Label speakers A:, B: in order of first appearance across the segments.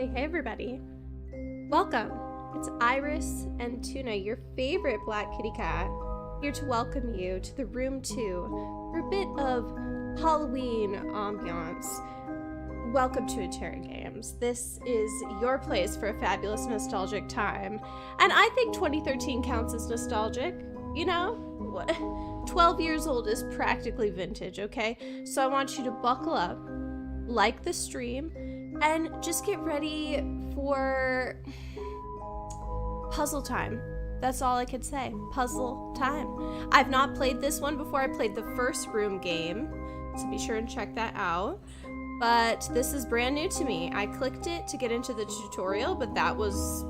A: Hey everybody. Welcome. It's Iris and Tuna, your favorite black kitty cat, here to welcome you to the room 2 for a bit of Halloween ambiance. Welcome to Atari Games. This is your place for a fabulous nostalgic time. And I think 2013 counts as nostalgic. You know, 12 years old is practically vintage, okay? So I want you to buckle up, like the stream, and just get ready for puzzle time. That's all I could say. Puzzle time. I've not played this one before. I played the first room game, so be sure and check that out. But this is brand new to me. I clicked it to get into the tutorial, but that was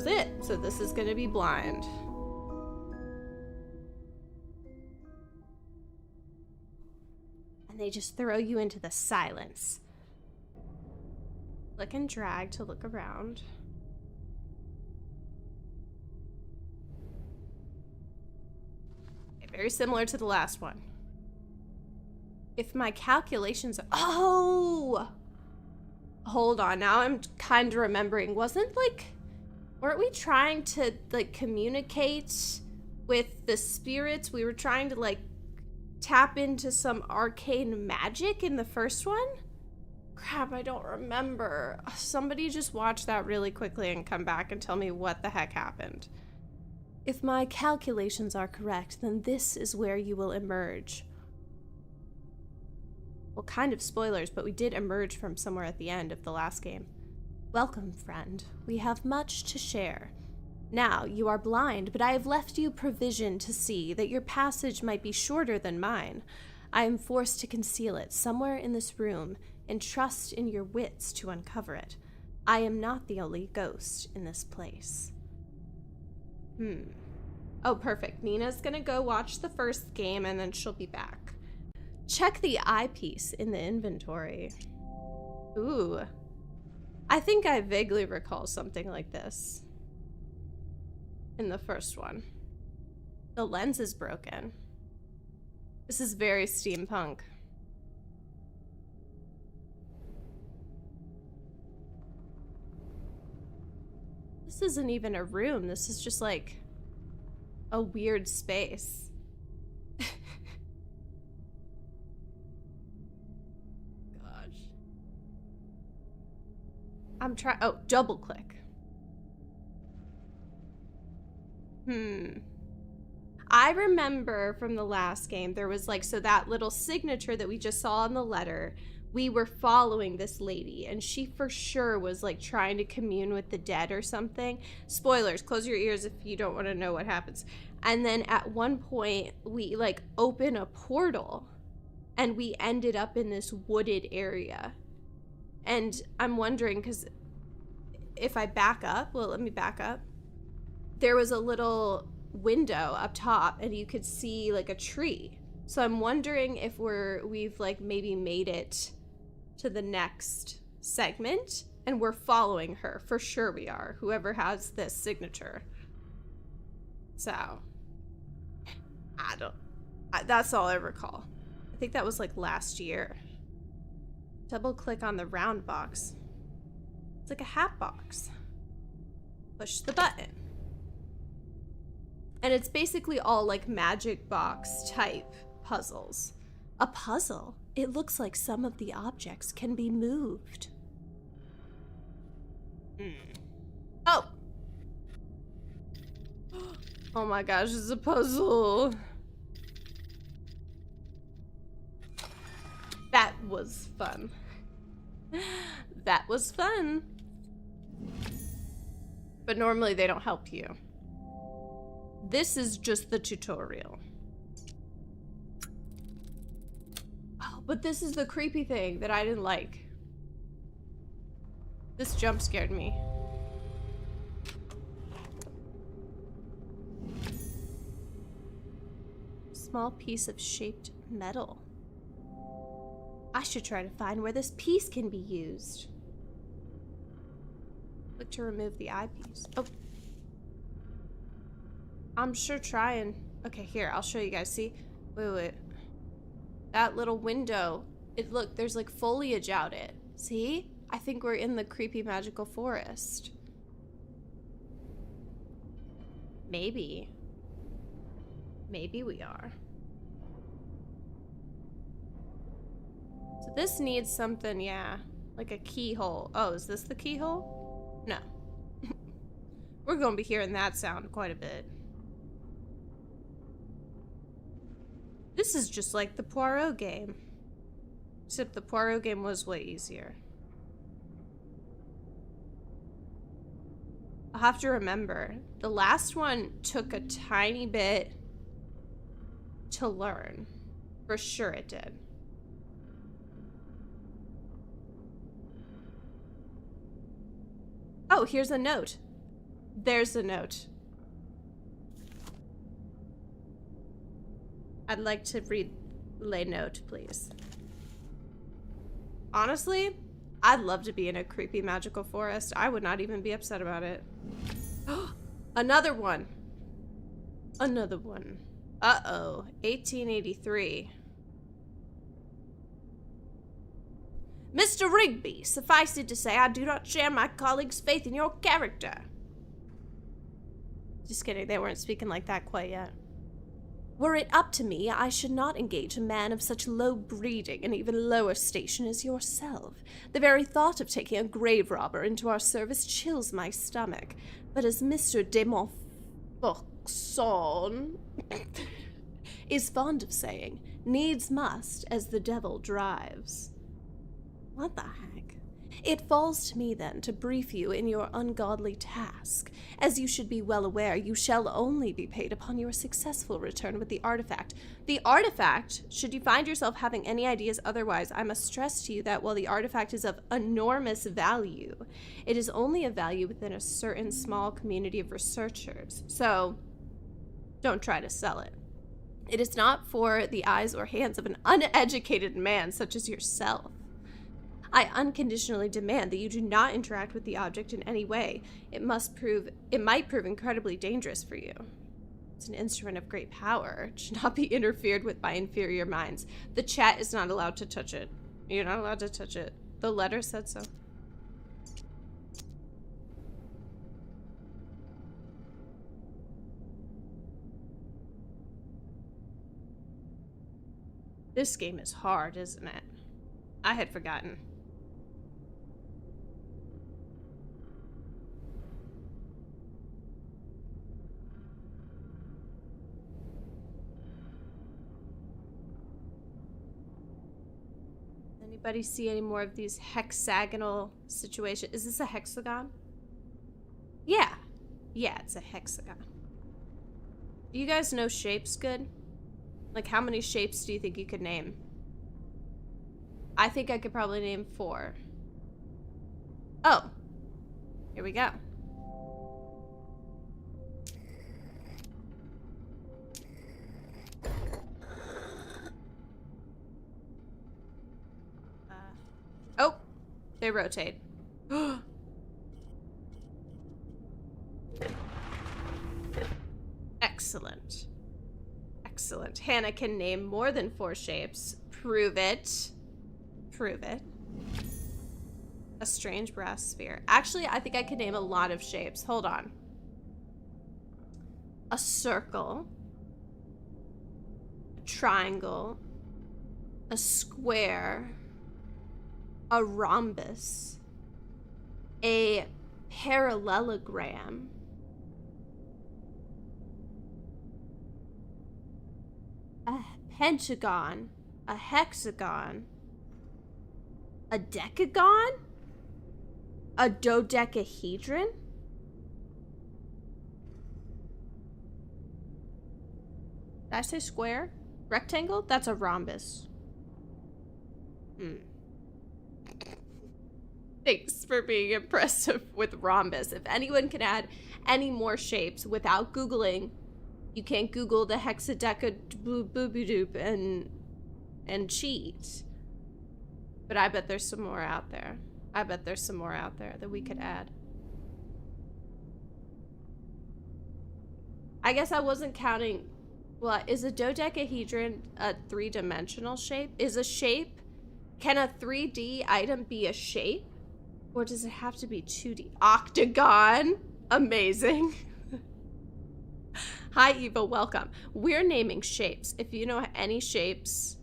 A: it. So this is gonna be blind. And they just throw you into the silence. Click and drag to look around. Okay, very similar to the last one. If my calculations are... Oh! Hold on, now I'm kind of remembering. Weren't we trying to, communicate with the spirits? We were trying to, tap into some arcane magic in the first one? Crap, I don't remember. Somebody just watch that really quickly and come back and tell me what the heck happened. If my calculations are correct, then this is where you will emerge. Well, kind of spoilers, but we did emerge from somewhere at the end of the last game. Welcome, friend. We have much to share. Now, you are blind, but I have left you provision to see that your passage might be shorter than mine. I am forced to conceal it somewhere in this room, and trust in your wits to uncover it. I am not the only ghost in this place. Oh, perfect. Nina's gonna go watch the first game, and then she'll be back. Check the eyepiece in the inventory. Ooh. I think I vaguely recall something like this in the first one. The lens is broken. This is very steampunk. This isn't even a room. This is just like a weird space. Gosh. I'm trying. Oh, double click. I remember from the last game, there was so that little signature that we just saw on the letter. We were following this lady, and she for sure was trying to commune with the dead or something. Spoilers, close your ears if you don't want to know what happens. And then at one point, we open a portal, and we ended up in this wooded area. And I'm wondering, because if I back up, well, let me back up. There was a little window up top, and you could see a tree. So I'm wondering if we've maybe made it to the next segment, and we're following her. For sure we are, whoever has this signature. So that's all I recall. I think that was last year. Double click on the round box. It's like a hat box. Push the button. And it's basically all magic box type puzzles. A puzzle? It looks like some of the objects can be moved. Oh! Oh my gosh, it's a puzzle. That was fun. That was fun. But normally they don't help you. This is just the tutorial. Oh, but this is the creepy thing that I didn't like. This jump scared me. Small piece of shaped metal. I should try to find where this piece can be used. Click to remove the eyepiece. Oh. I'm sure trying. Okay, here, I'll show you guys. See? Wait. That little window. Look, there's foliage out it. See? I think we're in the creepy magical forest. Maybe. Maybe we are. So this needs something, yeah. Like a keyhole. Oh, is this the keyhole? No. We're gonna be hearing that sound quite a bit. This is just like the Poirot game. Except the Poirot game was way easier. I'll have to remember. The last one took a tiny bit to learn. For sure it did. Oh, here's a note. There's a note. I'd like to read the note, please. Honestly, I'd love to be in a creepy magical forest. I would not even be upset about it. Another one. Another one. Uh-oh. 1883. Mr. Rigby, suffice it to say, I do not share my colleagues' faith in your character. Just kidding, they weren't speaking like that quite yet. Were it up to me, I should not engage a man of such low breeding and even lower station as yourself. The very thought of taking a grave robber into our service chills my stomach. But as Mr. de Montfaucon is fond of saying, needs must as the devil drives. What the heck? It falls to me, then, to brief you in your ungodly task. As you should be well aware, you shall only be paid upon your successful return with the artifact. The artifact, should you find yourself having any ideas otherwise, I must stress to you that while the artifact is of enormous value, it is only of value within a certain small community of researchers. So, don't try to sell it. It is not for the eyes or hands of an uneducated man such as yourself. I unconditionally demand that you do not interact with the object in any way. It might prove incredibly dangerous for you. It's an instrument of great power. It should not be interfered with by inferior minds. The chat is not allowed to touch it. You're not allowed to touch it. The letter said so. This game is hard, isn't it? I had forgotten. Anybody see any more of these hexagonal situations? Is this a hexagon? Yeah. Yeah, it's a hexagon. Do you guys know shapes good? Like, how many shapes do you think you could name? I think I could probably name 4. Oh. Here we go. Oh. They rotate. Excellent. Excellent. Hannah can name more than 4 shapes. Prove it. Prove it. A strange brass sphere. Actually, I think I can name a lot of shapes. Hold on. A circle. A triangle. A square. A rhombus. A parallelogram. A pentagon. A hexagon. A decagon? A dodecahedron? Did I say square? Rectangle? That's a rhombus. Thanks for being impressive with rhombus. If anyone can add any more shapes without Googling, you can't Google the hexadeca booby-doop and cheat. But I bet there's some more out there. I bet there's some more out there that we could add. I guess I wasn't counting. Well, is a dodecahedron a 3-dimensional shape? Is a shape... Can a 3D item be a shape? Or does it have to be 2D? Octagon! Amazing. Hi, Eva. Welcome. We're naming shapes. If you know any shapes,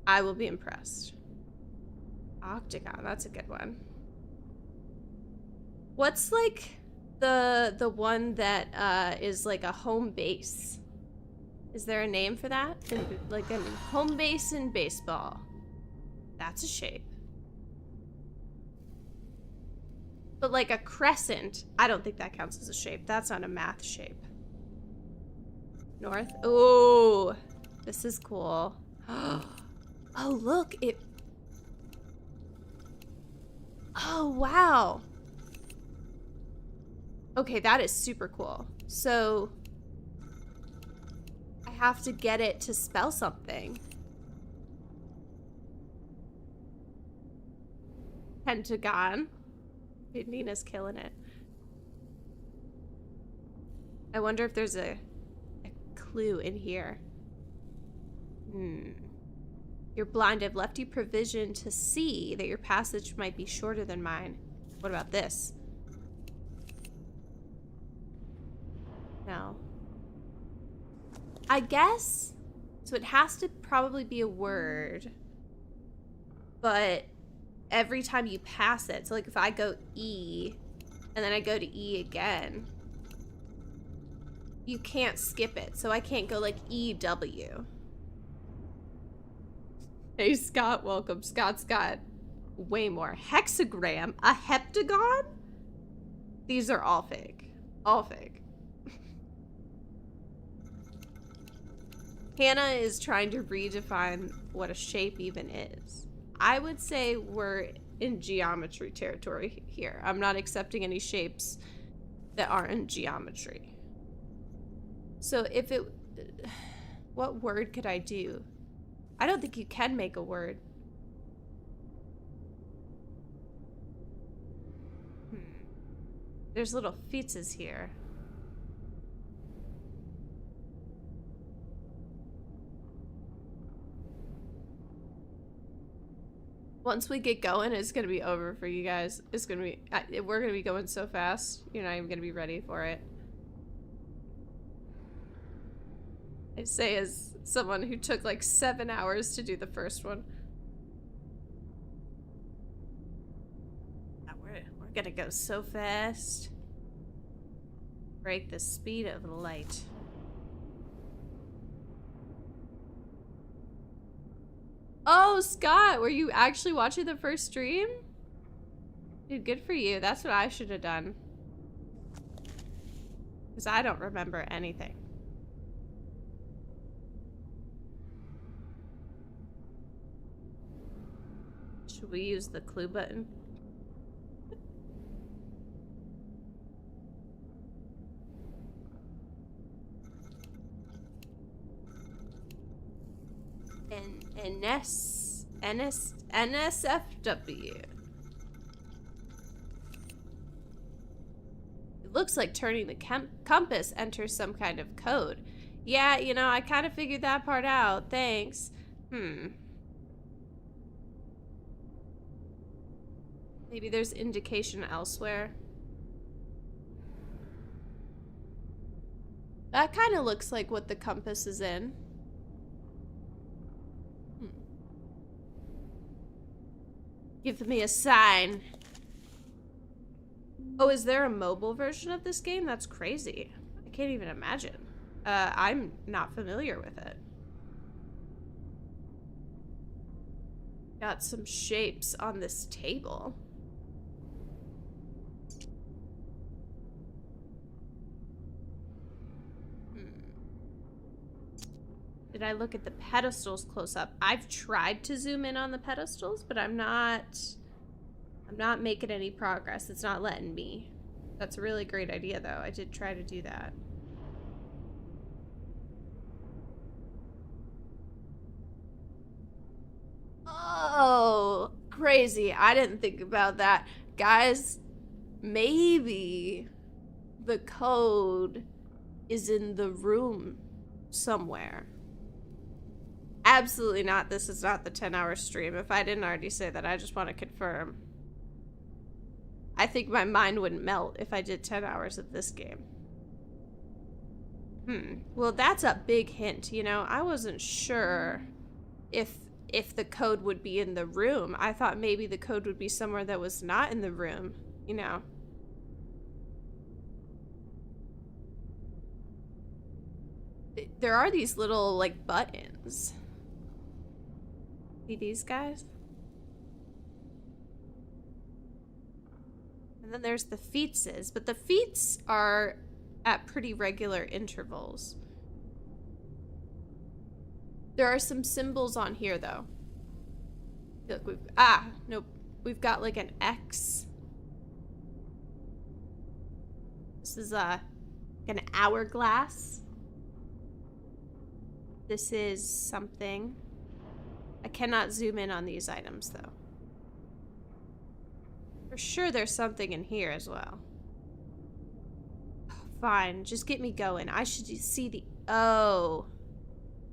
A: I will be impressed. Octagon. That's a good one. What's like the one that is like a home base? Is there a name for that? Like a home base in baseball. That's a shape. But like a crescent, I don't think that counts as a shape. That's not a math shape. North. Oh, this is cool. Oh, look, it. Oh, wow. Okay, that is super cool. So I have to get it to spell something. Pentagon. Nina's killing it. I wonder if there's a clue in here. You're blind. I've left you provision to see that your passage might be shorter than mine. What about this? No. I guess. So it has to probably be a word. But every time you pass it, so like if I go E and then I go to E again, you can't skip it. So I can't go like EW. Hey Scott, welcome. Scott's got way more. Hexagram, a heptagon? These are all fake. All fake. Hannah is trying to redefine what a shape even is. I would say we're in geometry territory here. I'm not accepting any shapes that aren't in geometry. So if it... What word could I do? I don't think you can make a word. There's little feetses here. Once we get going, it's gonna be over for you guys. It's gonna be, we're gonna be going so fast, you're not even gonna be ready for it. I say as someone who took like 7 hours to do the first one. We're gonna go so fast. Break the speed of light. Oh, Scott, were you actually watching the first stream? Dude, good for you. That's what I should have done. Because I don't remember anything. Should we use the clue button? NSFW. It looks like turning the compass enters some kind of code. Yeah, you know, I kind of figured that part out. Thanks. Maybe there's indication elsewhere. That kind of looks like what the compass is in. Give me a sign. Oh, is there a mobile version of this game? That's crazy. I can't even imagine. I'm not familiar with it. Got some shapes on this table. Did I look at the pedestals close up? I've tried to zoom in on the pedestals, but I'm not making any progress. It's not letting me. That's a really great idea, though. I did try to do that. Oh, crazy. I didn't think about that. Guys, maybe the code is in the room somewhere. Absolutely not. This is not the 10-hour stream. If I didn't already say that, I just want to confirm. I think my mind wouldn't melt if I did 10 hours of this game. Well, that's a big hint, you know? I wasn't sure if the code would be in the room. I thought maybe the code would be somewhere that was not in the room, you know? There are these little, like, buttons. See these guys? And then there's the feetses, but the feats are at pretty regular intervals. There are some symbols on here, though. Look, nope. We've got, like, an X. This is, an hourglass. This is something. I cannot zoom in on these items, though. For sure there's something in here as well. Fine, just get me going. I should see the... Oh.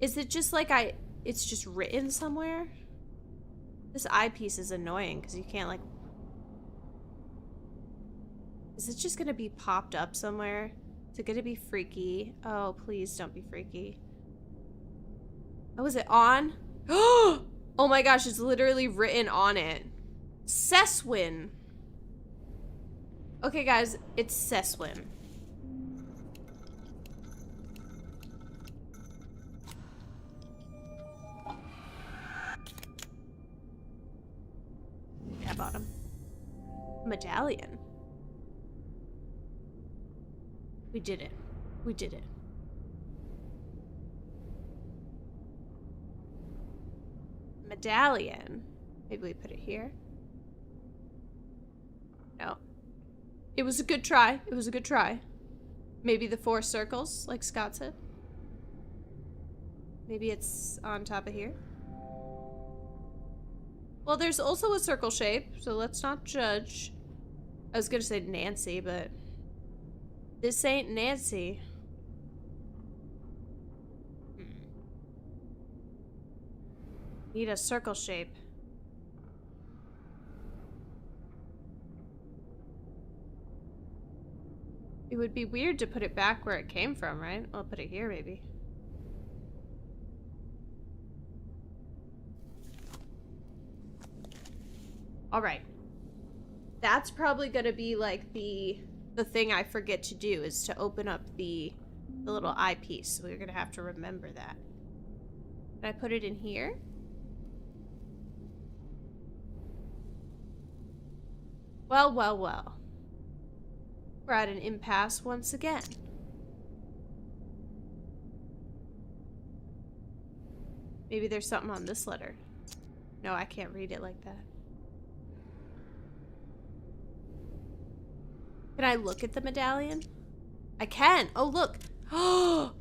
A: Is it just like it's just written somewhere? This eyepiece is annoying because you can't, like... Is it just gonna be popped up somewhere? Is it gonna be freaky? Oh, please don't be freaky. Oh, is it on? Oh my gosh, it's literally written on it. Seswin. Okay, guys, it's Seswin. Yeah, I bought him. Medallion. We did it. We did it. Medallion. Maybe we put it here. No. It was a good try. It was a good try. Maybe the 4 circles, like Scott said. Maybe it's on top of here. Well, there's also a circle shape, so let's not judge. I was gonna say Nancy, but this ain't Nancy. Need a circle shape. It would be weird to put it back where it came from, right? I'll put it here, maybe. All right. That's probably gonna be like the thing I forget to do is to open up the little eyepiece. So we're gonna have to remember that. Can I put it in here? Well, well, well. We're at an impasse once again. Maybe there's something on this letter. No, I can't read it like that. Can I look at the medallion? I can. Oh, look. Oh!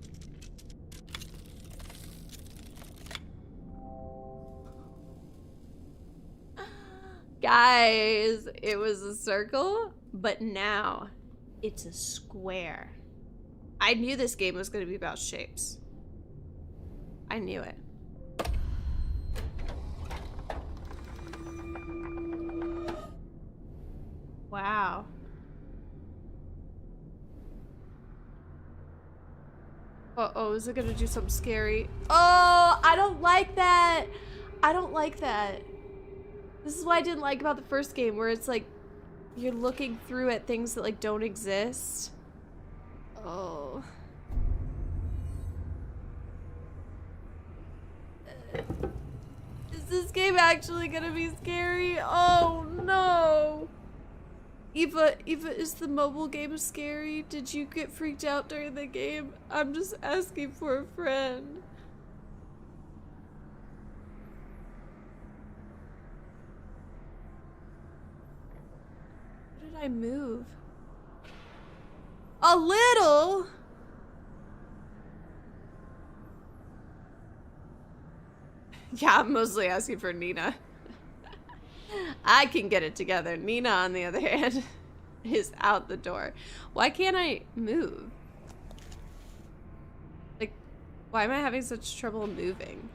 A: Guys, it was a circle, but now it's a square. I knew this game was going to be about shapes. I knew it. Wow. Uh-oh, is it going to do something scary? Oh, I don't like that. I don't like that. This is what I didn't like about the first game, where it's like you're looking through at things that like don't exist. Oh. Is this game actually gonna be scary? Oh no. Eva, is the mobile game scary? Did you get freaked out during the game? I'm just asking for a friend. What did I move? A little? Yeah, I'm mostly asking for Nina. I can get it together. Nina, on the other hand, is out the door. Why can't I move? Like, why am I having such trouble moving?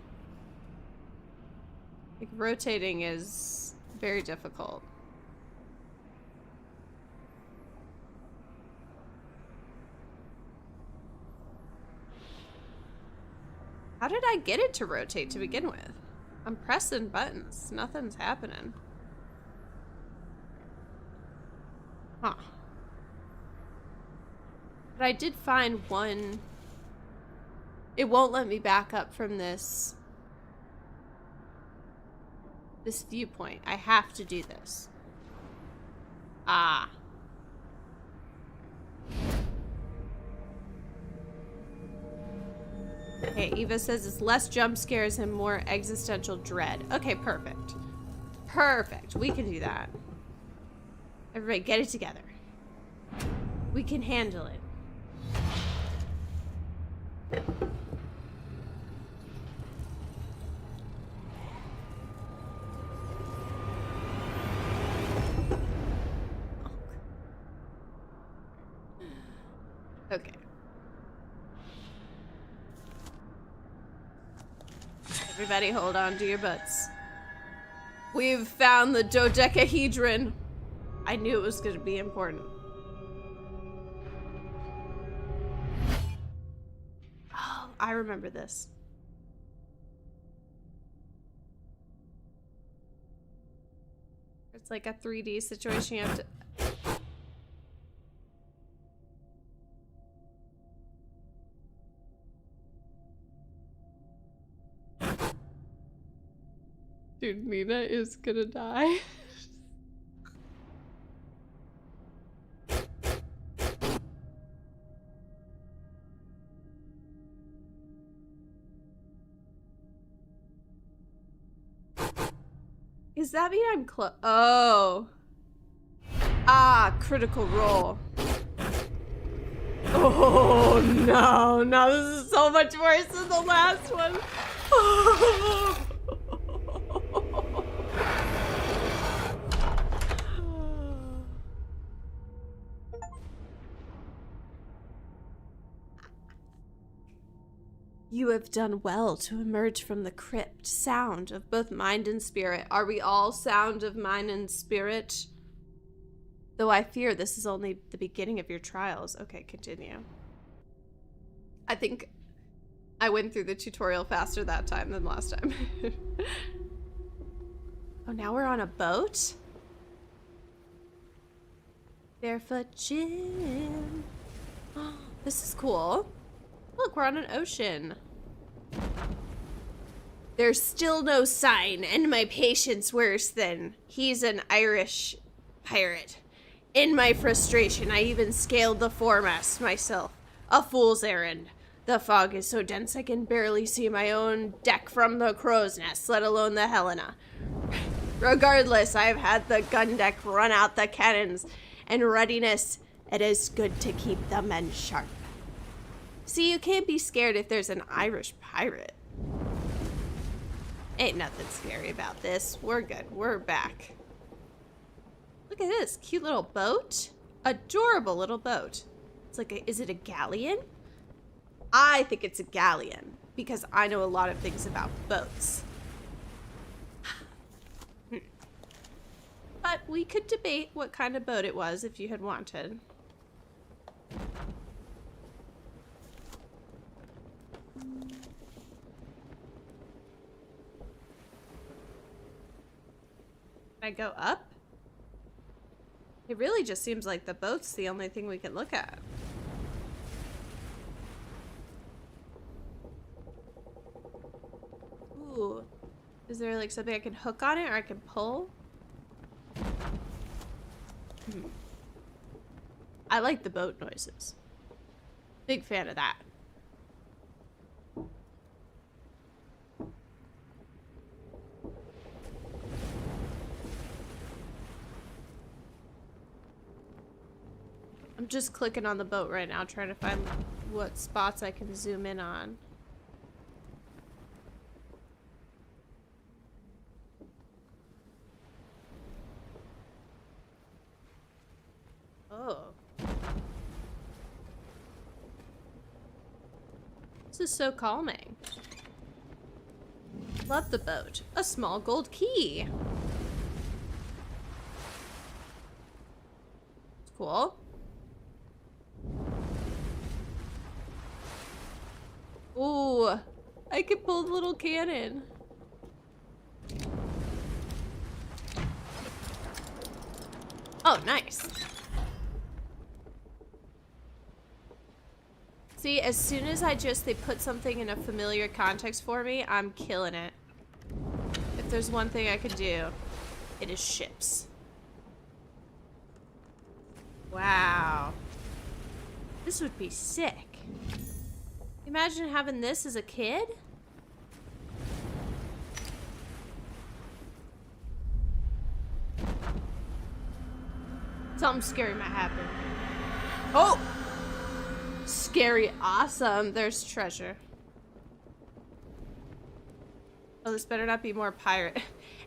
A: Like, rotating is very difficult. How did I get it to rotate to begin with? I'm pressing buttons. Nothing's happening. Huh. But I did find one. It won't let me back up from this viewpoint. I have to do this. Ah. Okay, Eva says it's less jump scares and more existential dread. Okay, perfect. Perfect. We can do that. Everybody get it together. We can handle it. Okay. Everybody hold on to your butts. We've found the dodecahedron. I knew it was going to be important. Oh, I remember this. It's like a 3D situation. You have to... Dude, Mina is gonna die. Does that mean I'm close? Oh. Ah, critical role. Oh, no. No, this is so much worse than the last one. You have done well to emerge from the crypt, sound of both mind and spirit. Are we all sound of mind and spirit? Though I fear this is only the beginning of your trials. Okay, continue. I think I went through the tutorial faster that time than last time. Oh, now we're on a boat? Barefoot Jim. Oh, this is cool. Look, we're on an ocean. There's still no sign, and my patience worse than he's an Irish pirate. In my frustration, I even scaled the foremast myself. A fool's errand. The fog is so dense I can barely see my own deck from the crow's nest, let alone the Helena. Regardless, I've had the gun deck run out the cannons, and readiness. It is good to keep the men sharp. See, you can't be scared if there's an Irish pirate. Ain't nothing scary about this. We're good. We're back. Look at this cute little boat. Adorable little boat. It's like is it a galleon? I think it's a galleon because I know a lot of things about boats. But we could debate what kind of boat it was if you had wanted. Can I go up? It really just seems like the boat's the only thing we can look at. Ooh. Is there like something I can hook on it or I can pull? I like the boat noises. Big fan of that. I'm just clicking on the boat right now, trying to find what spots I can zoom in on. Oh. This is so calming. Love the boat. A small gold key. Cool. Ooh. I can pull the little cannon. Oh, nice. See, as soon as they put something in a familiar context for me, I'm killing it. If there's one thing I could do, it is ships. Wow. This would be sick. Imagine having this as a kid? Something scary might happen. Oh! Scary, awesome. There's treasure. Oh, this better not be more pirate.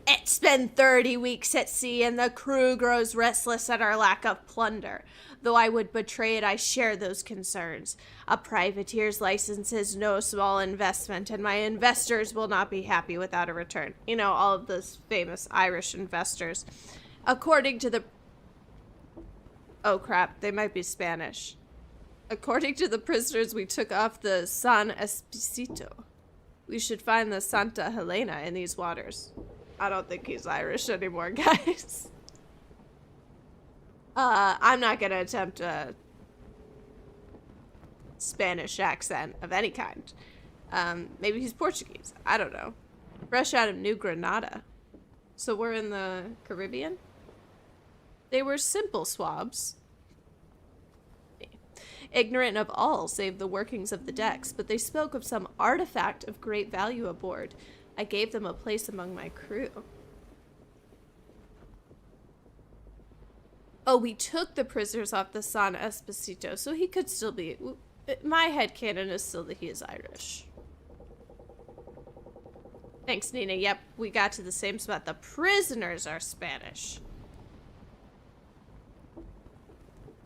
A: It's been 30 weeks at sea, and the crew grows restless at our lack of plunder. Though I would betray it, I share those concerns. A privateer's license is no small investment, and my investors will not be happy without a return. You know, all of those famous Irish investors. According to the... Oh, crap. They might be Spanish. According to the prisoners we took off the San Espacito, we should find the Santa Helena in these waters. I don't think he's Irish anymore, guys. I'm not gonna attempt a Spanish accent of any kind. Maybe he's Portuguese. I don't know. Fresh out of New Granada. So we're in the Caribbean? They were simple swabs. Ignorant of all save the workings of the decks, but they spoke of some artifact of great value aboard. I gave them a place among my crew. Oh, we took the prisoners off the San Espacito, so he could still be... My headcanon is still that he is Irish. Thanks, Nina. Yep, we got to the same spot. The prisoners are Spanish.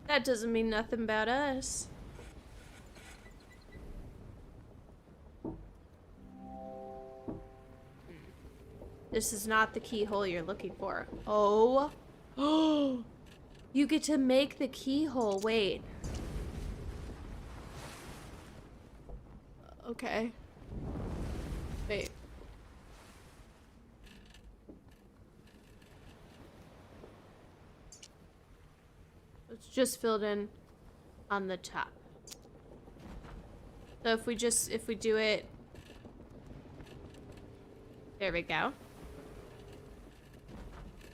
A: That doesn't mean nothing about us. This is not the keyhole you're looking for. Oh. Oh. You get to make the keyhole. Wait. Okay. Wait. It's just filled in on the top. So if we do it, there we go.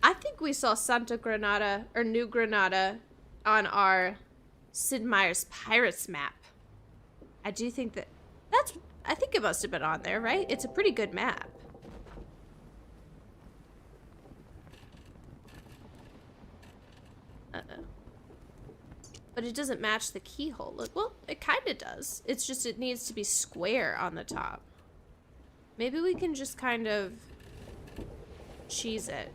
A: I think we saw Santa Granada or New Granada on our Sid Meier's Pirates map. I do think I think it must have been on there, right? It's a pretty good map. Uh-oh. But it doesn't match the keyhole. Look, well, it kind of does. It's just it needs to be square on the top. Maybe we can just kind of cheese it.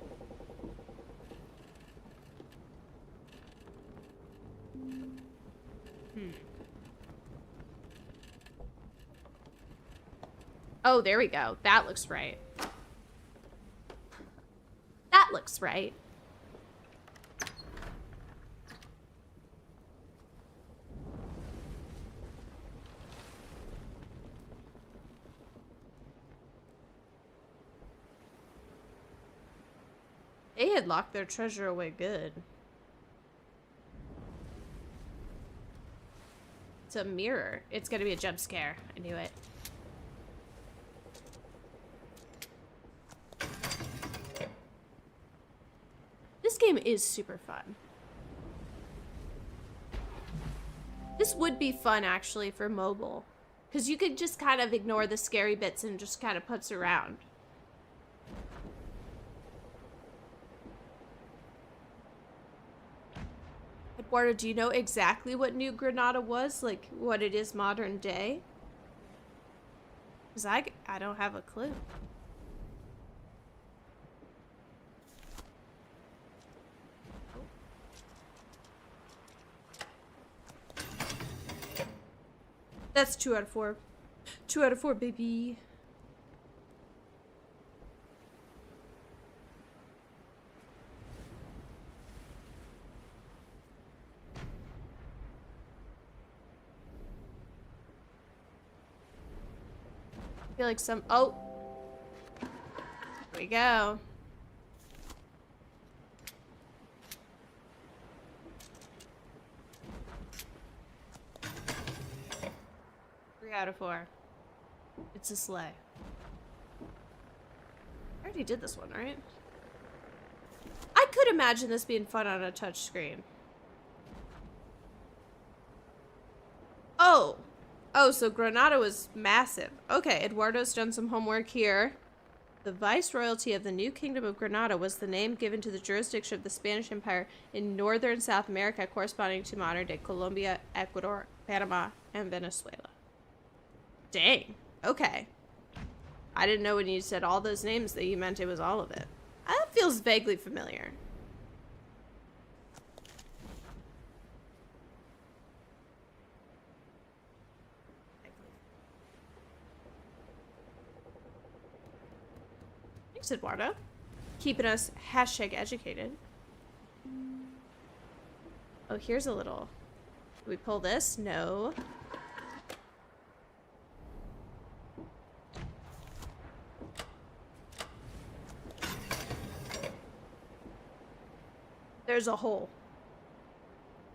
A: Oh, there we go. That looks right. That looks right. They had locked their treasure away good. It's a mirror. It's gonna be a jump scare. I knew it. This game is super fun. This would be fun, actually, for mobile. Because you could just kind of ignore the scary bits and just kind of putz around. Eduardo, do you know exactly what New Granada was? Like, what it is modern day? Because I don't have a clue. That's 2 out of 4. 2 out of 4, baby. feel like some... Oh! Here we go. Three out of 4. It's a sleigh. I already did this one, right? I could imagine this being fun on a touch screen. Oh! Oh, so Granada was massive. Okay, Eduardo's done some homework here. The Viceroyalty of the New Kingdom of Granada was the name given to the jurisdiction of the Spanish Empire in northern South America, corresponding to modern-day Colombia, Ecuador, Panama, and Venezuela. Dang. Okay. I didn't know when you said all those names that you meant it was all of it. That feels vaguely familiar. Thanks, Eduardo. Keeping us #educated. Oh, here's a little... Do we pull this? No. There's a hole.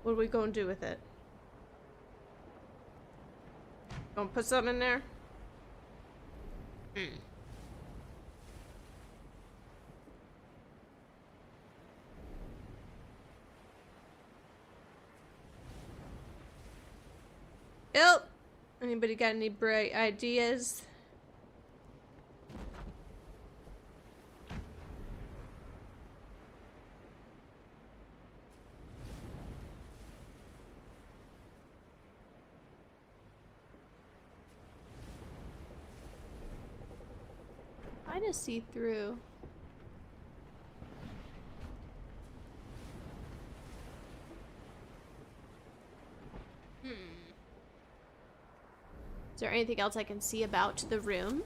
A: What are we gonna do with it? Gonna put something in there? Yep. Anybody got any bright ideas? Kind of see through. Is there anything else I can see about the room?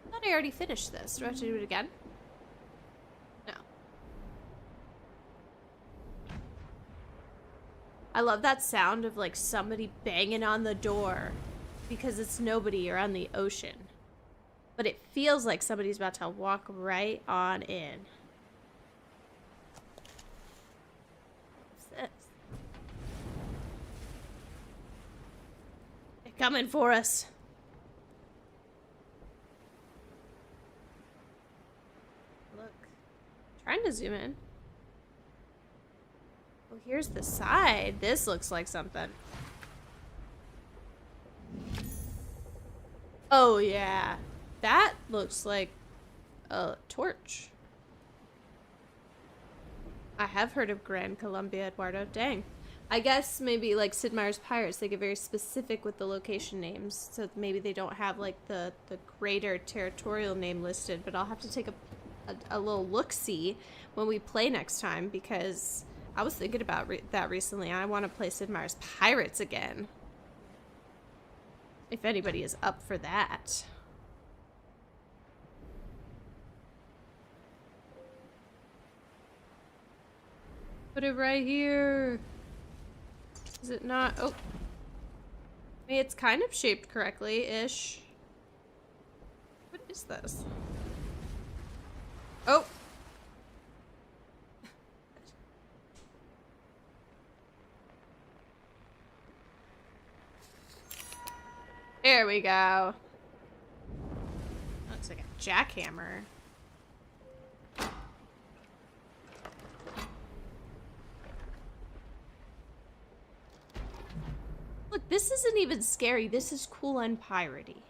A: I thought I already finished this. Do I have to do it again? No. I love that sound of like somebody banging on the door because it's nobody, you're on the ocean. But it feels like somebody's about to walk right on in. What's this? They're coming for us. Look. Trying to zoom in. Well, here's the side. This looks like something. Oh, yeah. That looks like a torch. I have heard of Gran Colombia, Eduardo. Dang. I guess maybe like Sid Meier's Pirates, they get very specific with the location names. So maybe they don't have like the greater territorial name listed. But I'll have to take a little look-see when we play next time. Because I was thinking about that recently. I want to play Sid Meier's Pirates again. If anybody is up for that. Put it right here. Is it not? Oh. I mean, it's kind of shaped correctly-ish. What is this? Oh. There we go. Looks like a jackhammer. Look, this isn't even scary. This is cool and piratey.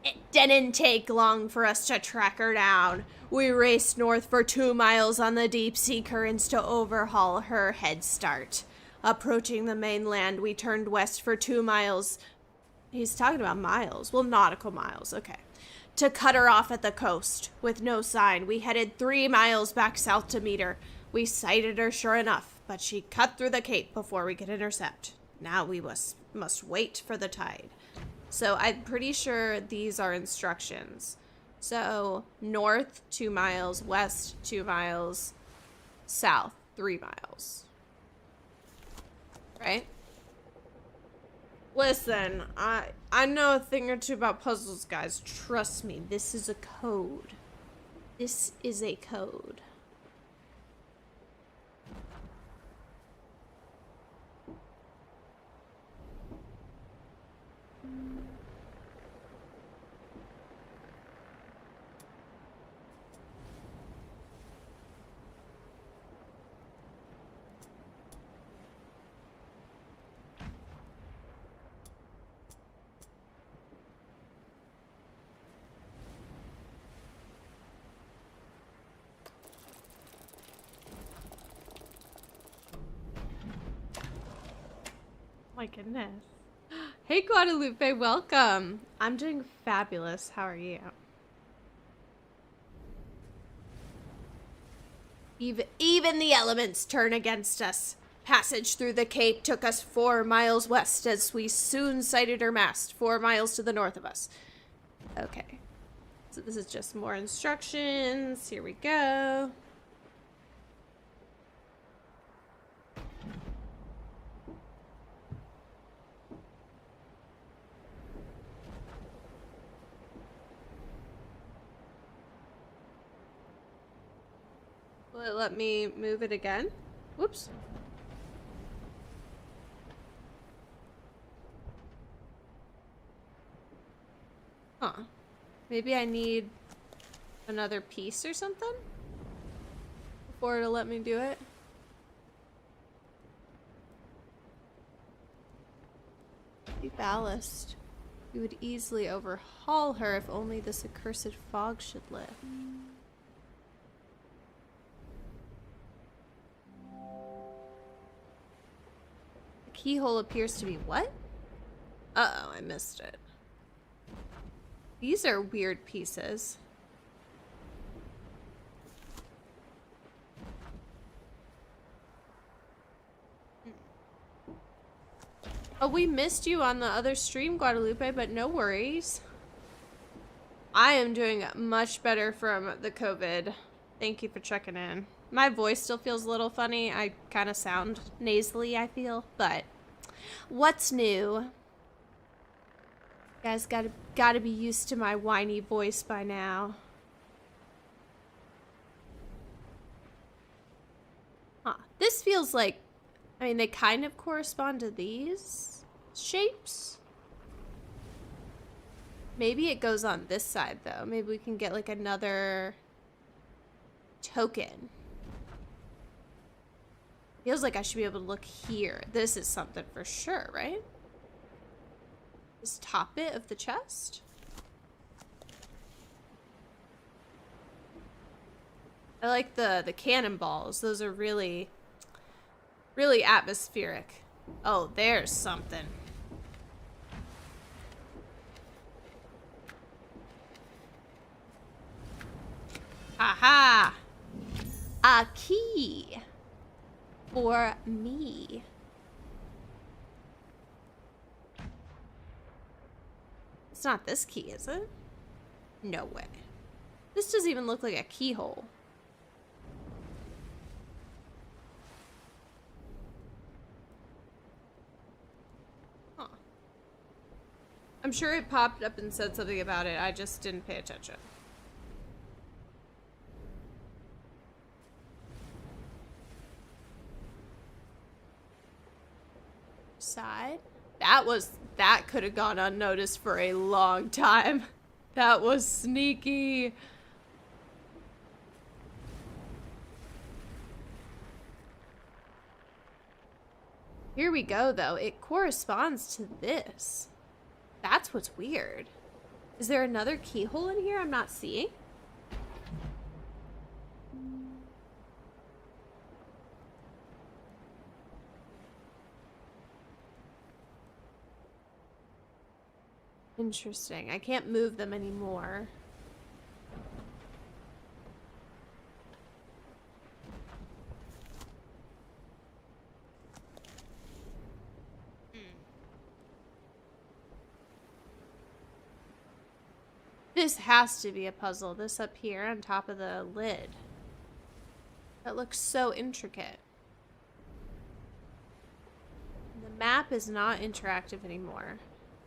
A: It didn't take long for us to track her down. We raced north for 2 miles on the deep sea currents to overhaul her head start. Approaching the mainland, we turned west for 2 miles. He's talking about miles. Well, nautical miles. Okay. To cut her off at the coast. With no sign, we headed 3 miles back south to meet her. We sighted her sure enough, but she cut through the cape before we could intercept. Now we must wait for the tide. So I'm pretty sure these are instructions. So north 2 miles, west 2 miles, south 3 miles. Right? Listen, I know a thing or two about puzzles, guys. Trust me, this is a code. This is a code. My goodness. Hey Guadalupe, welcome. I'm doing fabulous. How are you? Even the elements turn against us. Passage through the cape took us 4 miles west as we soon sighted her mast 4 miles to the north of us. Okay. So this is just more instructions. Here we go. Will it let me move it again? Whoops. Huh. Maybe I need another piece or something before it'll let me do it. The ballast. You would easily overhaul her if only this accursed fog should lift. The keyhole appears to be what? Uh-oh, I missed it. These are weird pieces. Oh, we missed you on the other stream, Guadalupe, but no worries. I am doing much better from the COVID. Thank you for checking in. My voice still feels a little funny. I kind of sound nasally, I feel, but what's new? You guys gotta be used to my whiny voice by now. Huh. This feels like, I mean, they kind of correspond to these shapes. Maybe it goes on this side, though. Maybe we can get, like, another token. Feels like I should be able to look here. This is something for sure, right? This top bit of the chest. I like the cannonballs. Those are really, really atmospheric. Oh, there's something. Aha! A key for me. It's not this key, is it? No way. This doesn't even look like a keyhole. Huh. I'm sure it popped up and said something about it. I just didn't pay attention. Side. That could have gone unnoticed for a long time. That was sneaky. Here we go, though. It corresponds to this. That's what's weird. Is there another keyhole in here I'm not seeing? Interesting. I can't move them anymore. This has to be a puzzle. This up here on top of the lid. That looks so intricate. The map is not interactive anymore.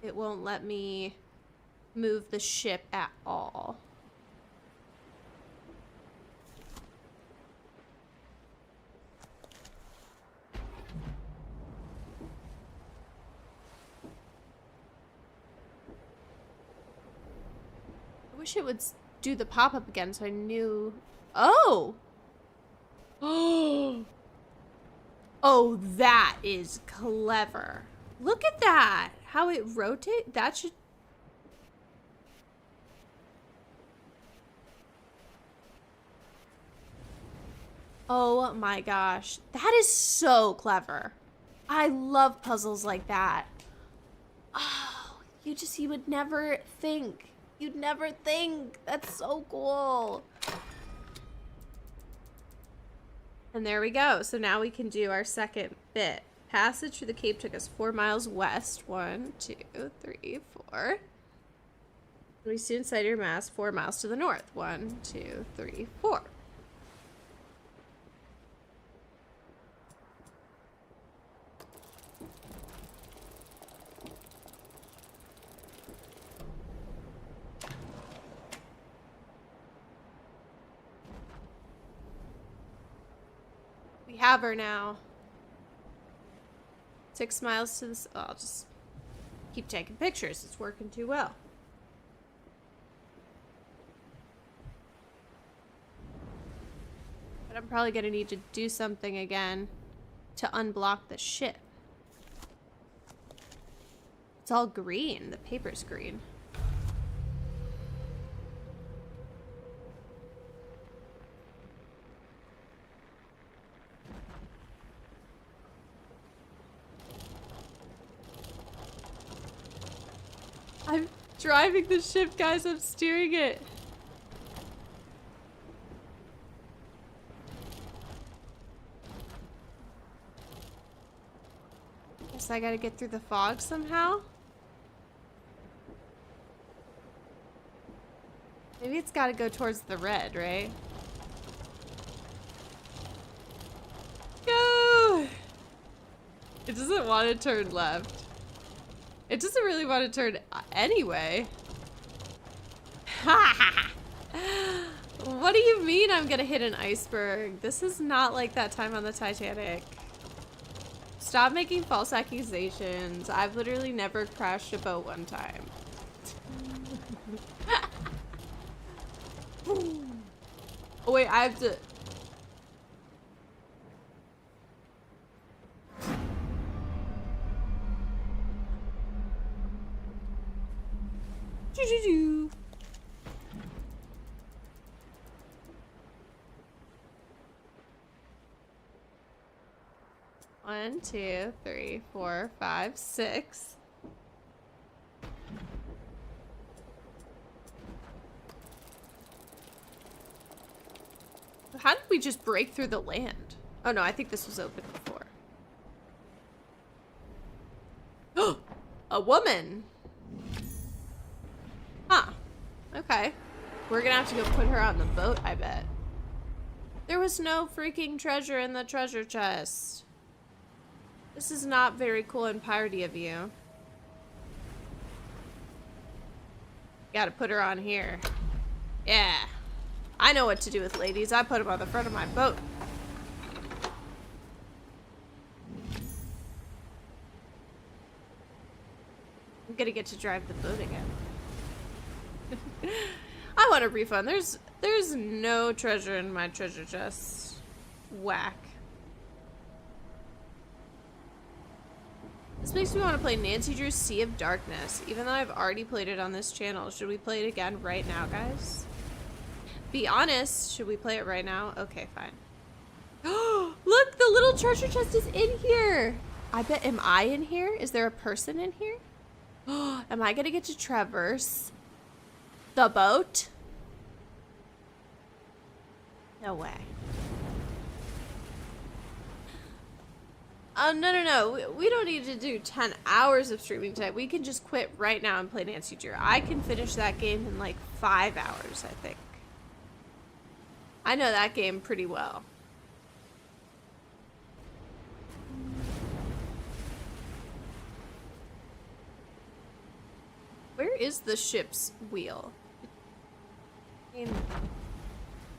A: It won't let me move the ship at all. I wish it would do the pop-up again so I knew. Oh! Oh! Oh, that is clever. Look at that. How it rotates. That should... Oh my gosh. That is so clever. I love puzzles like that. Oh, you would never think. You'd never think. That's so cool. And there we go. So now we can do our second bit. Passage through the cape took us 4 miles west. 1, 2, 3, 4. We soon sighted your mast 4 miles to the north. 1, 2, 3, 4. We have her now. 6 miles to this. Oh, I'll just keep taking pictures. It's working too well. But I'm probably going to need to do something again to unblock the ship. It's all green. The paper's green. I'm driving the ship, guys. I'm steering it. Guess I gotta get through the fog somehow. Maybe it's gotta go towards the red, right? Go! It doesn't want to turn left. It doesn't really want to turn anyway. What do you mean I'm gonna hit an iceberg? This is not like that time on the Titanic. Stop making false accusations. I've literally never crashed a boat one time. Oh wait, I have to... Choo-choo-choo. One, 2, 3, 4, 5, 6. How did we just break through the land? Oh no, I think this was open before. Oh, a woman. Huh. Okay. We're gonna have to go put her on the boat, I bet. There was no freaking treasure in the treasure chest. This is not very cool and piratey of you. Gotta put her on here. Yeah. I know what to do with ladies. I put them on the front of my boat. I'm gonna get to drive the boat again. I want a refund. There's no treasure in my treasure chest. Whack. This makes me want to play Nancy Drew's Sea of Darkness, even though I've already played it on this channel. Should we play it again right now, guys? Be honest. Should we play it right now? Okay, fine. Oh, look, the little treasure chest is in here. I bet, am I in here? Is there a person in here? Oh, am I gonna get to traverse the boat? No way. No. We don't need to do 10 hours of streaming tonight. We can just quit right now and play Nancy Drew. I can finish that game in like 5 hours, I think. I know that game pretty well. is the ship's wheel? I mean,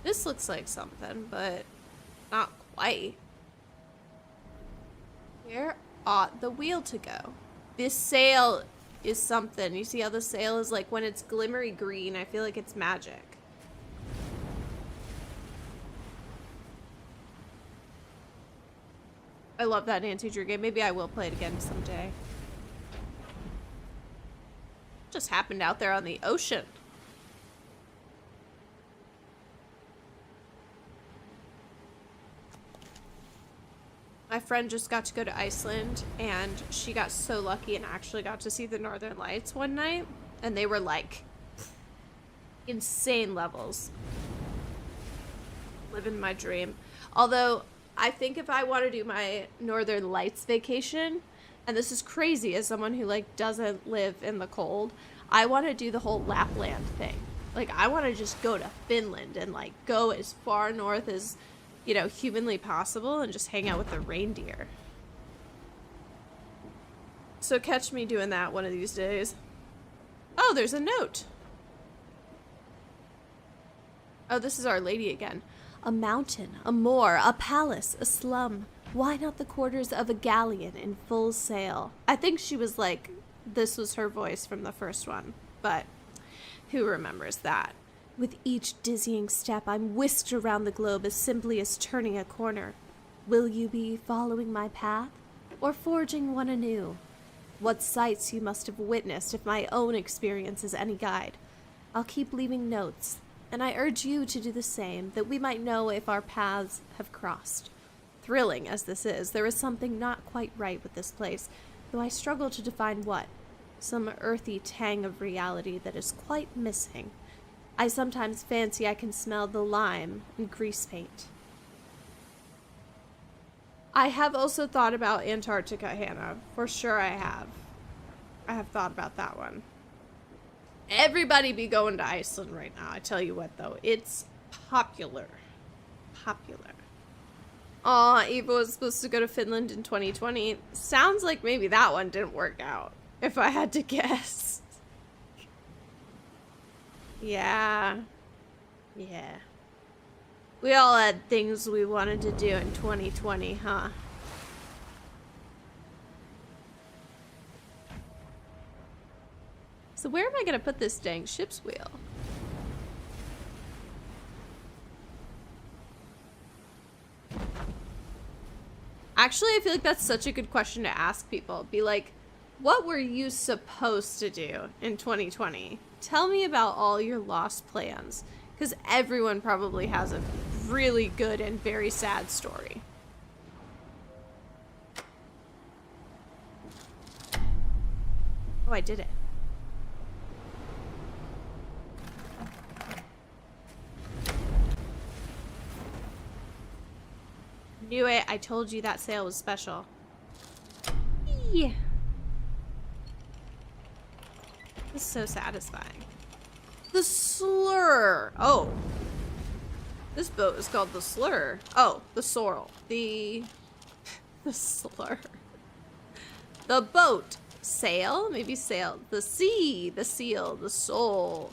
A: this looks like something, but not quite. Where ought the wheel to go? This sail is something. You see how the sail is like when it's glimmery green, I feel like it's magic. I love that Nancy Drew game. Maybe I will play it again someday. Just happened out there on the ocean. My friend just got to go to Iceland, and she got so lucky and actually got to see the Northern Lights one night, and they were like insane levels. Living my dream. Although I think if I want to do my Northern Lights vacation, and this is crazy as someone who like doesn't live in the cold, I want to do the whole Lapland thing. Like I want to just go to Finland and like go as far north as, you know, humanly possible and just hang out with the reindeer. So catch me doing that one of these days. Oh, there's a note. Oh, this is Our Lady again. A mountain, a moor, a palace, a slum. Why not the quarters of a galleon in full sail? I think she was like, this was her voice from the first one, but who remembers that? With each dizzying step, I'm whisked around the globe as simply as turning a corner. Will you be following my path, or forging one anew? What sights you must have witnessed if my own experience is any guide. I'll keep leaving notes, and I urge you to do the same, that we might know if our paths have crossed. Thrilling as this is, there is something not quite right with this place, though I struggle to define what. Some earthy tang of reality that is quite missing. I sometimes fancy I can smell the lime and grease paint. I have also thought about Antarctica, Hannah. For sure I have. I have thought about that one. Everybody be going to Iceland right now. I tell you what, though. It's popular. Popular. Aw, Eva was supposed to go to Finland in 2020. Sounds like maybe that one didn't work out, if I had to guess. Yeah. Yeah. We all had things we wanted to do in 2020, huh? So where am I gonna put this dang ship's wheel? Actually, I feel like that's such a good question to ask people. Be like, what were you supposed to do in 2020? Tell me about all your lost plans. Because everyone probably has a really good and very sad story. Oh, I did it. Knew it. I told you that sail was special. Yeah. This is so satisfying. The Slur. Oh. This boat is called the Slur. Oh, the Sorrel. The Slur. The boat. Sail? Maybe sail. The sea. The seal. The soul.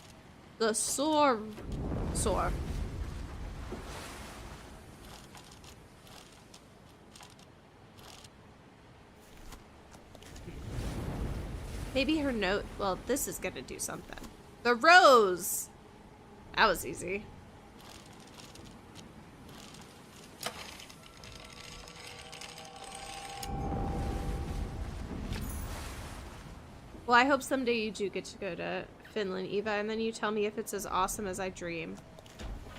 A: The soar. Soar. Maybe her note. Well, this is gonna do something. The rose. That was easy. Well, I hope someday you do get to go to Finland, Eva, and then you tell me if it's as awesome as I dream.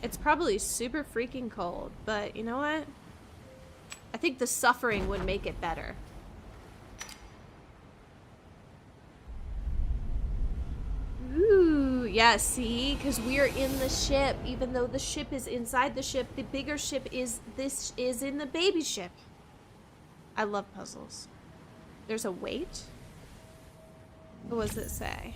A: It's probably super freaking cold, but you know what? I think the suffering would make it better. Ooh, yeah, see? Because we are in the ship. Even though the ship is inside the ship, the bigger ship is, this is in the baby ship. I love puzzles. There's a weight? What does it say?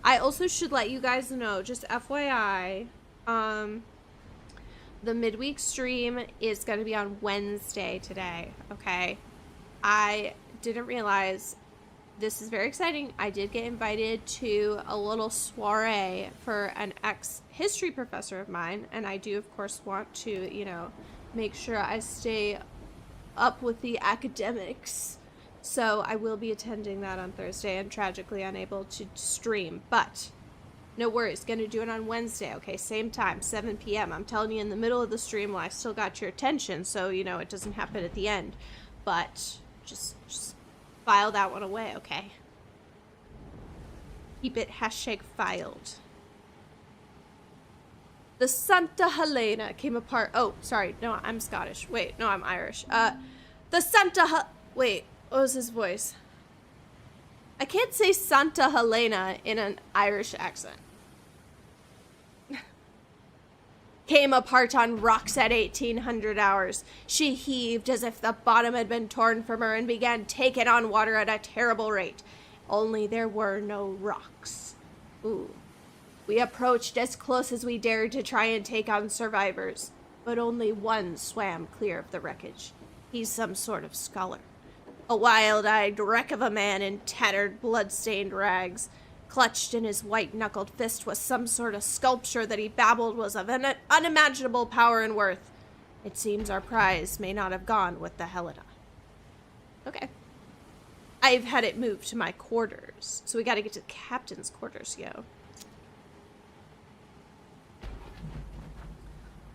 A: I also should let you guys know, just FYI, the midweek stream is going to be on Wednesday today, okay? I didn't realize this is very exciting. I did get invited to a little soiree for an ex-history professor of mine, and I do, of course, want to, you know, make sure I stay up with the academics. So I will be attending that on Thursday and tragically unable to stream, but no worries, gonna do it on Wednesday, okay? Same time, 7 p.m. I'm telling you in the middle of the stream while I still got your attention, so, you know, it doesn't happen at the end. But just file that one away, okay? Keep it #filed. The Santa Helena came apart. Oh, sorry. No, I'm Scottish. Wait, no, I'm Irish. The wait, what was his voice? I can't say Santa Helena in an Irish accent. Came apart on rocks at 1800 hours. She heaved as if the bottom had been torn from her and began taking on water at a terrible rate. Only there were no rocks. Ooh. We approached as close as we dared to try and take on survivors, but only one swam clear of the wreckage. He's some sort of scholar. A wild-eyed wreck of a man in tattered, blood-stained rags. Clutched in his white-knuckled fist was some sort of sculpture that he babbled was of an unimaginable power and worth. It seems our prize may not have gone with the Helena. Okay. I've had it moved to my quarters, so we gotta get to the captain's quarters, yo.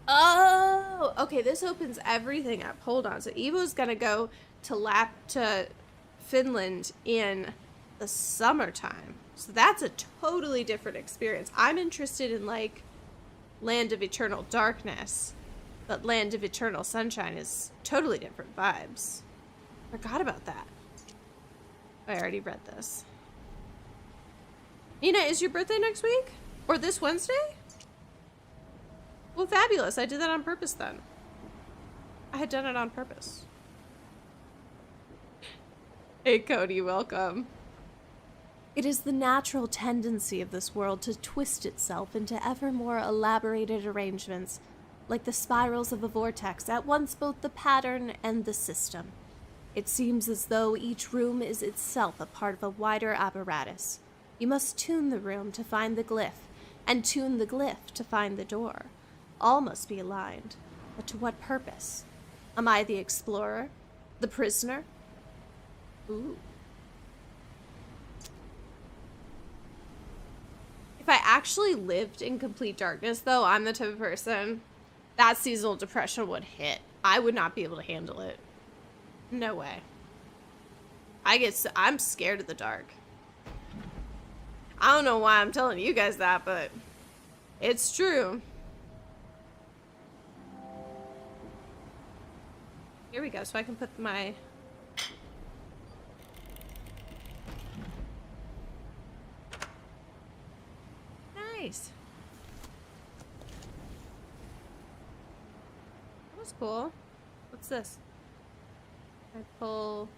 A: Oh, okay, this opens everything up. Hold on. So Evo's gonna go to Finland in the summertime. So that's a totally different experience. I'm interested in, like, Land of Eternal Darkness, but Land of Eternal Sunshine is totally different vibes. Forgot about that. I already read this. Nina, is your birthday next week? Or this Wednesday? Well, fabulous. I did that on purpose then. I had done it on purpose. Hey, Cody, welcome. It is the natural tendency of this world to twist itself into ever more elaborated arrangements, like the spirals of a vortex, at once both the pattern and the system. It seems as though each room is itself a part of a wider apparatus. You must tune the room to find the glyph, and tune the glyph to find the door. All must be aligned, but to what purpose? Am I the explorer? The prisoner? Ooh. If I actually lived in complete darkness, though, I'm the type of person that seasonal depression would hit. I would not be able to handle it. No way. I'm scared of the dark. I don't know why I'm telling you guys that, but it's true. Here we go, so I can put my... Nice. That was cool. What's this? I pull...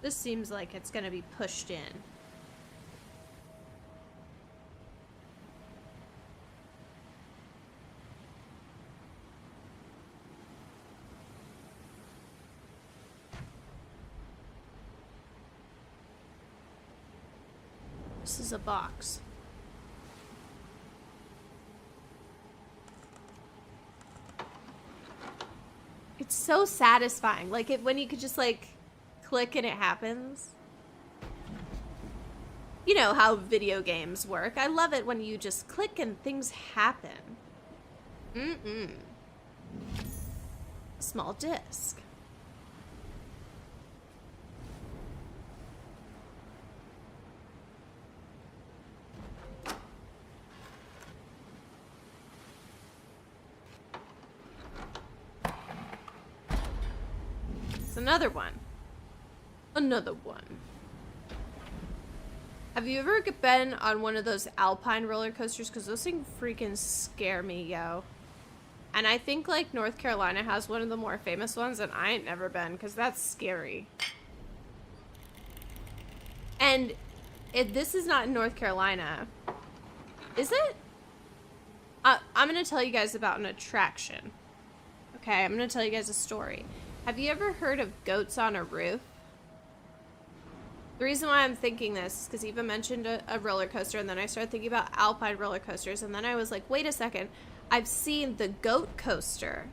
A: This seems like it's gonna be pushed in. This is a box. It's so satisfying. Like when you could just like click and it happens. You know how video games work. I love it when you just click and things happen. Small disc. Another one. Another one. Have you ever been on one of those Alpine roller coasters? Because those things freaking scare me, yo. And I think, like, North Carolina has one of the more famous ones, and I ain't never been, because that's scary. And this is not in North Carolina. Is it? I'm going to tell you guys about an attraction. Okay, I'm going to tell you guys a story. Have you ever heard of goats on a roof? The reason why I'm thinking this is because Eva mentioned a roller coaster, and then I started thinking about alpine roller coasters, and then I was like, wait a second. I've seen the goat coaster.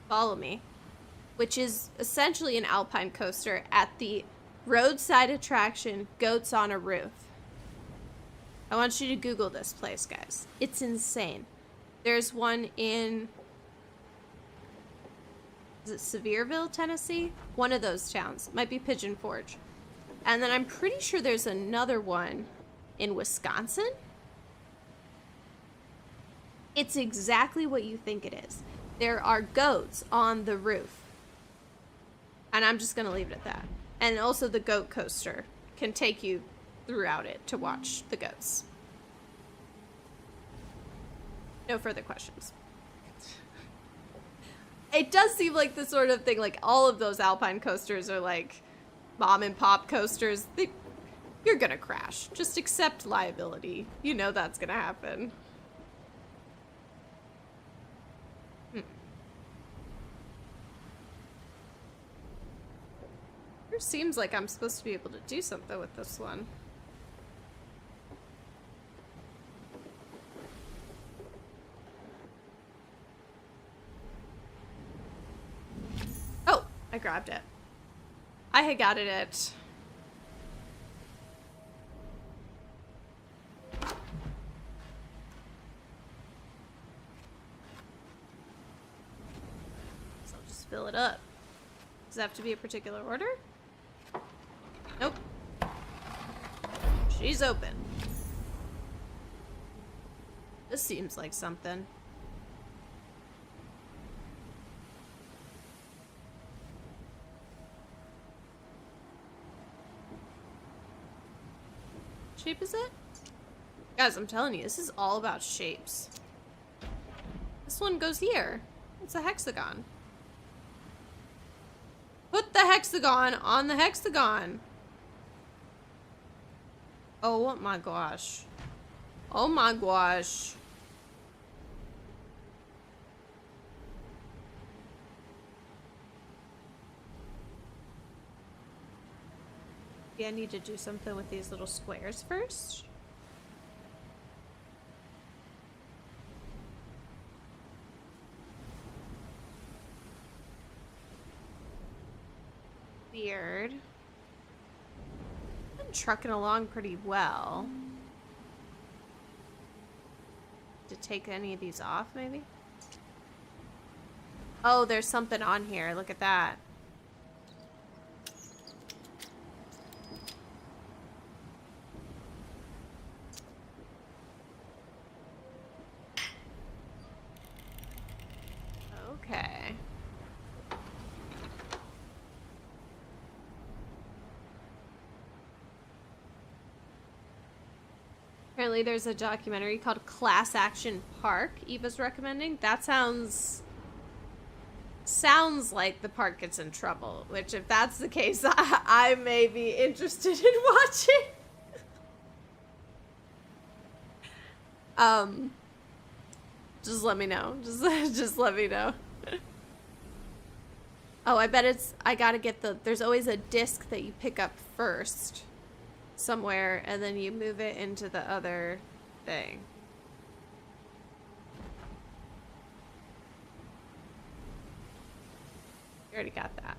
A: Follow me. Which is essentially an alpine coaster at the roadside attraction, Goats on a Roof. I want you to Google this place, guys. It's insane. There's one in, is it Sevierville, Tennessee? One of those towns. Might be Pigeon Forge. And then I'm pretty sure there's another one in Wisconsin. It's exactly what you think it is. There are goats on the roof. And I'm just going to leave it at that. And also the goat coaster can take you throughout it to watch the goats. No further questions. It does seem like the sort of thing, like all of those alpine coasters are like mom and pop coasters. You're going to crash. Just accept liability. You know that's going to happen. Seems like I'm supposed to be able to do something with this one. Oh, I grabbed it. I had got it at... So I'll just fill it up. Does it have to be a particular order? Nope. She's open. This seems like something. What shape is it? Guys, I'm telling you, this is all about shapes. This one goes here. It's a hexagon. Put the hexagon on the hexagon. Oh my gosh. Oh my gosh. Yeah, I need to do something with these little squares first. Weird. I'm trucking along pretty well. To take any of these off, maybe? Oh, there's something on here. Look at that. Okay. Apparently there's a documentary called Class Action Park Eva's recommending. That sounds like the park gets in trouble, which if that's the case, I may be interested in watching. Just let me know. Just let me know. Oh, I bet I gotta get there's always a disc that you pick up first somewhere, and then you move it into the other thing. You already got that.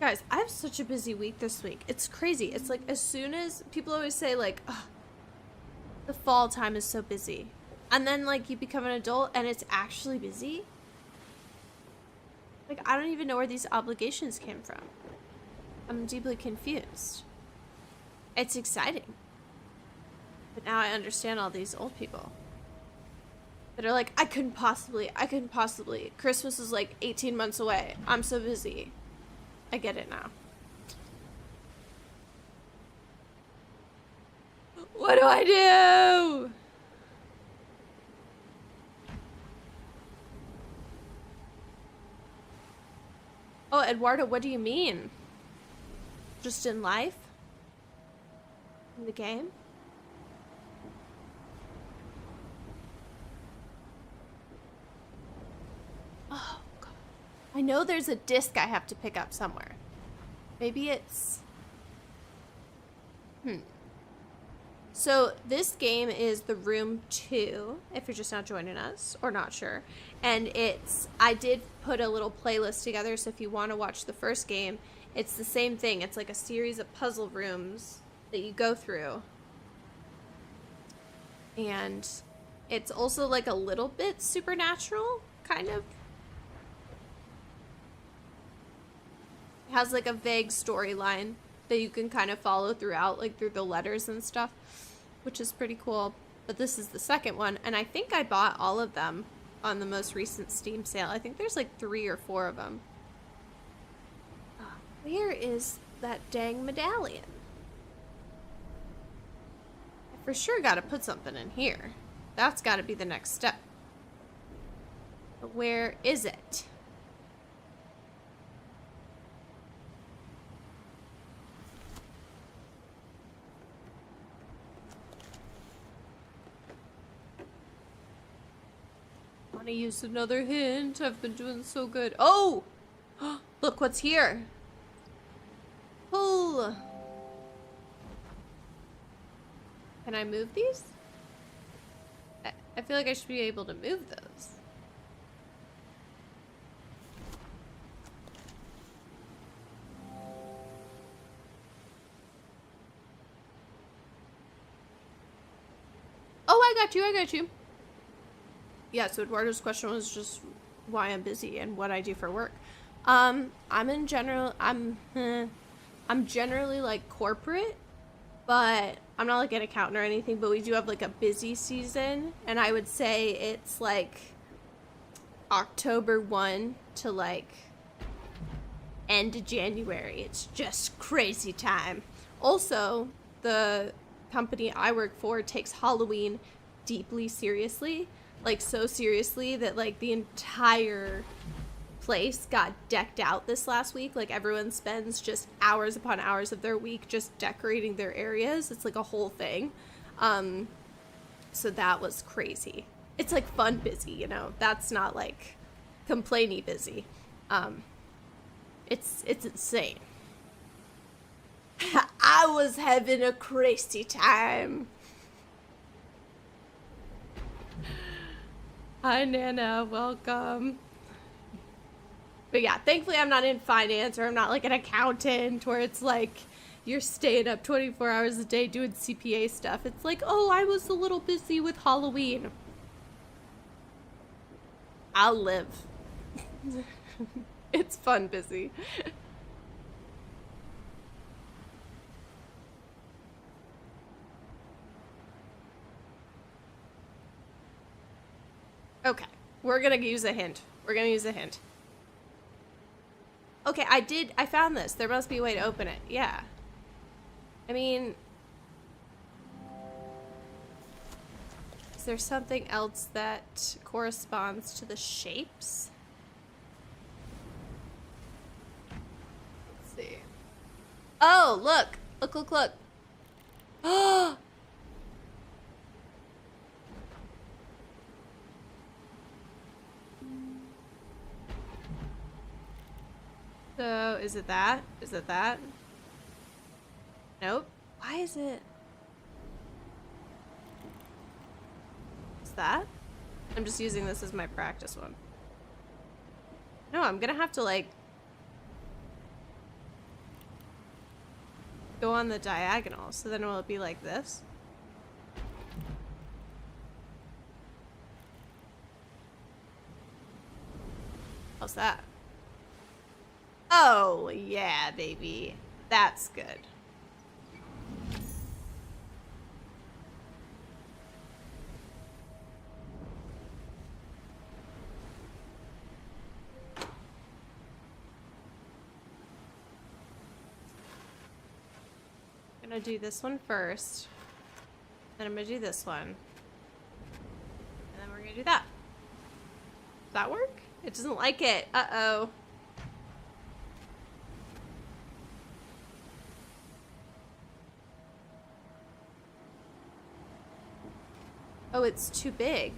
A: Guys, I have such a busy week this week. It's crazy. It's like as soon as people always say like, oh, the fall time is so busy. And then like you become an adult and it's actually busy. Like I don't even know where these obligations came from. I'm deeply confused. It's exciting. But now I understand all these old people that are like, I couldn't possibly. Christmas is like 18 months away. I'm so busy. I get it now. What do I do? Oh, Eduardo, what do you mean? Just in life? In the game? Oh, God. I know there's a disc I have to pick up somewhere. Maybe it's... So this game is The Room 2, if you're just not joining us or not sure. And I did put a little playlist together, so if you want to watch the first game, it's the same thing. It's like a series of puzzle rooms that you go through. And it's also like a little bit supernatural, kind of. It has like a vague storyline that you can kind of follow throughout, like through the letters and stuff, which is pretty cool. But this is the second one, and I think I bought all of them on the most recent Steam sale. I think there's like 3 or 4 of them. Where is that dang medallion? I for sure gotta put something in here. That's gotta be the next step. But where is it? I want to use another hint. I've been doing so good. Oh! Look what's here. Pull. Can I move these? I feel like I should be able to move those. Oh, I got you, I got you. Yeah, so Eduardo's question was just why I'm busy and what I do for work. I'm generally like corporate, but I'm not like an accountant or anything, but we do have like a busy season, and I would say it's like October 1 to like end of January. It's just crazy time. Also, the company I work for takes Halloween deeply seriously, like so seriously that like the entire place got decked out this last week. Like everyone spends just hours upon hours of their week just decorating their areas. It's like a whole thing. So that was crazy. It's like fun busy, you know. That's not like complainy busy. It's insane. I was having a crazy time. Hi, Nana. Welcome. But yeah, thankfully I'm not in finance, or I'm not like an accountant where it's like you're staying up 24 hours a day doing CPA stuff. It's like, oh, I was a little busy with Halloween. I'll live. It's fun busy. Okay, we're gonna use a hint. We're gonna use a hint. Okay, I found this. There must be a way to open it. Yeah. I mean, is there something else that corresponds to the shapes? Let's see. Oh, look. Look, look, look. Oh! So, is it that? Is it that? Nope. Why is it? Is that? I'm just using this as my practice one. No, I'm gonna have to, like, go on the diagonal, so then it will be like this. How's that? Oh, yeah, baby. That's good. I'm gonna do this one first. Then I'm gonna do this one. And then we're gonna do that. Does that work? It doesn't like it. Uh-oh. Oh, it's too big.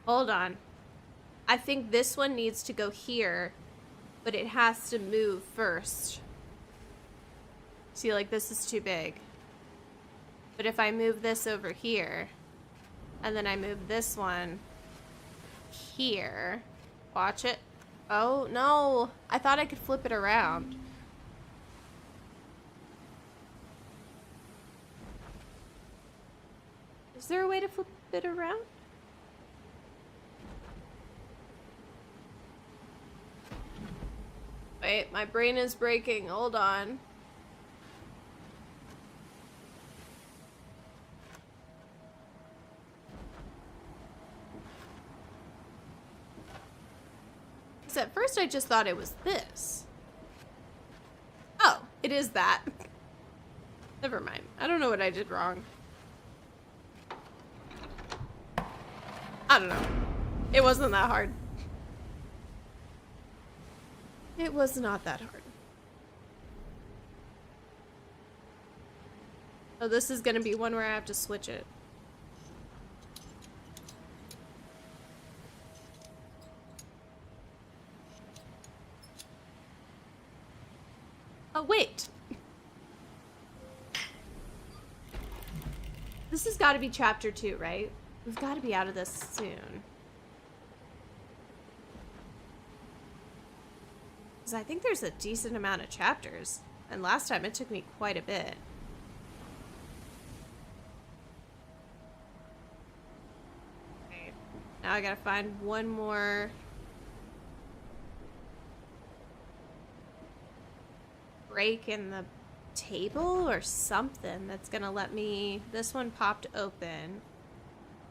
A: Hold on. I think this one needs to go here, but it has to move first. See, like, this is too big. But if I move this over here, and then I move this one here, watch it. Oh, no. I thought I could flip it around. Is there a way to flip it around? Wait, my brain is breaking. Hold on. Because at first I just thought it was this. Oh, it is that. Never mind. I don't know what I did wrong. I don't know. It wasn't that hard. It was not that hard. Oh, this is gonna be one where I have to switch it. Oh, wait. This has got to be chapter 2, right? We've got to be out of this soon. Because I think there's a decent amount of chapters. And last time it took me quite a bit. Okay. Now I gotta find one more... break in the table or something that's gonna let me... This one popped open.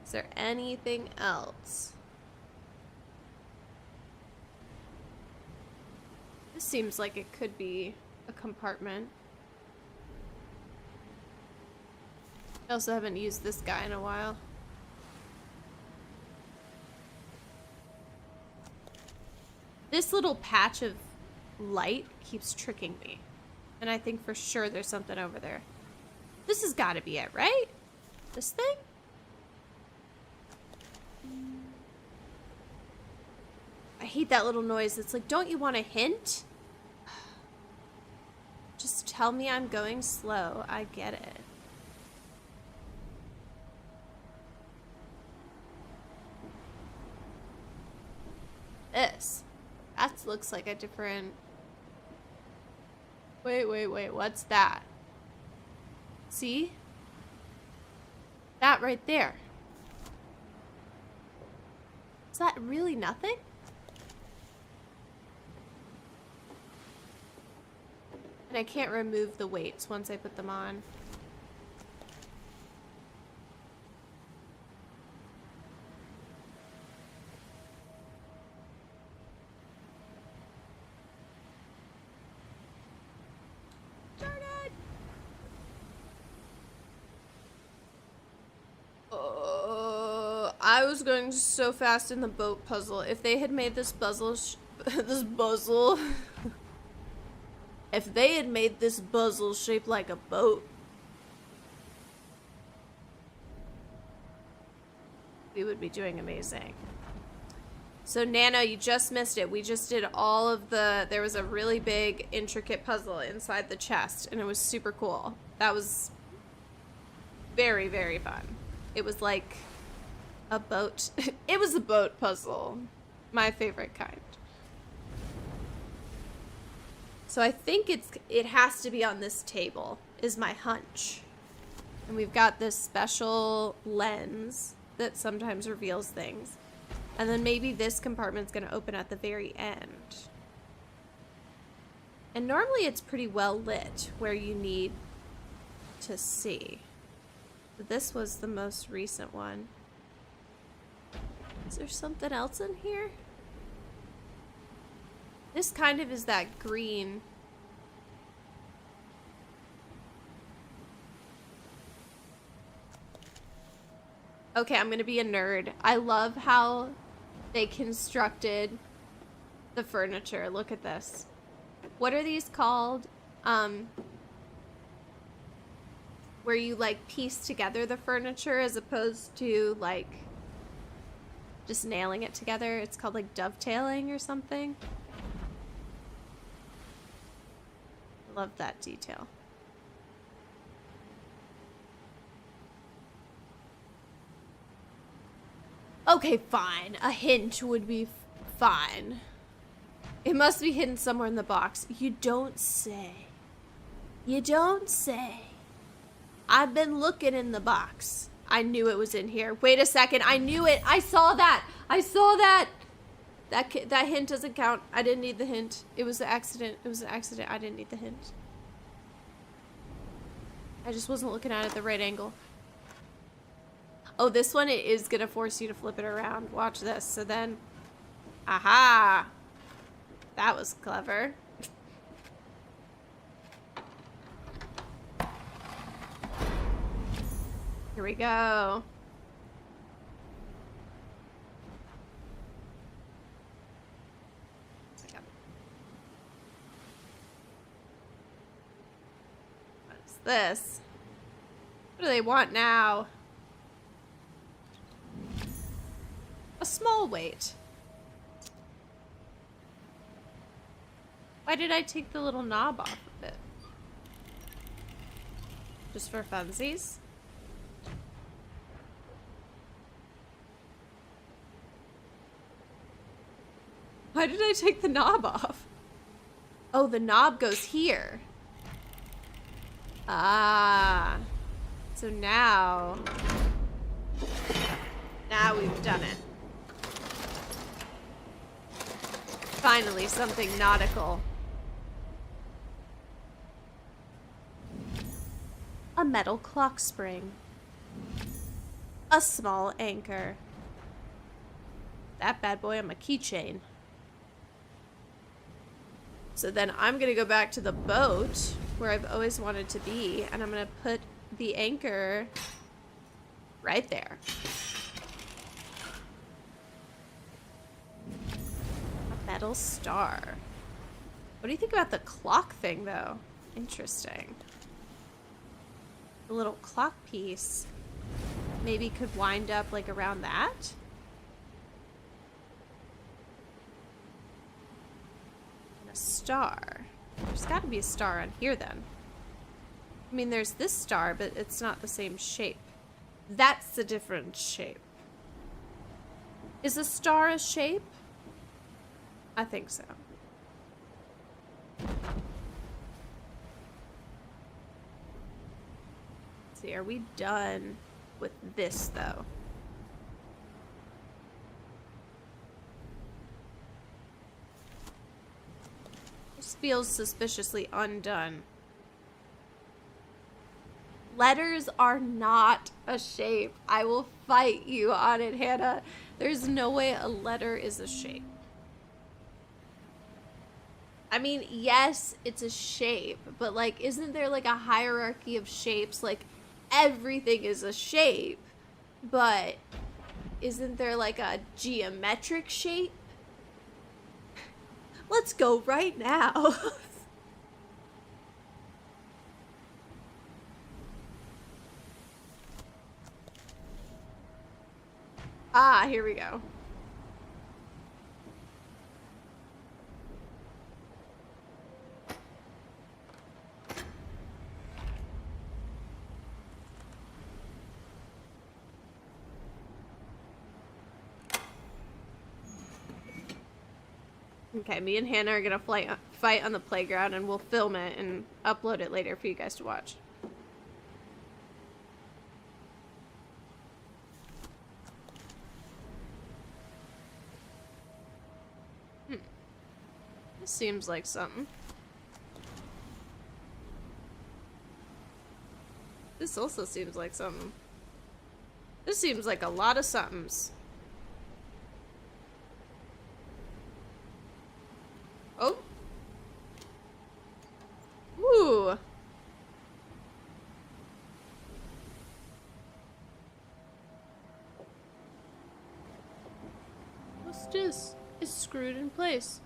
A: Is there anything else? This seems like it could be a compartment. I also haven't used this guy in a while. This little patch of light keeps tricking me. And I think for sure there's something over there. This has got to be it, right? This thing? I hate that little noise. It's like, don't you want a hint? Just tell me I'm going slow. I get it. This. That looks like a different... Wait. What's that? See? That right there. Is that really nothing? And I can't remove the weights once I put them on. I was going so fast in the boat puzzle. If they had made this puzzle, if they had made this puzzle shaped like a boat, we would be doing amazing. So Nano, you just missed it. We just did all of the, there was a really big intricate puzzle inside the chest and it was super cool. That was very, very fun. It was like a boat. It was a boat puzzle. My favorite kind. So I think it has to be on this table, is my hunch. And we've got this special lens that sometimes reveals things. And then maybe this compartment's gonna open at the very end. And normally it's pretty well lit where you need to see. But this was the most recent one. Is there something else in here? This kind of is that green. Okay, I'm gonna be a nerd. I love how they constructed the furniture. Look at this. What are these called? Where you like piece together the furniture as opposed to like just nailing it together. It's called like dovetailing or something. Love that detail. Okay, fine. A hint would be fine. It must be hidden somewhere in the box. You don't say. You don't say. I've been looking in the box. I knew it was in here. Wait a second. I knew it. I saw that. I saw that. That hint doesn't count. I didn't need the hint. It was an accident. It was an accident. I didn't need the hint. I just wasn't looking at it at the right angle. Oh, this one, it is gonna force you to flip it around. Watch this. So then, aha! That was clever. Here we go. What is this? What do they want now? A small weight. Why did I take the little knob off of it? Just for funsies? Why did I take the knob off? Oh, the knob goes here. Ah. So now we've done it. Finally, something nautical. A metal clock spring. A small anchor. That bad boy on my keychain. So then I'm gonna go back to the boat where I've always wanted to be, and I'm gonna put the anchor right there. Metal star. What do you think about the clock thing, though? Interesting. The little clock piece maybe could wind up like around that. And a star. There's got to be a star on here then. I mean, there's this star, but it's not the same shape. That's a different shape. Is a star a shape? I think so. Let's see, are we done with this though? This feels suspiciously undone. Letters are not a shape. I will fight you on it, Hannah. There's no way a letter is a shape. I mean, yes, it's a shape, but like, isn't there like a hierarchy of shapes? Like, everything is a shape, but isn't there like a geometric shape? Let's go right now. Ah, here we go. Okay, me and Hannah are gonna fight on the playground, and we'll film it and upload it later for you guys to watch. This seems like something. This also seems like something. This seems like a lot of somethings. Oh. Ooh. disc is screwed in place.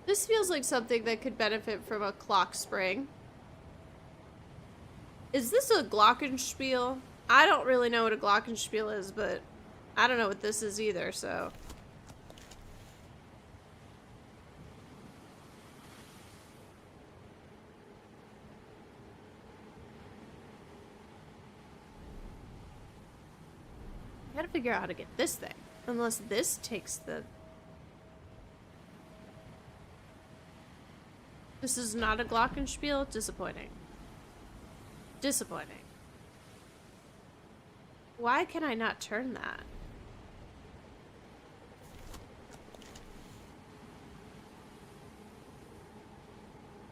A: This feels like something that could benefit from a clock spring. Is this a glockenspiel? I don't really know what a glockenspiel is, but I don't know what this is either, so. I gotta figure out how to get this thing. Unless this takes the... This is not a glockenspiel? Disappointing. Disappointing. Why can I not turn that?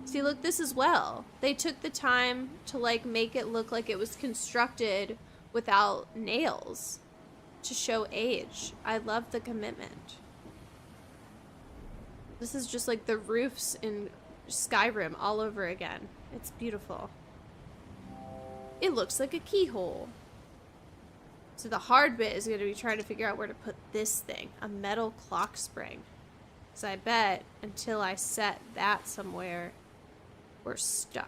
A: See, look, this as well. They took the time to, like, make it look like it was constructed without nails to show age. I love the commitment. This is just like the roofs in Skyrim all over again. It's beautiful. It looks like a keyhole. So the hard bit is going to be trying to figure out where to put this thing. A metal clock spring. So I bet until I set that somewhere, we're stuck.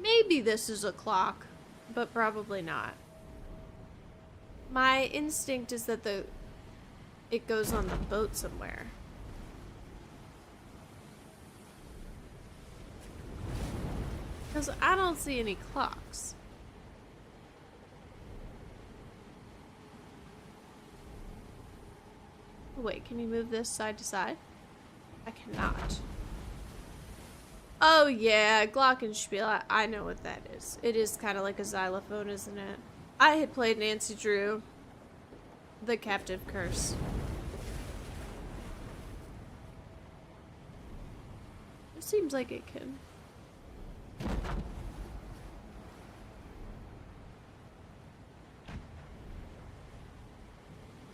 A: Maybe this is a clock, but probably not. My instinct is that it goes on the boat somewhere. Because I don't see any clocks. Wait, can you move this side to side? I cannot. Oh yeah, glockenspiel. I know what that is. It is kind of like a xylophone, isn't it? I had played Nancy Drew, The Captive Curse. It seems like it can.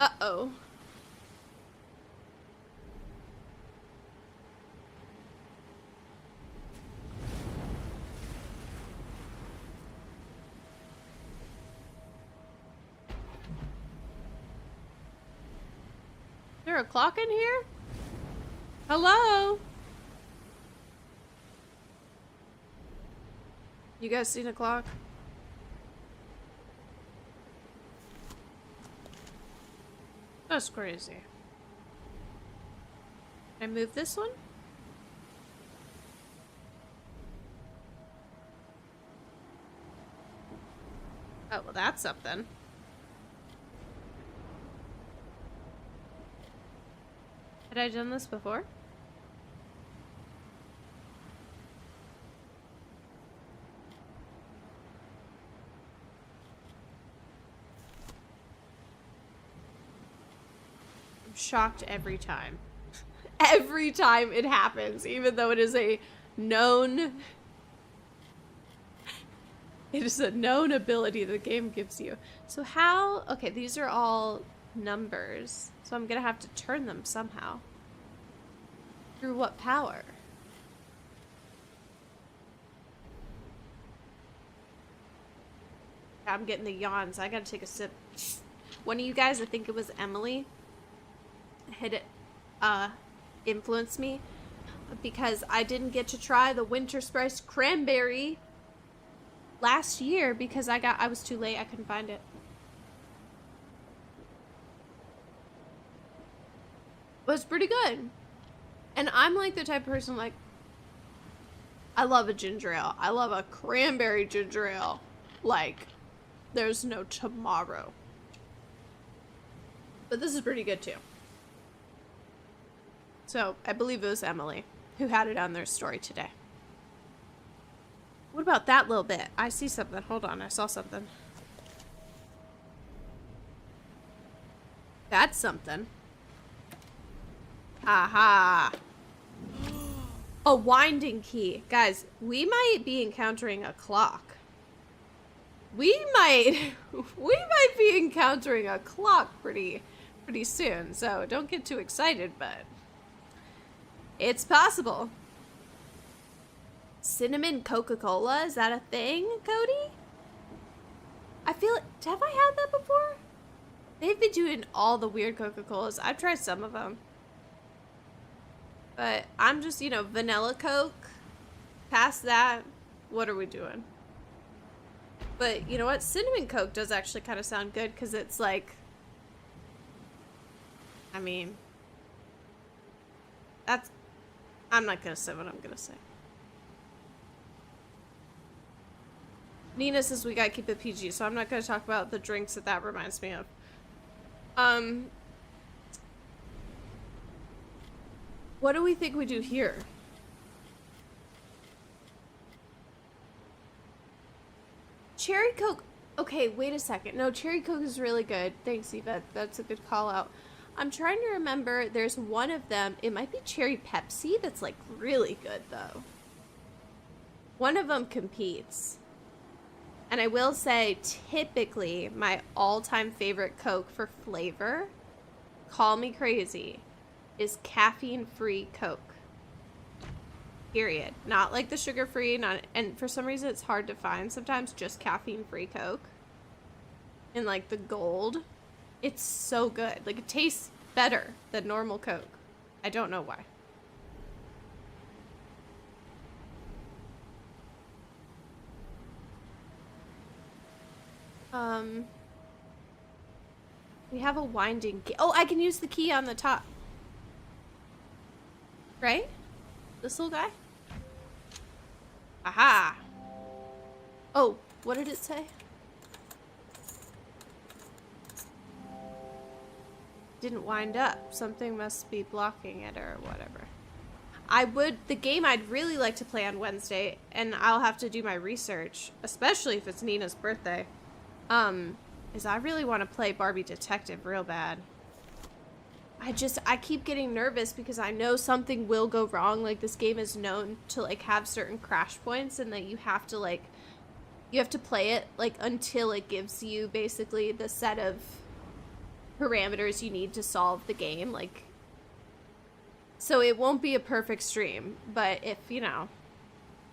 A: Uh-oh. Is there a clock in here? Hello? You guys seen a clock? That's crazy. Can I move this one? Oh, well that's something. Had I done this before? I'm shocked every time. Every time it happens, even though it is a known... It is a known ability the game gives you. So how... Okay, these are all numbers. So I'm gonna have to turn them somehow. Through what power? I'm getting the yawns. I gotta take a sip. One of you guys, I think it was Emily, had influenced me because I didn't get to try the winter spice cranberry last year because I was too late. I couldn't find it. But it's pretty good. And I'm like the type of person, like, I love a ginger ale. I love a cranberry ginger ale. Like, there's no tomorrow. But this is pretty good too. So, I believe it was Emily who had it on their story today. What about that little bit? I see something. Hold on, I saw something. That's something. Aha! A winding key. Guys, we might be encountering a clock. We might be encountering a clock pretty soon. So don't get too excited, but it's possible. Cinnamon Coca-Cola, is that a thing, Cody? I feel, have I had that before? They've been doing all the weird Coca-Colas. I've tried some of them. But I'm just, you know, vanilla Coke. Past that, what are we doing? But you know what? Cinnamon Coke does actually kind of sound good because it's like, I mean, that's, I'm not going to say what I'm going to say. Nina says we gotta keep it PG, so I'm not going to talk about the drinks that reminds me of. What do we think we do here? Cherry Coke. Okay, wait a second. No, Cherry Coke is really good. Thanks, Yvette. That's a good call out. I'm trying to remember. There's one of them. It might be Cherry Pepsi that's like really good though. One of them competes. And I will say, typically, my all-time favorite Coke for flavor, call me crazy, is caffeine-free Coke. Period. Not like the sugar-free, and for some reason it's hard to find sometimes, just caffeine-free Coke. And like the gold, it's so good. Like it tastes better than normal Coke. I don't know why. We have a winding key. Oh, I can use the key on the top. Right? This little guy? Aha! Oh, what did it say? Didn't wind up. Something must be blocking it or whatever. The game I'd really like to play on Wednesday, and I'll have to do my research, especially if it's Nina's birthday, is I really want to play Barbie Detective real bad. I keep getting nervous because I know something will go wrong. Like, this game is known to, like, have certain crash points, and that you have to, like, you have to play it, like, until it gives you, basically, the set of parameters you need to solve the game, like, so it won't be a perfect stream, but if, you know,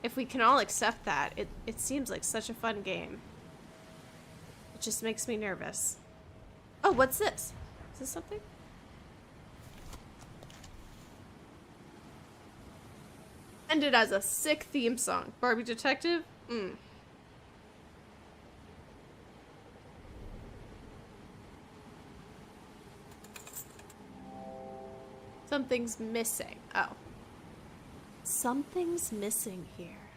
A: if we can all accept that, it seems like such a fun game. It just makes me nervous. Oh, what's this? Is this something? Ended as a sick theme song. Barbie Detective? Something's missing. Oh. Something's missing here.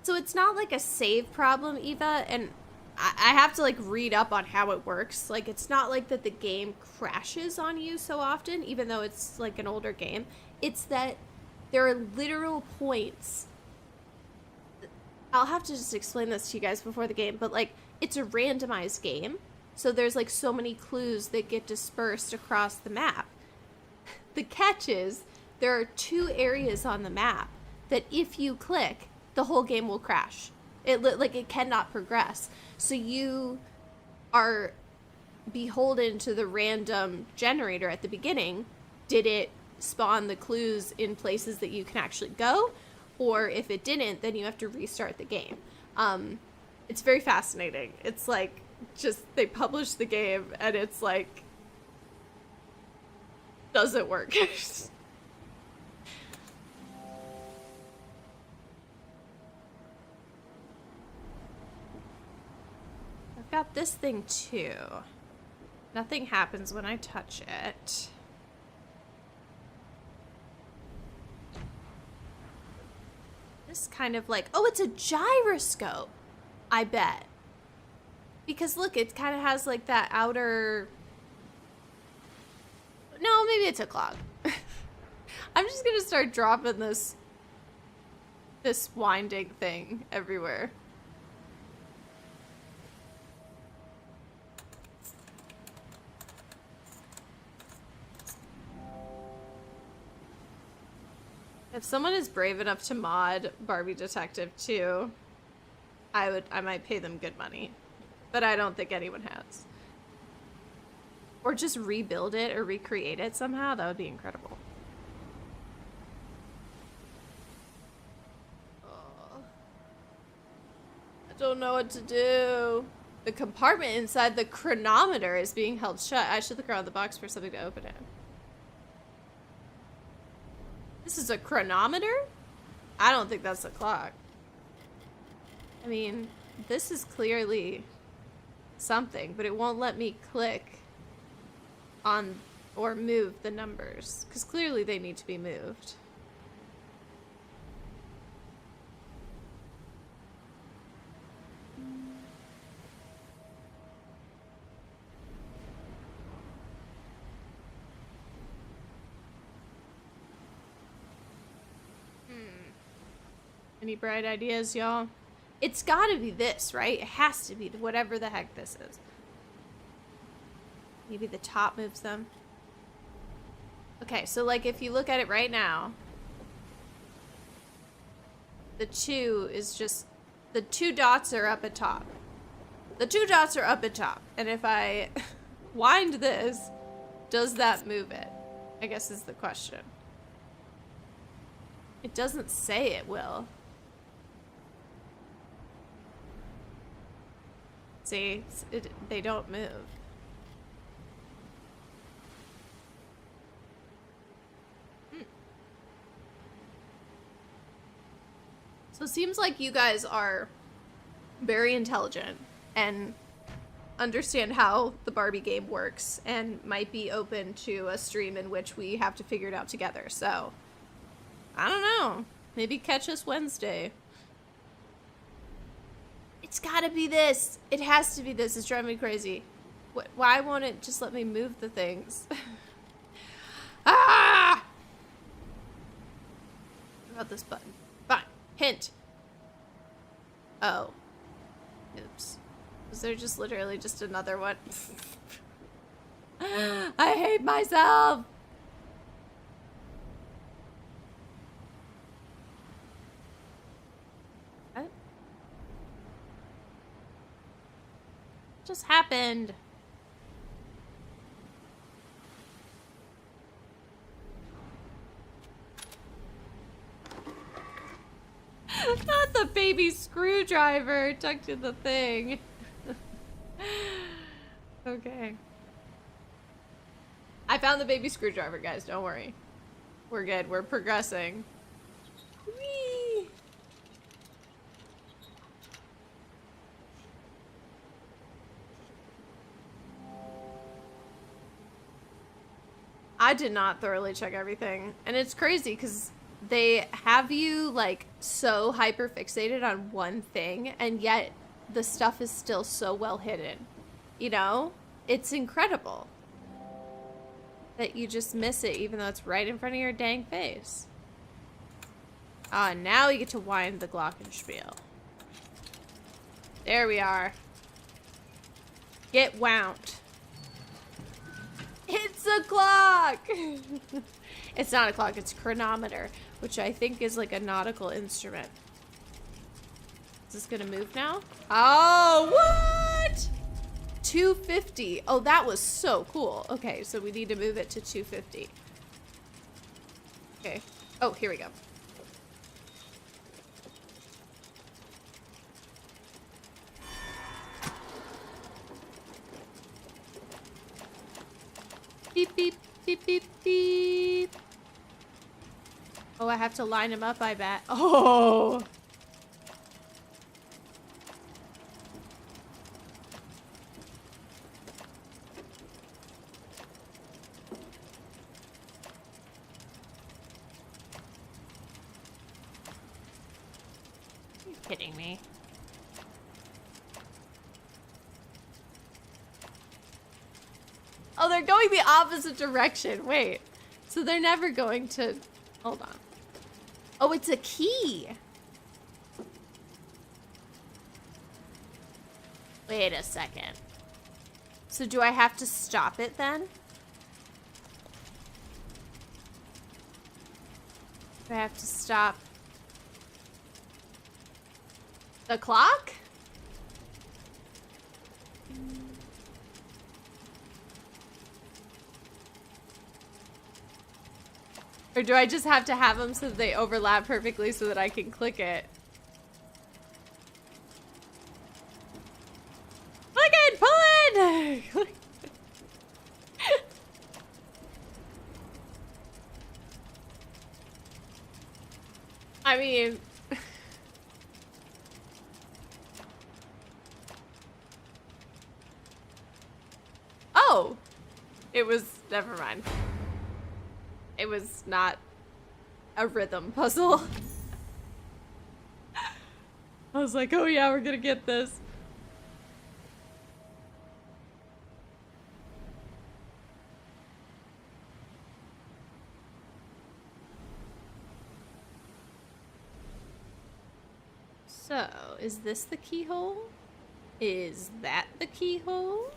A: So it's not like a save problem, Eva, and I have to, like, read up on how it works. Like, it's not like that the game crashes on you so often, even though it's, like, an older game. It's that there are literal points. I'll have to just explain this to you guys before the game, but, like, it's a randomized game. So there's, like, so many clues that get dispersed across the map. The catch is, there are 2 areas on the map that if you click, the whole game will crash. It cannot progress. So you are beholden to the random generator at the beginning. Did it spawn the clues in places that you can actually go? Or if it didn't, then you have to restart the game. It's very fascinating. It's like, just, they publish the game and it's like, doesn't work. I've got this thing too. Nothing happens when I touch it. This kind of like, oh, it's a gyroscope, I bet. Because look, it kind of has like that outer... No, maybe it's a clock. I'm just gonna start dropping this winding thing everywhere. If someone is brave enough to mod Barbie Detective 2, I might pay them good money. But I don't think anyone has. Or just rebuild it or recreate it somehow. That would be incredible. Oh. Don't know what to do. The compartment inside the chronometer is being held shut. I should look around the box for something to open it. This is a chronometer? I don't think that's a clock. I mean, this is clearly something, but it won't let me click on or move the numbers, because clearly they need to be moved. Any bright ideas, y'all? It's gotta be this, right? It has to be whatever the heck this is. Maybe the top moves them. Okay, so like if you look at it right now, the 2 is just, the 2 dots are up at top. The 2 dots are up at top. And if I wind this, does that move it? I guess is the question. It doesn't say it will. See, they don't move. So it seems like you guys are very intelligent and understand how the Barbie game works and might be open to a stream in which we have to figure it out together. So, I don't know. Maybe catch us Wednesday. It's gotta be this. It has to be this. It's driving me crazy. Why won't it just let me move the things? Ah! What about this button? Fine. Hint. Oh. Oops. Was there just literally just another one? I hate myself! Just happened. Not the baby screwdriver tucked in the thing. Okay. I found the baby screwdriver, guys. Don't worry. We're good. We're progressing. Whee! I did not thoroughly check everything. And it's crazy because they have you like so hyper fixated on one thing and yet the stuff is still so well hidden. You know? It's incredible that you just miss it even though it's right in front of your dang face. Ah, now you get to wind the glockenspiel. There we are. Get wound. It's a clock! It's not a clock, it's a chronometer, which I think is like a nautical instrument. Is this gonna move now? Oh, what? 250. Oh, that was so cool. Okay, so we need to move it to 250. Okay. Oh, here we go. Beep, beep, beep, beep, beep. Oh, I have to line them up, I bet. Oh! Are you kidding me? Oh, they're going the opposite direction. Wait. So they're never going to... Hold on. Oh, it's a key. Wait a second. So do I have to stop it then? Do I have to stop the clock? Or do I just have to have them so that they overlap perfectly so that I can click it? I mean... Oh! It was... Never mind. It was not a rhythm puzzle. I was like, oh yeah, we're gonna get this. So, is this the keyhole? Is that the keyhole?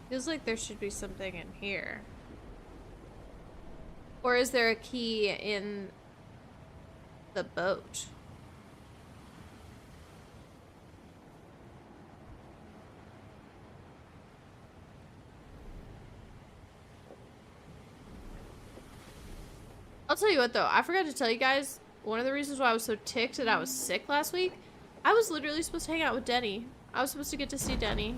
A: Feels like there should be something in here. Or is there a key in the boat? I'll tell you what though, I forgot to tell you guys, one of the reasons why I was so ticked that I was sick last week, I was literally supposed to hang out with Denny. I was supposed to get to see Denny,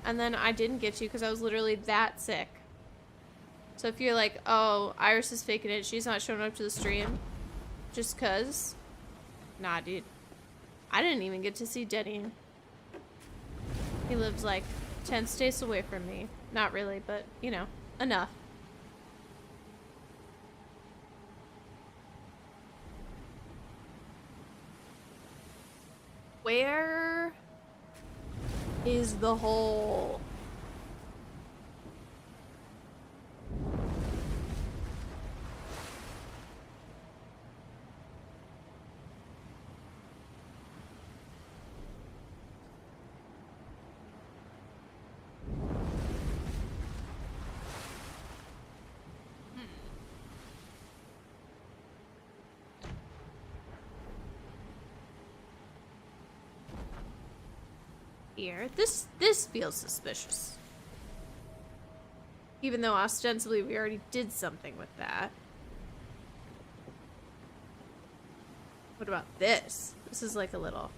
A: and then I didn't get to because I was literally that sick. So if you're like, oh, Iris is faking it, she's not showing up to the stream just cause, nah dude, I didn't even get to see Denny. He lives like 10 states away from me. Not really, but you know, enough. Where is the hole? Here. This feels suspicious. Even though ostensibly we already did something with that. What about this? This is like a little...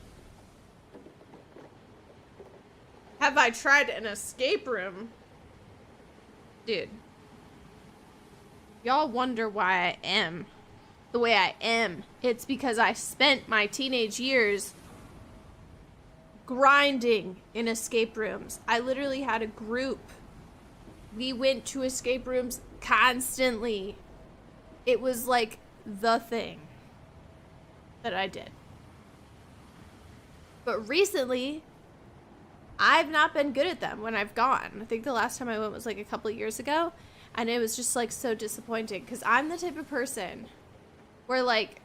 A: Have I tried an escape room? Dude. Y'all wonder why I am the way I am. It's because I spent my teenage years grinding in escape rooms. I literally had a group. We went to escape rooms constantly. It was like the thing that I did. But recently, I've not been good at them when I've gone. I think the last time I went was like a couple of years ago, and it was just like so disappointing because I'm the type of person where like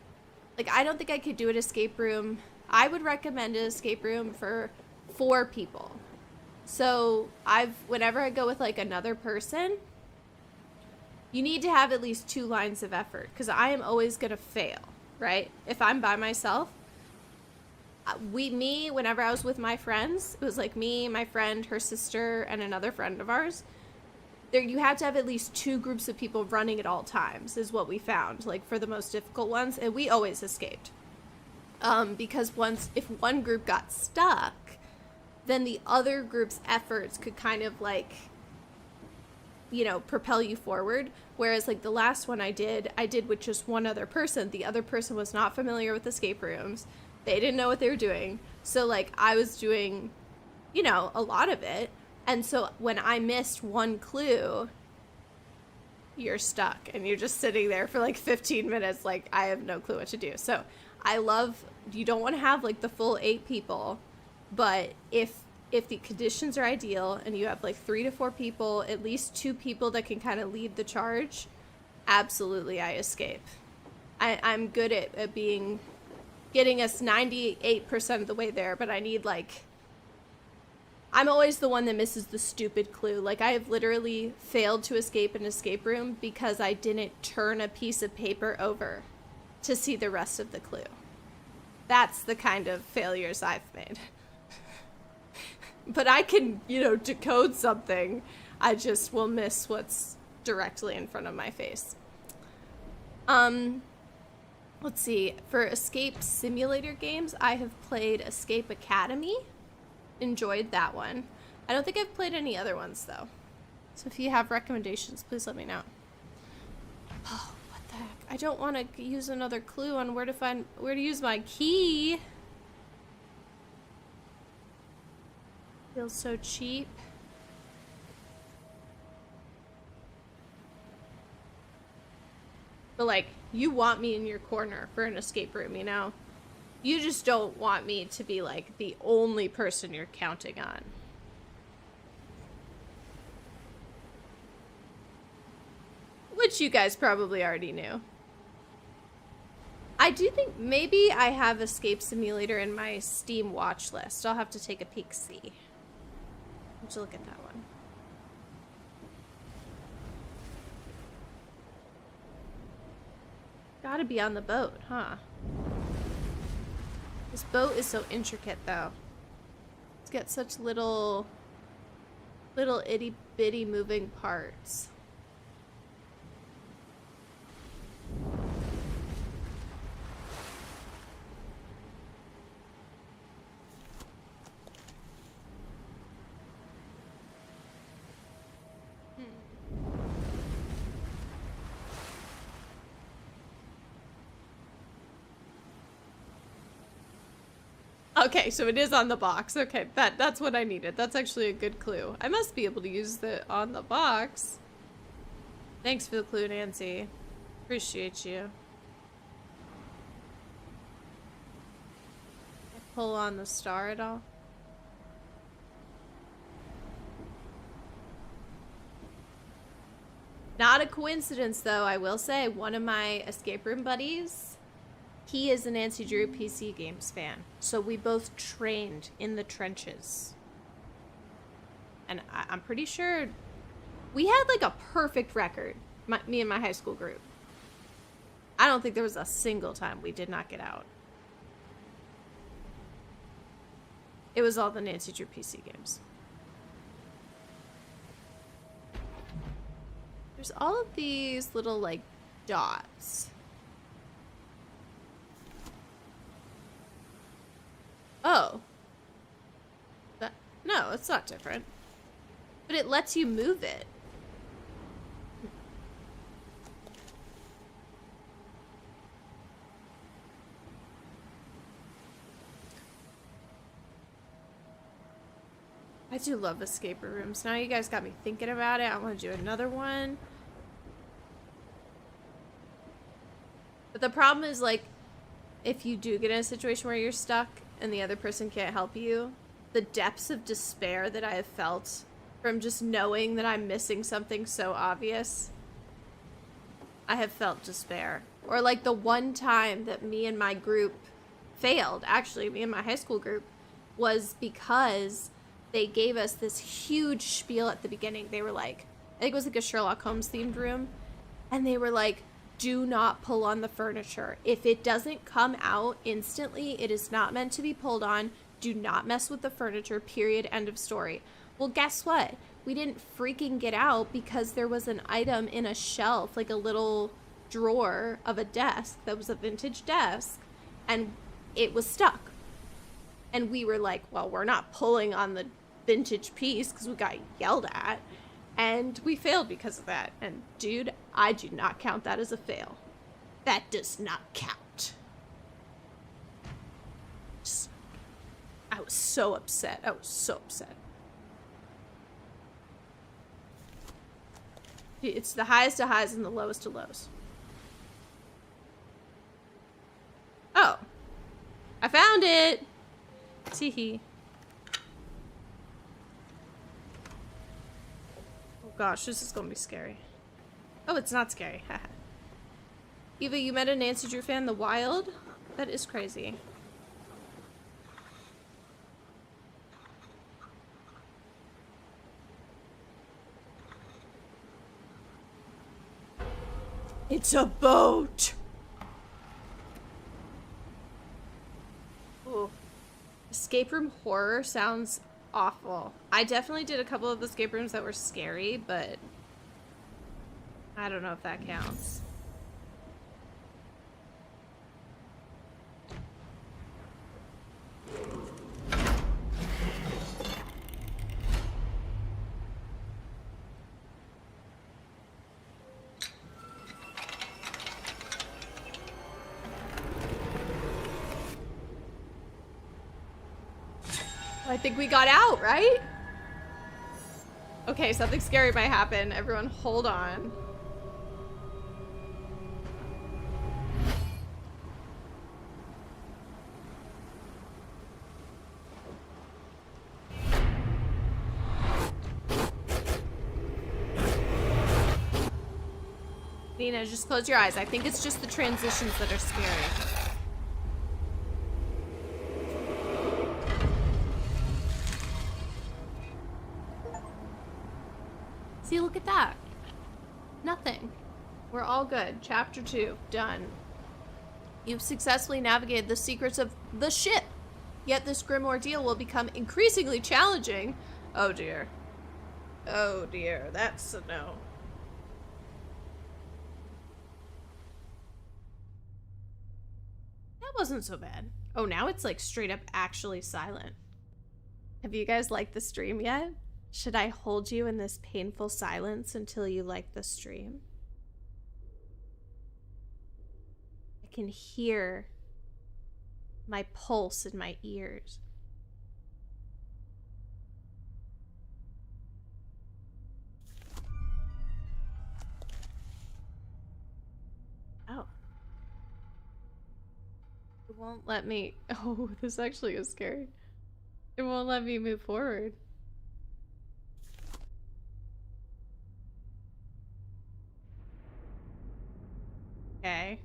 A: I don't think I could do an escape room. I would recommend an escape room for 4 people. So whenever I go with like another person, you need to have at least 2 lines of effort because I am always gonna fail, right? If I'm by myself, whenever I was with my friends, it was like me, my friend, her sister, and another friend of ours. There, you have to have at least 2 groups of people running at all times is what we found, like for the most difficult ones, and we always escaped. Because if one group got stuck, then the other group's efforts could kind of like, you know, propel you forward. Whereas like the last one I did with just one other person. The other person was not familiar with escape rooms. They didn't know what they were doing. So like I was doing, you know, a lot of it. And so when I missed one clue, you're stuck and you're just sitting there for like 15 minutes. Like I have no clue what to do. So you don't want to have like the full 8 people, but if the conditions are ideal and you have like 3 to 4 people, at least 2 people that can kind of lead the charge, absolutely I escape. I'm good at getting us 98% of the way there, but I need like, I'm always the one that misses the stupid clue. Like I have literally failed to escape an escape room because I didn't turn a piece of paper over to see the rest of the clue. That's the kind of failures I've made. But I can, you know, decode something. I just will miss what's directly in front of my face. Let's see. For escape simulator games, I have played Escape Academy. Enjoyed that one. I don't think I've played any other ones, though. So if you have recommendations, please let me know. Oh, what the heck? I don't want to use another clue on where to use my key. Feels so cheap. But like, you want me in your corner for an escape room, you know? You just don't want me to be like the only person you're counting on. Which you guys probably already knew. I do think maybe I have Escape Simulator in my Steam watch list. I'll have to take a peek, see. Let's look at that one. Gotta be on the boat, huh? This boat is so intricate, though. It's got such little itty bitty moving parts. Okay, so it is on the box. Okay, that's what I needed. That's actually a good clue. I must be able to use the on the box. Thanks for the clue, Nancy. Appreciate you. Pull on the star at all? Not a coincidence, though, I will say. One of my escape room buddies, he is a Nancy Drew PC Games fan. So we both trained in the trenches. And I'm pretty sure we had like a perfect record, me and my high school group. I don't think there was a single time we did not get out. It was all the Nancy Drew PC games. There's all of these little like dots. Oh. No, it's not different. But it lets you move it. I do love escape rooms. Now you guys got me thinking about it. I want to do another one. But the problem is, like, if you do get in a situation where you're stuck and the other person can't help you, the depths of despair that I have felt from just knowing that I'm missing something so obvious. I have felt despair. Or like the one time that me and my group failed, actually, me and my high school group, was because they gave us this huge spiel at the beginning. They were like, I think it was like a Sherlock Holmes themed room. And they were like, do not pull on the furniture. If it doesn't come out instantly, it is not meant to be pulled on. Do not mess with the furniture, period, end of story. Well, guess what? We didn't freaking get out because there was an item in a shelf, like a little drawer of a desk that was a vintage desk, and it was stuck. And we were like, well, we're not pulling on the vintage piece because we got yelled at. And we failed because of that. And dude, I do not count that as a fail. That does not count. I was so upset. I was so upset. It's the highest of highs and the lowest of lows. Oh. I found it! Teehee. Oh gosh, this is gonna be scary. Oh, it's not scary. Haha. Eva, you met a Nancy Drew fan, The Wild? That is crazy. It's a boat! Ooh. Escape room horror sounds awful. I definitely did a couple of escape rooms that were scary, but I don't know if that counts. I think we got out, right? Okay, something scary might happen. Everyone hold on. Nina, just close your eyes. I think it's just the transitions that are scary. See, look at that. Nothing. We're all good. Chapter 2, done. You've successfully navigated the secrets of the ship. Yet this grim ordeal will become increasingly challenging. Oh dear. Oh dear, that's a no. That wasn't so bad. Oh, now it's like straight up actually silent. Have you guys liked the stream yet? Should I hold you in this painful silence until you like the stream? I can hear my pulse in my ears. Oh. It won't let me. Oh, this actually is scary. It won't let me move forward. Okay.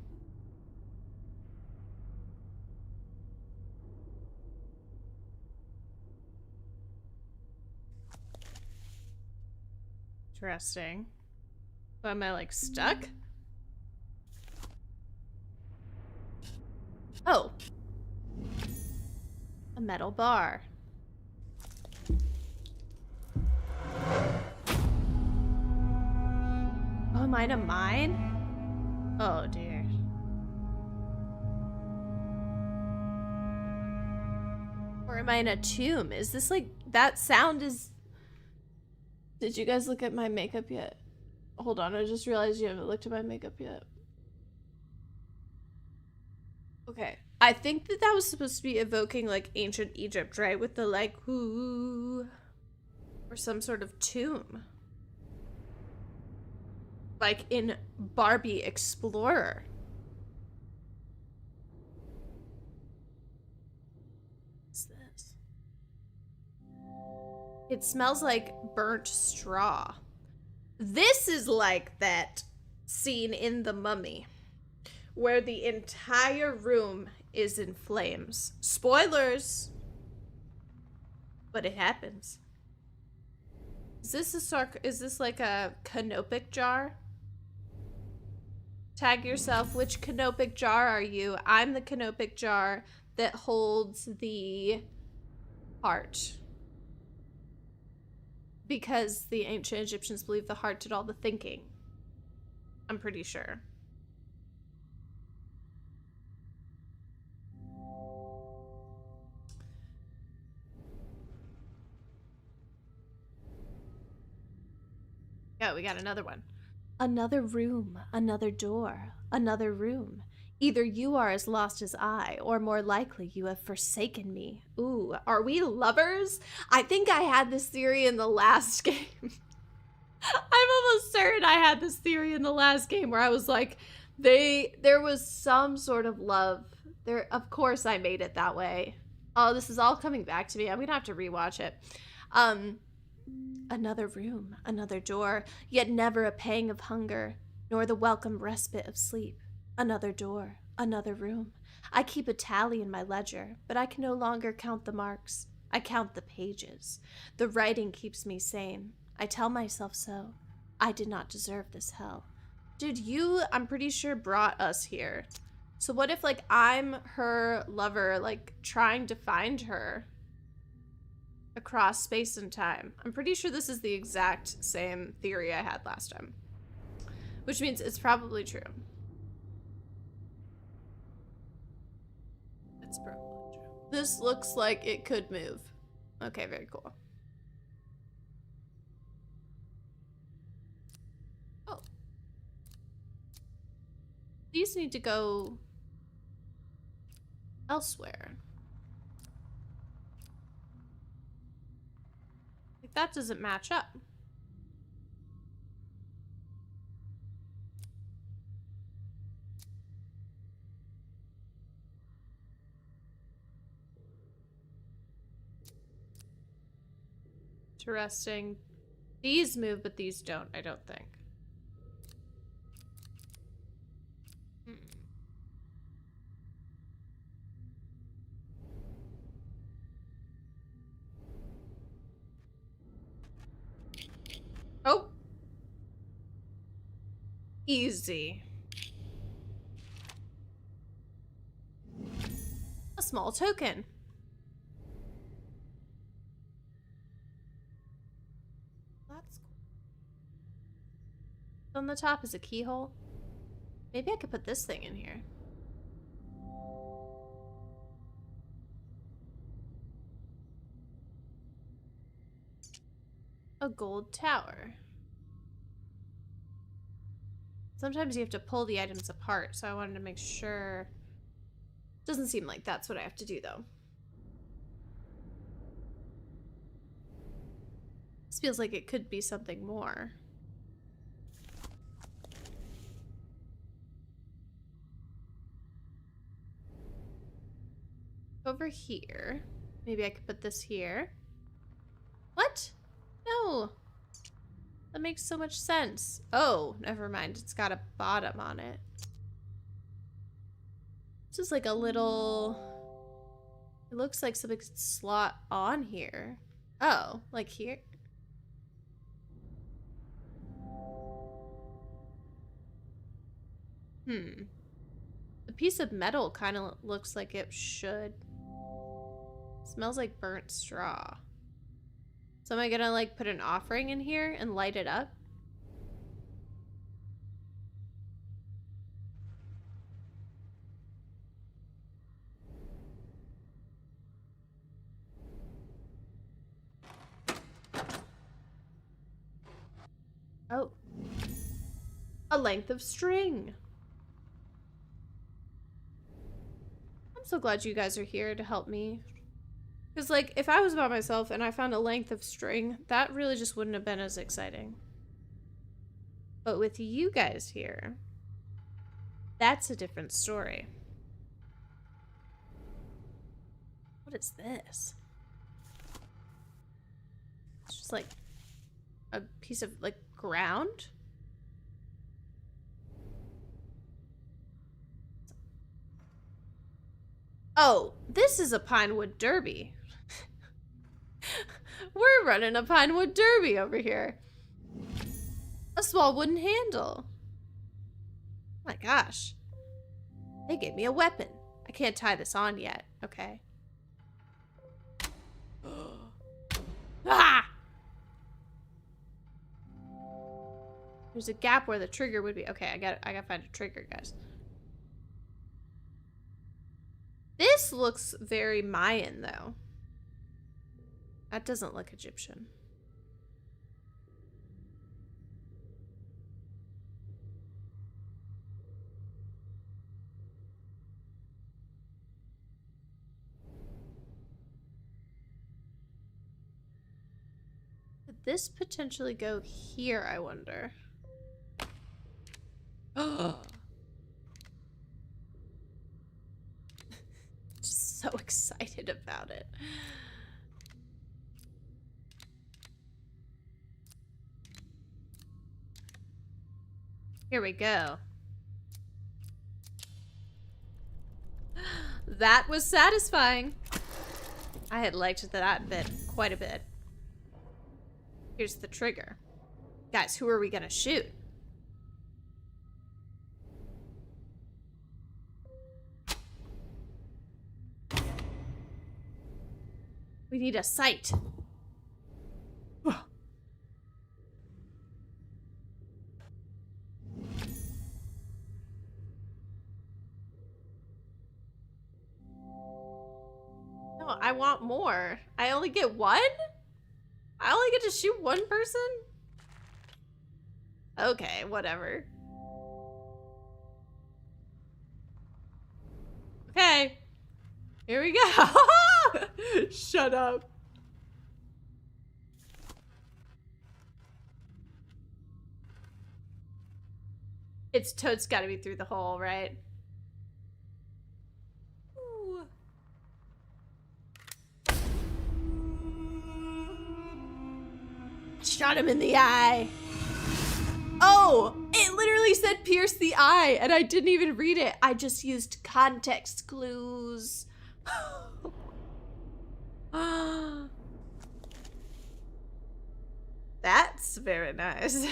A: Interesting. So am I like stuck? Oh. A metal bar. Oh, am I in a mine? Oh dear. Or am I in a tomb? Is this like, that sound is... Did you guys look at my makeup yet? Hold on, I just realized you haven't looked at my makeup yet. Okay. I think that that was supposed to be evoking like ancient Egypt, right? With the like, ooh, or some sort of tomb. Like in Barbie Explorer. What's this? It smells like burnt straw. This is like that scene in The Mummy where the entire room is in flames. Spoilers! But it happens. Is this like a canopic jar? Tag yourself. Which canopic jar are you? I'm the canopic jar that holds the heart. Because the ancient Egyptians believed the heart did all the thinking. I'm pretty sure. Yeah, we got another one. Another room, another door, another room. Either you are as lost as I, or more likely you have forsaken me. Ooh, are we lovers? I think I had this theory in the last game. I'm almost certain I had this theory in the last game where I was like, there was some sort of love. There, of course I made it that way. Oh, this is all coming back to me. I'm gonna have to rewatch it. Another room, another door, yet never a pang of hunger, nor the welcome respite of sleep. Another door, another room. I keep a tally in my ledger, but I can no longer count the marks. I count the pages. The writing keeps me sane. I tell myself so. I did not deserve this hell. Dude, you, I'm pretty sure, brought us here. So what if, like, I'm her lover, like, trying to find her across space and time? I'm pretty sure this is the exact same theory I had last time. Which means it's probably true. It's probably true. This looks like it could move. Okay, very cool. Oh. These need to go elsewhere. Like, that doesn't match up. Interesting. These move, but these don't, I don't think. Oh. Easy. A small token. That's cool. On the top is a keyhole. Maybe I could put this thing in here. A gold tower. Sometimes you have to pull the items apart, so I wanted to make sure. Doesn't seem like that's what I have to do, though. This feels like it could be something more. Over here. Maybe I could put this here. What? No. That makes so much sense. Oh, never mind. It's got a bottom on it. This is like a little... It looks like something could slot on here. Oh, like here? The piece of metal kind of looks like it should. Smells like burnt straw. So am I gonna like put an offering in here and light it up? Oh. A length of string. I'm so glad you guys are here to help me. Because, like, if I was by myself and I found a length of string, that really just wouldn't have been as exciting. But with you guys here, that's a different story. What is this? It's just, like, a piece of, like, ground? Oh, this is a Pinewood Derby. We're running a Pinewood Derby over here. A small wooden handle. Oh my gosh. They gave me a weapon. I can't tie this on yet. Okay. Ah! There's a gap where the trigger would be. Okay, I gotta find a trigger, guys. This looks very Mayan, though. That doesn't look Egyptian. Could this potentially go here, I wonder? Oh. Just so excited about it. Here we go. That was satisfying. I had liked that bit quite a bit. Here's the trigger. Guys, who are we gonna shoot? We need a sight. No, I want more. I only get one? I only get to shoot one person? Okay, whatever. Okay. Here we go. Shut up. It's totes gotta be through the hole, right? Ooh. Shot him in the eye. Oh, it literally said pierce the eye, and I didn't even read it. I just used context clues. That's very nice.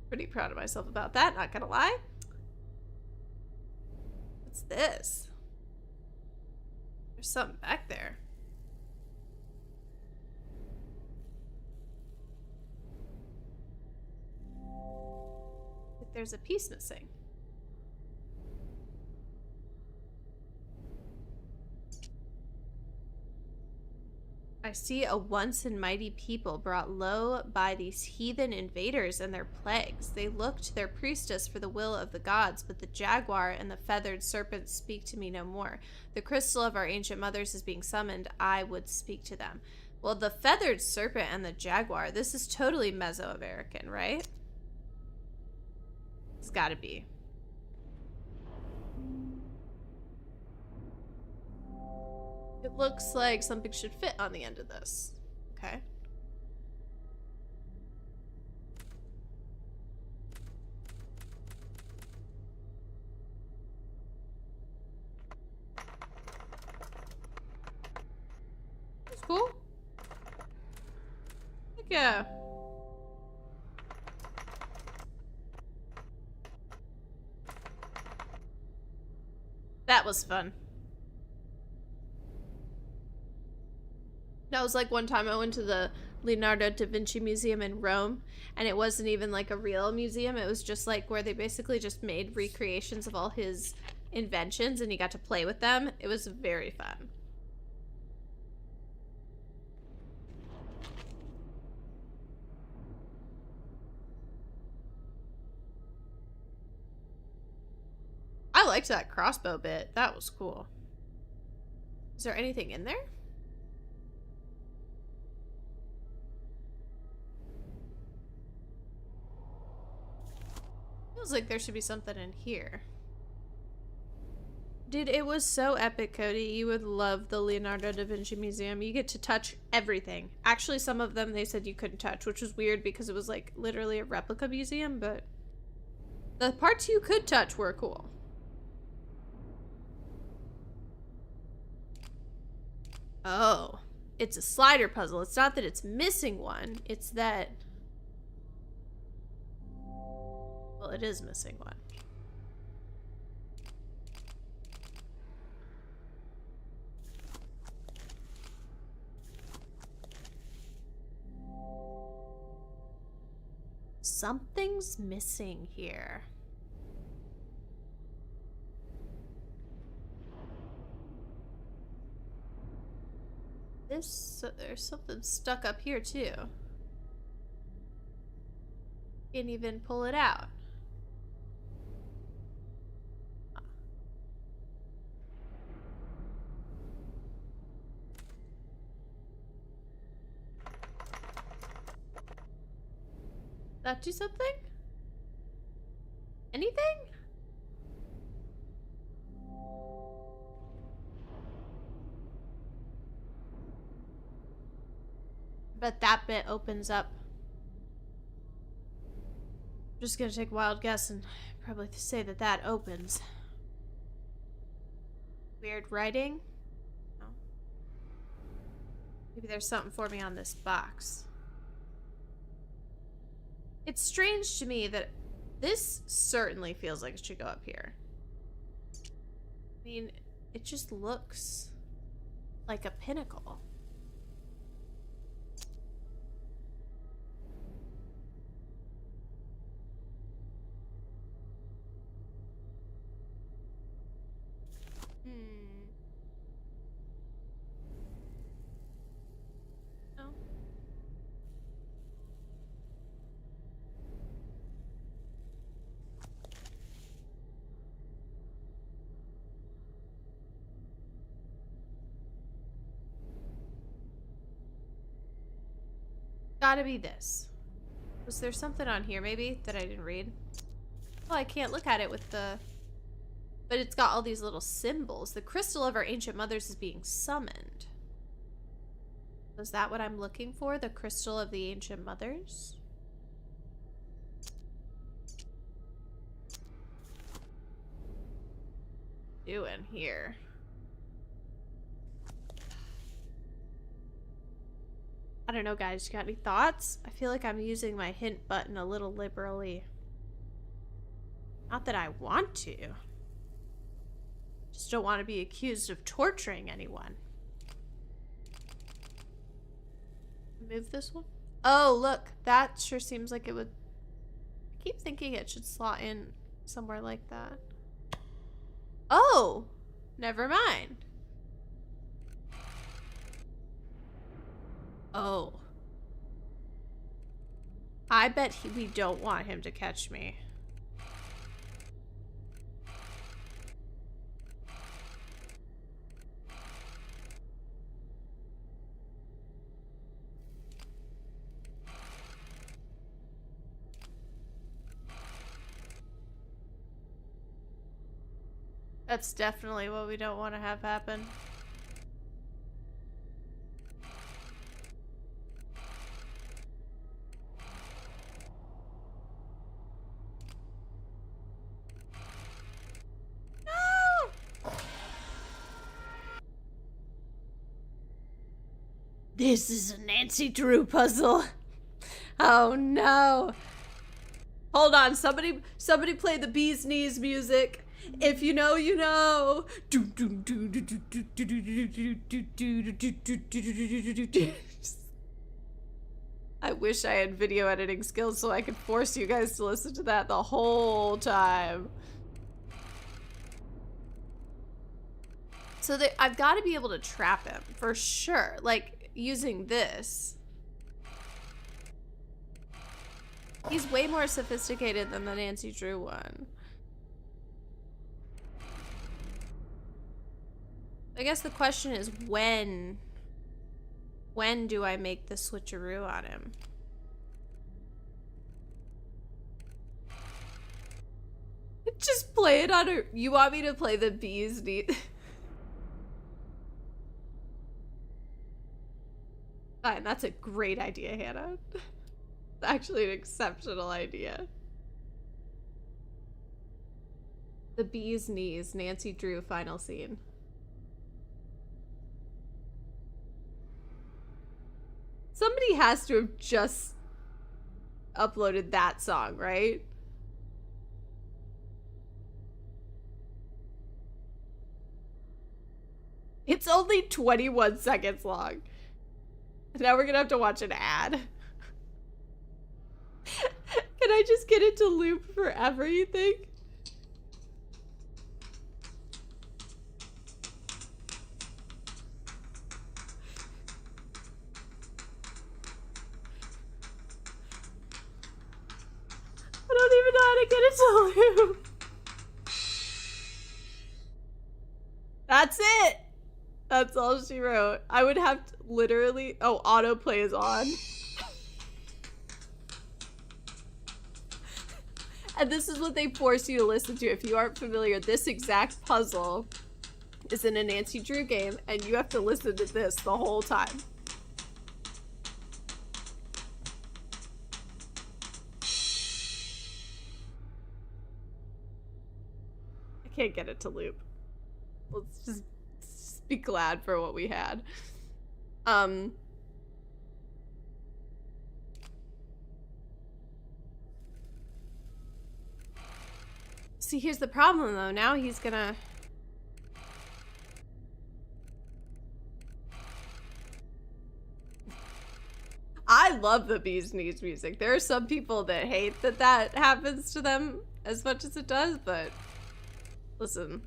A: Pretty proud of myself about that, not gonna lie. What's this? There's something back there. There's a piece missing. I see a once and mighty people brought low by these heathen invaders and their plagues. They look to their priestess for the will of the gods, but the jaguar and the feathered serpent speak to me no more. The crystal of our ancient mothers is being summoned. I would speak to them. Well, the feathered serpent and the jaguar, this is totally Mesoamerican, right? It's gotta be. It looks like something should fit on the end of this. Okay. That's cool. Heck yeah. That was fun. That was like one time I went to the Leonardo da Vinci Museum in Rome, and it wasn't even like a real museum. It was just like where they basically just made recreations of all his inventions, and you got to play with them. It was very fun. I liked that crossbow bit. That was cool. Is there anything in there? Feels like there should be something in here. Dude, it was so epic, Cody. You would love the Leonardo da Vinci Museum. You get to touch everything. Actually, some of them they said you couldn't touch, which was weird because it was like literally a replica museum, but the parts you could touch were cool. Oh, it's a slider puzzle. It's not that it's missing one, it's that... Well, it is missing one. Something's missing here. There's something stuck up here too. Can't even pull it out. That do something? Anything? But that bit opens up. I'm just gonna take a wild guess and probably say that that opens. Weird writing? No. Maybe there's something for me on this box. It's strange to me that this certainly feels like it should go up here. I mean, it just looks like a pinnacle. No. Gotta be this. Was there something on here maybe that I didn't read? Oh, I can't look at it with the... But it's got all these little symbols. The crystal of our ancient mothers is being summoned. Is that what I'm looking for? The crystal of the ancient mothers? Doing here. I don't know, guys. You got any thoughts? I feel like I'm using my hint button a little liberally. Not that I want to. Just don't want to be accused of torturing anyone. Move this one? Oh, look. That sure seems like it would... I keep thinking it should slot in somewhere like that. Oh! Never mind. Oh. I bet we don't want him to catch me. That's definitely what we don't want to have happen. No! This is a Nancy Drew puzzle. Oh no. Hold on, somebody play the bee's knees music. If you know, you know. I wish I had video editing skills so I could force you guys to listen to that the whole time. So I've got to be able to trap him for sure. Like using this. He's way more sophisticated than the Nancy Drew one. I guess the question is when do I make the switcheroo on him? Just play it on her. You want me to play the bee's knees? Fine, that's a great idea, Hannah. It's actually an exceptional idea. The bee's knees, Nancy Drew final scene. Somebody has to have just uploaded that song, right? It's only 21 seconds long. Now we're gonna have to watch an ad. Can I just get it to loop forever, you think? I don't even know how to get it to loop. That's it. That's all she wrote. I would have to literally... Oh, autoplay is on. And this is what they force you to listen to. If you aren't familiar, this exact puzzle is in a Nancy Drew game, and you have to listen to this the whole time. I can't get it to loop. Let's just be glad for what we had. See, here's the problem though. Now he's gonna... I love the bee's knees music. There are some people that hate that that happens to them as much as it does, but listen.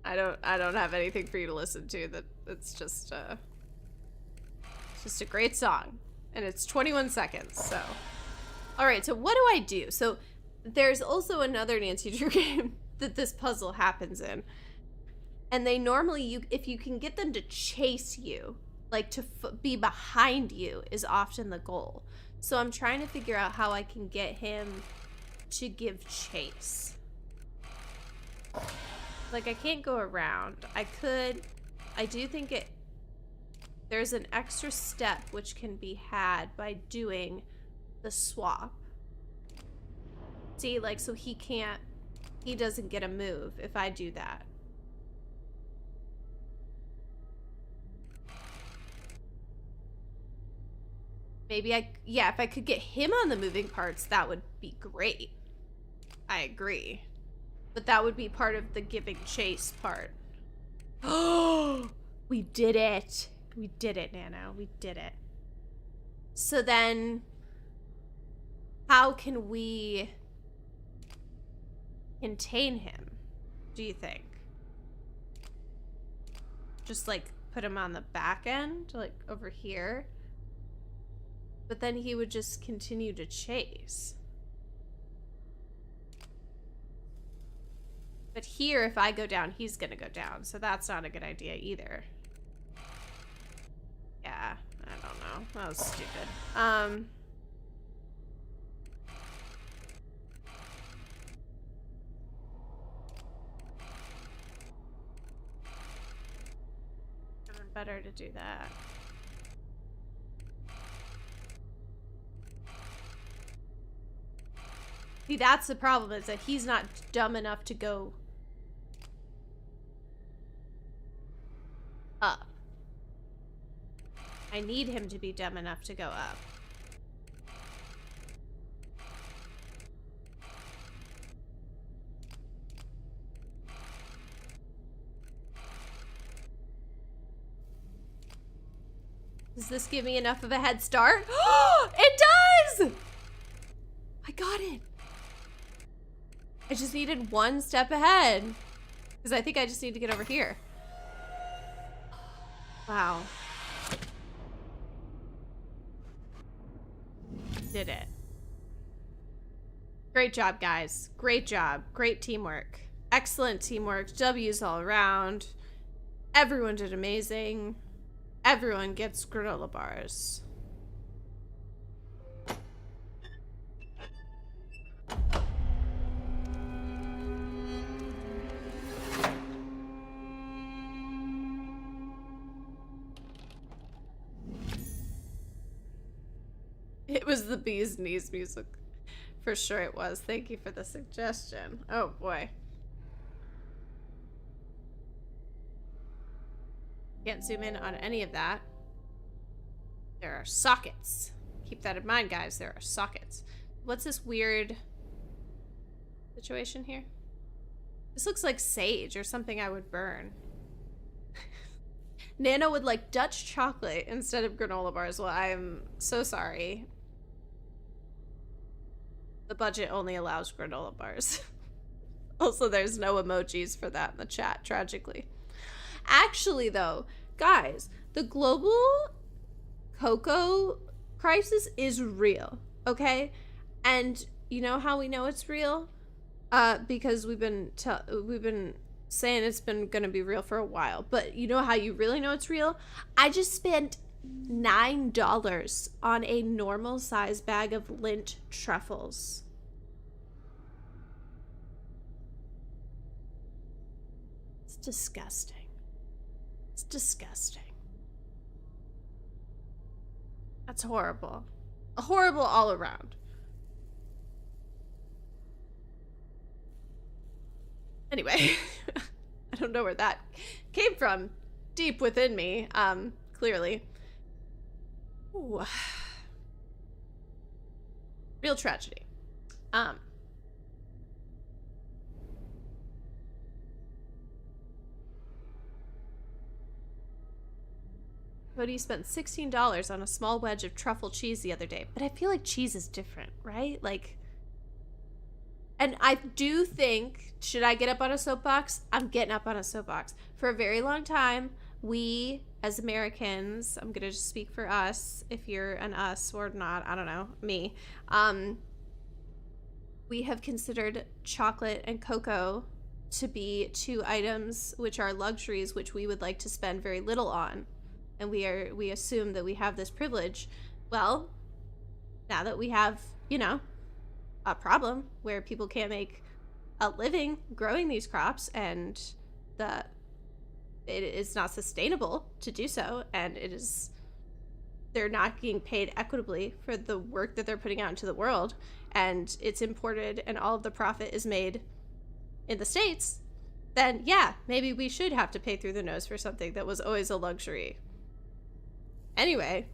A: I don't have anything for you to listen to. It's just a great song. And it's 21 seconds, so. All right, so what do I do? So there's also another Nancy Drew game that this puzzle happens in. And they normally, if you can get them to chase you, like to be behind you is often the goal. So I'm trying to figure out how I can get him to give chase. Like, I can't go around. I do think there's an extra step which can be had by doing the swap. See, like, so he doesn't get a move if I do that. Maybe if I could get him on the moving parts, that would be great. I agree. But that would be part of the giving chase part. Oh, we did it. We did it, Nano. We did it. So then, how can we contain him, do you think? Just, like, put him on the back end, like, over here? But then he would just continue to chase. But here, if I go down, he's gonna go down. So that's not a good idea either. Yeah, I don't know. That was stupid. Having better to do that. See, that's the problem, is that he's not dumb enough to go up. I need him to be dumb enough to go up. Does this give me enough of a head start? It does! I got it. I just needed one step ahead. Because I think I just need to get over here. Wow. Did it. Great job, guys. Great job. Great teamwork. Excellent teamwork. W's all around. Everyone did amazing. Everyone gets granola bars. It was the bee's knees music. For sure it was. Thank you for the suggestion. Oh boy. Can't zoom in on any of that. There are sockets. Keep that in mind, guys. There are sockets. What's this weird situation here? This looks like sage or something I would burn. Nano would like Dutch chocolate instead of granola bars. Well, I'm so sorry. The budget only allows granola bars. Also, there's no emojis for that in the chat, tragically. Actually, though, guys, the global cocoa crisis is real, okay? And you know how we know it's real? Because we've been saying it's been gonna be real for a while. But you know how you really know it's real? I just spent $9 on a normal size bag of Lindt truffles. It's disgusting. It's disgusting. That's horrible. Horrible all around. Anyway, I don't know where that came from. Deep within me, clearly. Ooh. Real tragedy. Cody spent $16 on a small wedge of truffle cheese the other day, but I feel like cheese is different, right? Like, and I do think, should I get up on a soapbox? I'm getting up on a soapbox. For a very long time, we, as Americans, I'm going to just speak for us, if you're an us or not, I don't know, me, we have considered chocolate and cocoa to be two items which are luxuries which we would like to spend very little on. and we assume that we have this privilege. Well, now that we have, you know, a problem where people can't make a living growing these crops, and it is not sustainable to do so, and they're not being paid equitably for the work that they're putting out into the world, and it's imported and all of the profit is made in the States, then yeah, maybe we should have to pay through the nose for something that was always a luxury. Anyway,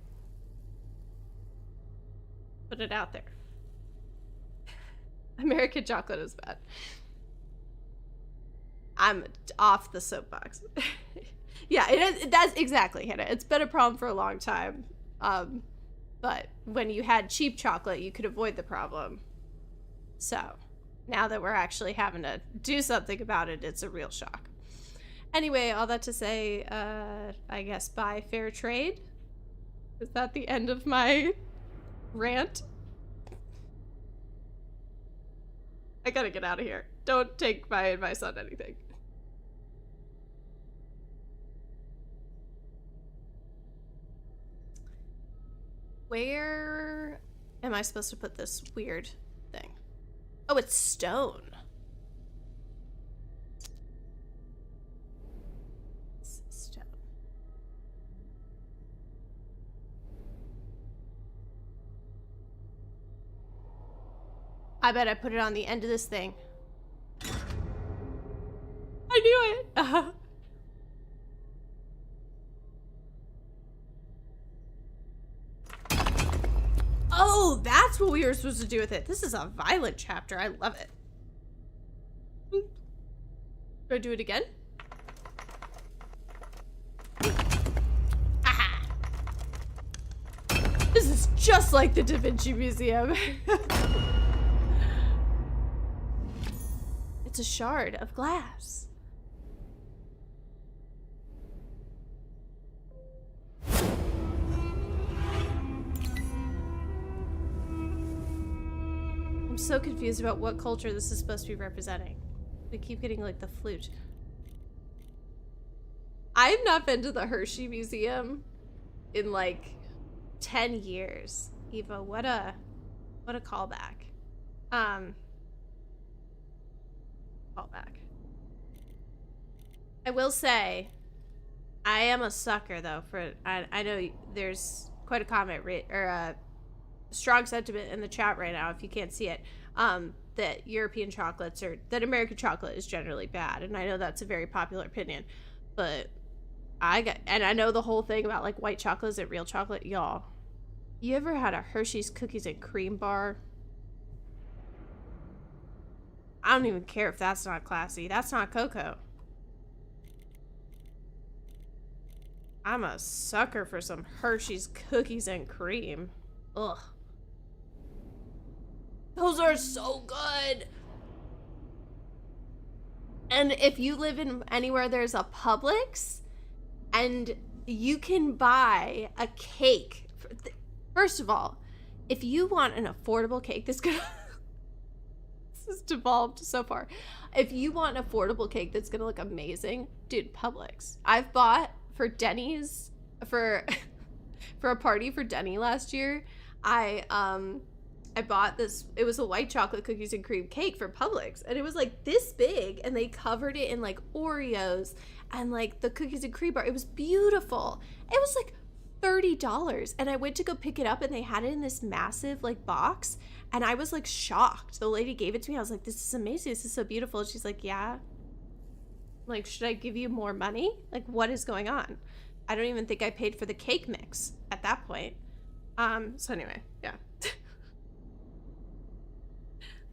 A: put it out there. American chocolate is bad. I'm off the soapbox. Yeah, that's exactly, Hannah. It's been a problem for a long time. But when you had cheap chocolate, you could avoid the problem. So now that we're actually having to do something about it, it's a real shock. Anyway, all that to say, I guess buy fair trade. Is that the end of my rant? I gotta get out of here. Don't take my advice on anything. Where am I supposed to put this weird thing? Oh, it's stone. It's stone. I bet I put it on the end of this thing. I knew it. Oh, that's what we were supposed to do with it. This is a violent chapter. I love it. Do I do it again? Aha! This is just like the Da Vinci Museum. It's a shard of glass. I'm so confused about what culture this is supposed to be representing. We keep getting like the flute. I've not been to the Hershey Museum in like 10 years. Eva, what a callback. Callback. I will say, I am a sucker though for, I know there's quite a comment or a strong sentiment in the chat right now if you can't see it, that European chocolates that American chocolate is generally bad, and I know that's a very popular opinion, but I know the whole thing about like white chocolate isn't real chocolate. Y'all, you ever had a Hershey's cookies and cream bar? I don't even care if that's not classy. That's not cocoa. I'm a sucker for some Hershey's cookies and cream. Ugh. Those are so good. And if you live in anywhere there's a Publix and you can buy a cake. First of all, if you want an affordable cake that's gonna this has devolved so far. If you want an affordable cake that's gonna look amazing, dude, Publix. I've bought for Denny's for a party for Denny last year. I bought this, it was a white chocolate cookies and cream cake for Publix, and it was like this big, and they covered it in like Oreos and like the cookies and cream bar. It was beautiful. It was like $30, and I went to go pick it up, and they had it in this massive like box, and I was like shocked. The lady gave it to me. I was like, this is amazing. This is so beautiful. She's like, yeah. Like, should I give you more money? Like, what is going on? I don't even think I paid for the cake mix at that point. So anyway, yeah.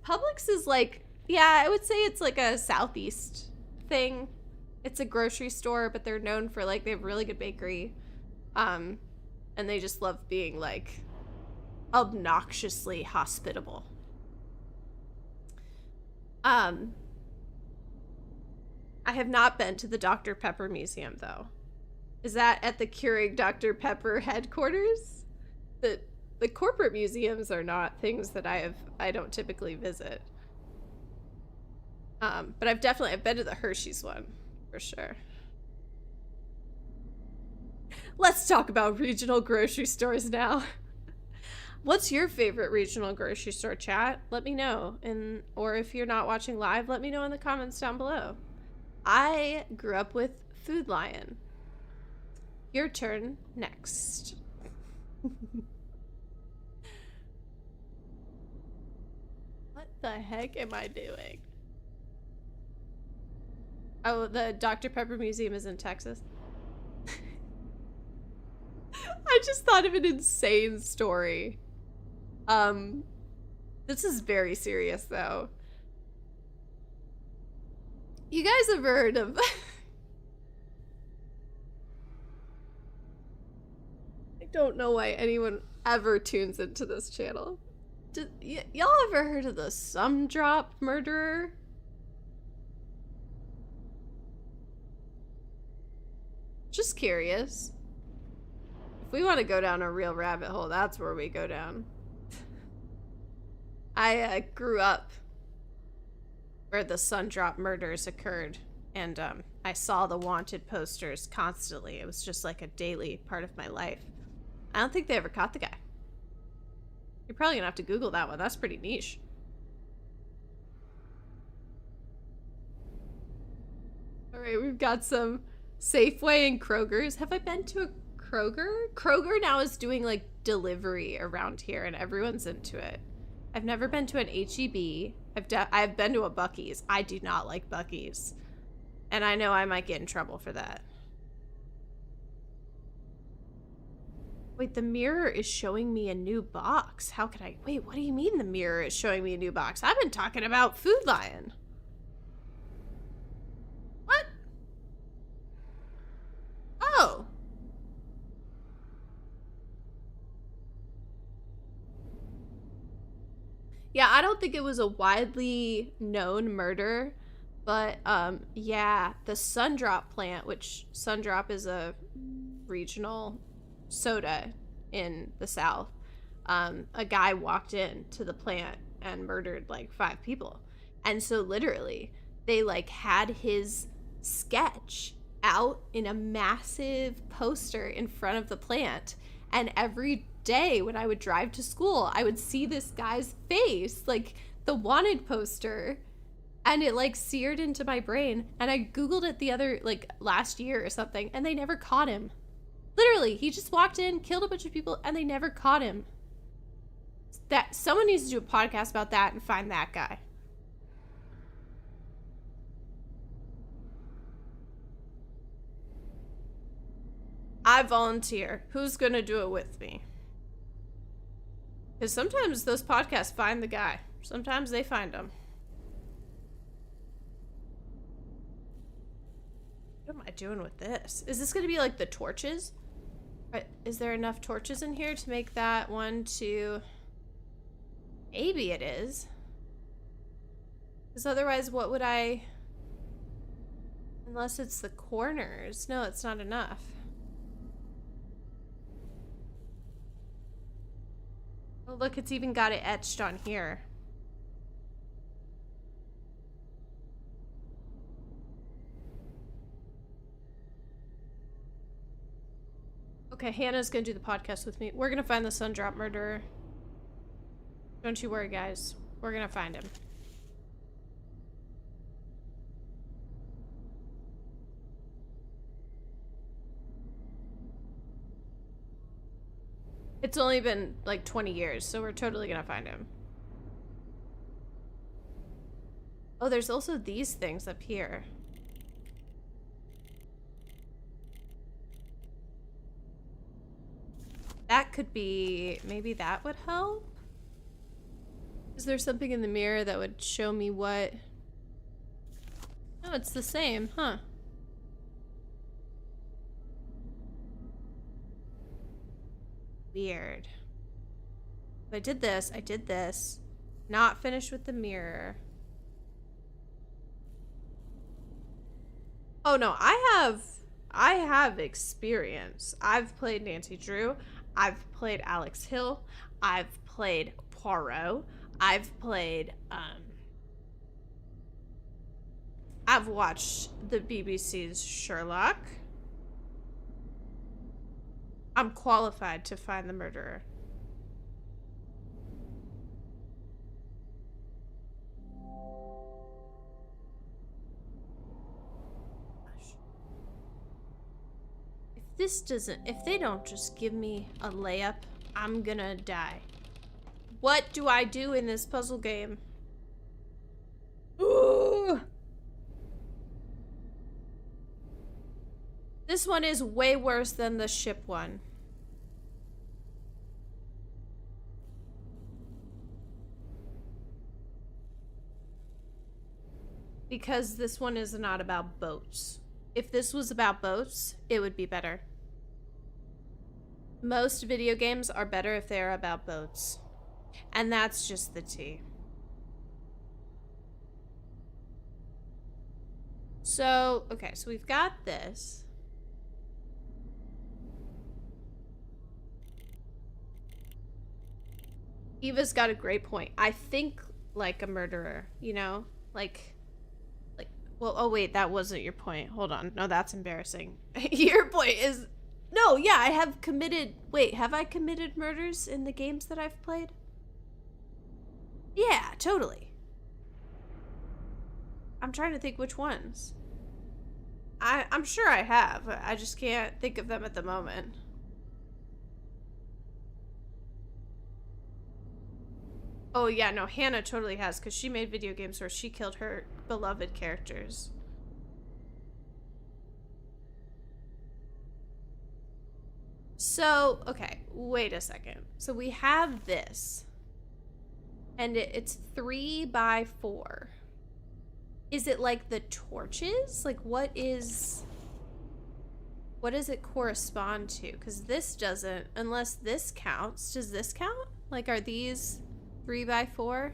A: Publix is like, yeah, I would say it's like a Southeast thing. It's a grocery store, but they're known for like, they have really good bakery. And they just love being like obnoxiously hospitable. I have not been to the Dr. Pepper Museum though. Is that at the Keurig Dr. Pepper headquarters? The corporate museums are not things that I don't typically visit. But I've been to the Hershey's one for sure. Let's talk about regional grocery stores now. What's your favorite regional grocery store, chat? Let me know. Or if you're not watching live, let me know in the comments down below. I grew up with Food Lion. Your turn next. What the heck am I doing? Oh, the Dr. Pepper Museum is in Texas. I just thought of an insane story. This is very serious though. You guys have heard of I don't know why anyone ever tunes into this channel. Y'all ever heard of the Sumdrop murderer? Just curious. If we want to go down a real rabbit hole, that's where we go down. I grew up where the Sumdrop murders occurred, and I saw the wanted posters constantly. It was just like a daily part of my life. I don't think they ever caught the guy. You're probably gonna have to Google that one. That's pretty niche. All right, we've got some Safeway and Kroger's. Have I been to a Kroger? Kroger now is doing like delivery around here, and everyone's into it. I've never been to an H-E-B. I've been to a Buc-ee's. I do not like Buc-ee's, and I know I might get in trouble for that. Wait, the mirror is showing me a new box. How could I? Wait, what do you mean the mirror is showing me a new box? I've been talking about Food Lion. What? Oh. Yeah, I don't think it was a widely known murder, but yeah, the Sumdrop plant, which Sumdrop is a regional soda in the South, a guy walked into the plant and murdered like 5 people. And so literally they like had his sketch out in a massive poster in front of the plant, and every day when I would drive to school I would see this guy's face, like the wanted poster, and it like seared into my brain. And I googled it the other like last year or something, and they never caught him. Literally, he just walked in, killed a bunch of people, and they never caught him. That someone needs to do a podcast about that and find that guy. I volunteer. Who's gonna do it with me? Because sometimes those podcasts find the guy. Sometimes they find him. What am I doing with this? Is this gonna be like the torches? Is there enough torches in here to make that 1, 2? Maybe it is. Because otherwise, what would I... Unless it's the corners. No, it's not enough. Oh, look, it's even got it etched on here. Okay, Hannah's gonna do the podcast with me. We're gonna find the Sumdrop murderer. Don't you worry, guys. We're gonna find him. It's only been like 20 years, so we're totally gonna find him. Oh, there's also these things up here. That could be... Maybe that would help? Is there something in the mirror that would show me what... No, it's the same, huh? Weird. I did this. Not finished with the mirror. Oh no, I have experience. I've played Nancy Drew. I've played Alex Hill. I've played Poirot. I've played, I've watched the BBC's Sherlock. I'm qualified to find the murderer. If they don't just give me a layup, I'm gonna die. What do I do in this puzzle game? Ooh. This one is way worse than the ship one. Because this one is not about boats. If this was about boats, it would be better. Most video games are better if they are about boats. And that's just the tea. So, okay, so we've got this. Eva's got a great point. I think like a murderer, you know? Like, well, oh wait, that wasn't your point. Hold on. No, that's embarrassing. Your point is, no, yeah, I have committed, wait, have I committed murders in the games that I've played? Yeah, totally. I'm trying to think which ones. I'm sure I have. I just can't think of them at the moment. Oh yeah, no, Hannah totally has, because she made video games where she killed her beloved characters. So, okay, wait a second. So we have this. And it's 3 by 4. Is it like the torches? Like what does it correspond to? Because this doesn't, unless this counts. Does this count? Like are these 3 by 4?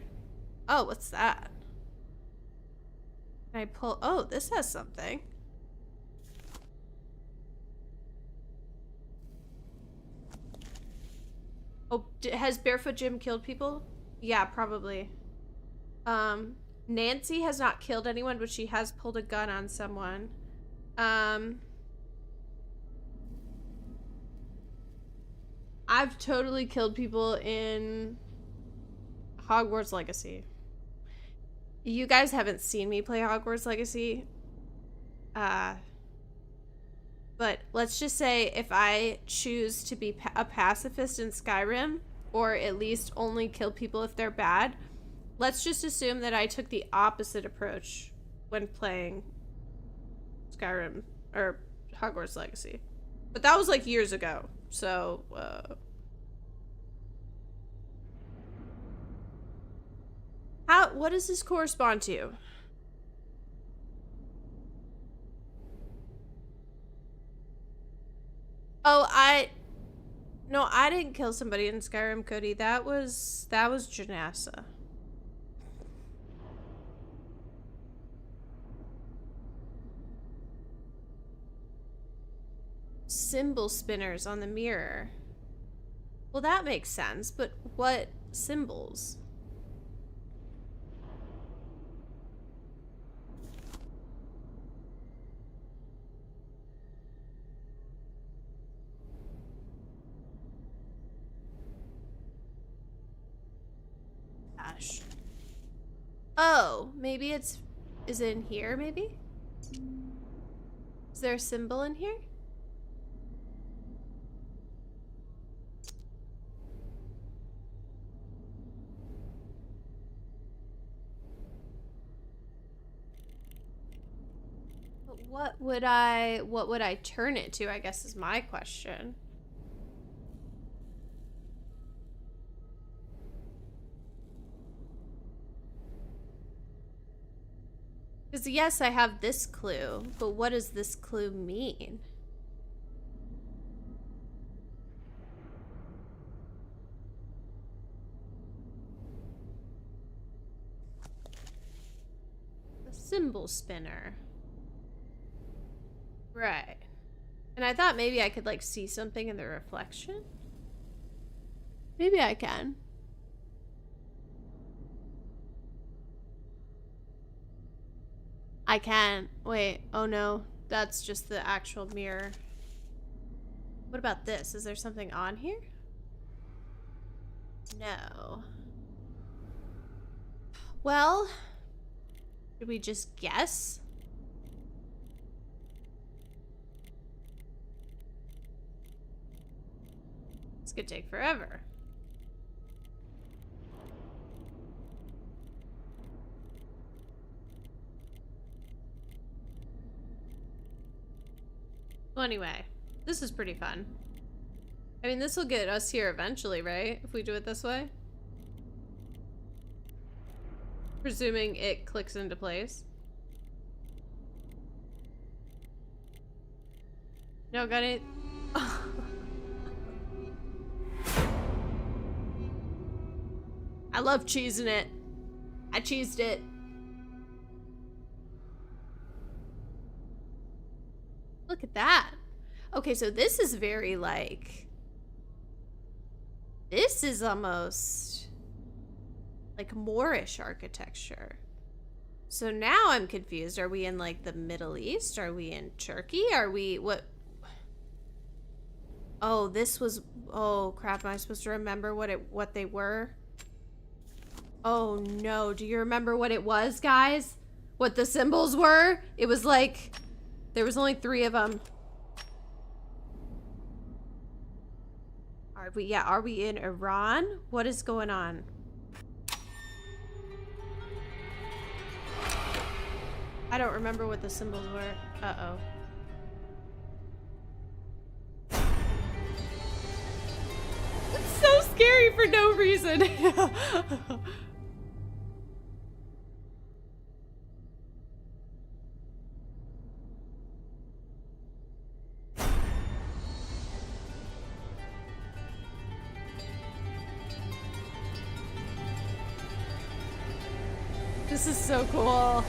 A: Oh, what's that? Can I pull? Oh, this has something. Oh, has Barefoot Jim killed people? Yeah, probably. Nancy has not killed anyone, but she has pulled a gun on someone. I've totally killed people in Hogwarts Legacy. You guys haven't seen me play Hogwarts Legacy. But let's just say if I choose to be a pacifist in Skyrim, or at least only kill people if they're bad, let's just assume that I took the opposite approach when playing Skyrim or Hogwarts Legacy. But that was like years ago, so what does this correspond to? Oh, no, I didn't kill somebody in Skyrim, Cody. That was Janassa. Symbol spinners on the mirror. Well, that makes sense, but what symbols? Gosh. Oh, maybe is it in here, maybe? Is there a symbol in here? What would I turn it to, I guess is my question. Because yes, I have this clue, but what does this clue mean? The symbol spinner. Right. And I thought maybe I could like see something in the reflection. Maybe I can. I can't. Wait. Oh no. That's just the actual mirror. What about this? Is there something on here? No. Well, did we just guess? This could take forever. Well, anyway, this is pretty fun. I mean, this will get us here eventually, right? If we do it this way. Presuming it clicks into place. No, got it. I love cheesing it. I cheesed it. Look at that. Okay, so this is very like... This is almost like Moorish architecture. So now I'm confused. Are we in like the Middle East? Are we in Turkey? Are we what? Oh, this was, oh crap, am I supposed to remember what they were? Oh no, do you remember what it was, guys? What the symbols were? It was like, there was only 3 of them. Are we in Iran? What is going on? I don't remember what the symbols were. Uh-oh. It's so scary for no reason. This is so cool.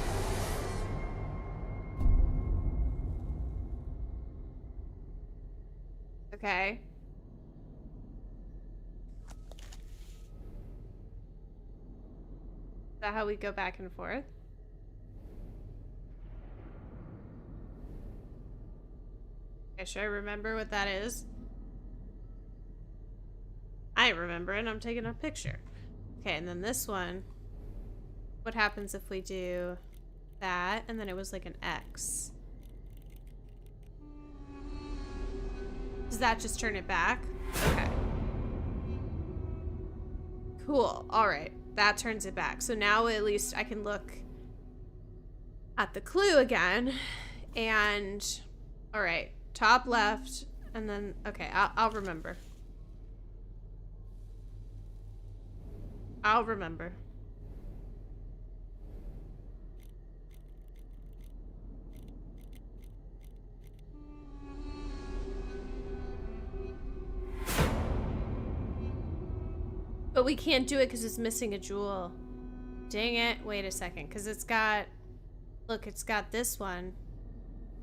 A: Okay. Is that how we go back and forth? Okay, should I remember what that is? I remember it. I'm taking a picture. Okay, and then this one. What happens if we do that, and then it was like an X? Does that just turn it back? Okay. Cool. All right. That turns it back. So now at least I can look at the clue again. And, all right. Top left. And then, okay, I'll remember. I'll remember. But we can't do it because it's missing a jewel. Dang it. Wait a second. Because it's got... Look, it's got this one.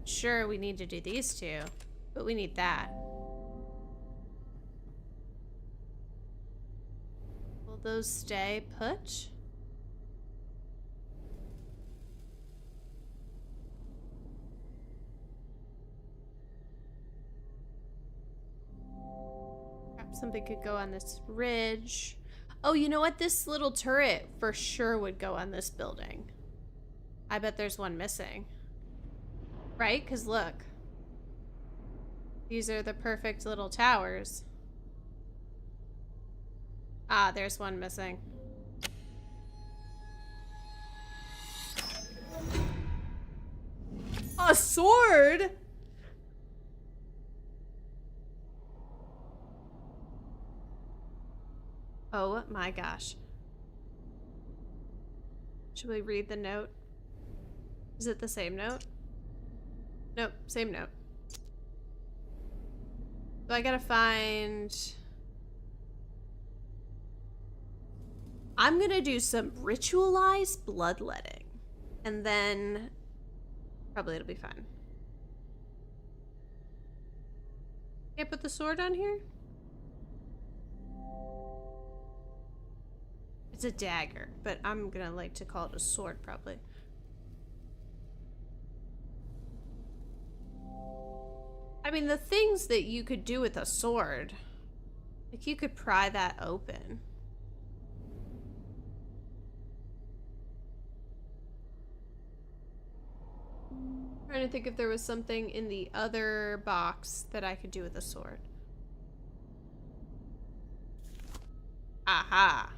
A: Sure, we need to do these 2. But we need that. Will those stay put? Perhaps something could go on this ridge. Oh, you know what? This little turret for sure would go on this building. I bet there's one missing. Right? Because look. These are the perfect little towers. Ah, there's one missing. A sword? Oh my gosh. Should we read the note? Is it the same note? Nope, same note. So I gotta find... I'm gonna do some ritualized bloodletting. And then probably it'll be fun. Can't put the sword on here? It's a dagger, but I'm gonna like to call it a sword probably. I I mean, the things that you could do with a sword. Like, you could pry that open. Trying to think if there was something in the other box that I could do with a sword. Aha.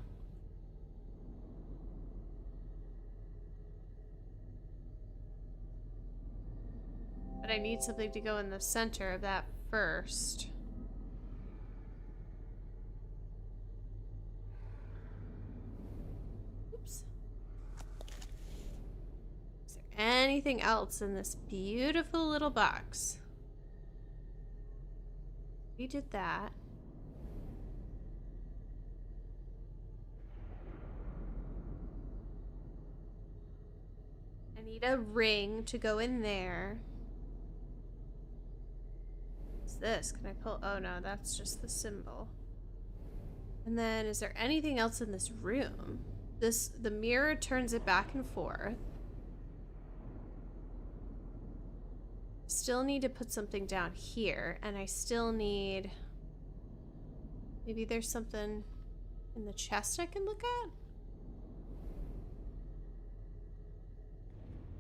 A: But I need something to go in the center of that first. Oops. Is there anything else in this beautiful little box? We did that. I need a ring to go in there. What's this? Can I pull? Oh no, that's just the symbol. And then is there anything else in this room? The mirror turns it back and forth. Still need to put something down here, and I still need, maybe there's something in the chest I can look at?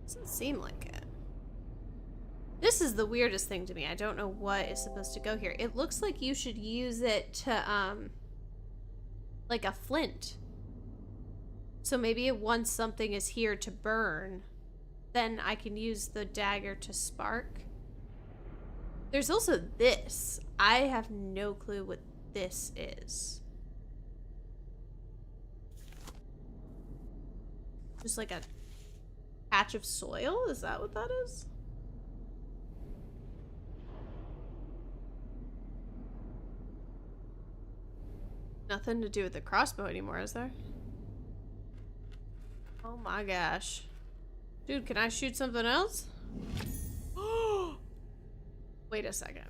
A: Doesn't seem like it. This is the weirdest thing to me. I don't know what is supposed to go here. It looks like you should use it to, like a flint. So maybe once something is here to burn, then I can use the dagger to spark. There's also this. I have no clue what this is. Just like a patch of soil? Is that what that is? Nothing to do with the crossbow anymore, is there? Oh my gosh. Dude, can I shoot something else? Wait a second.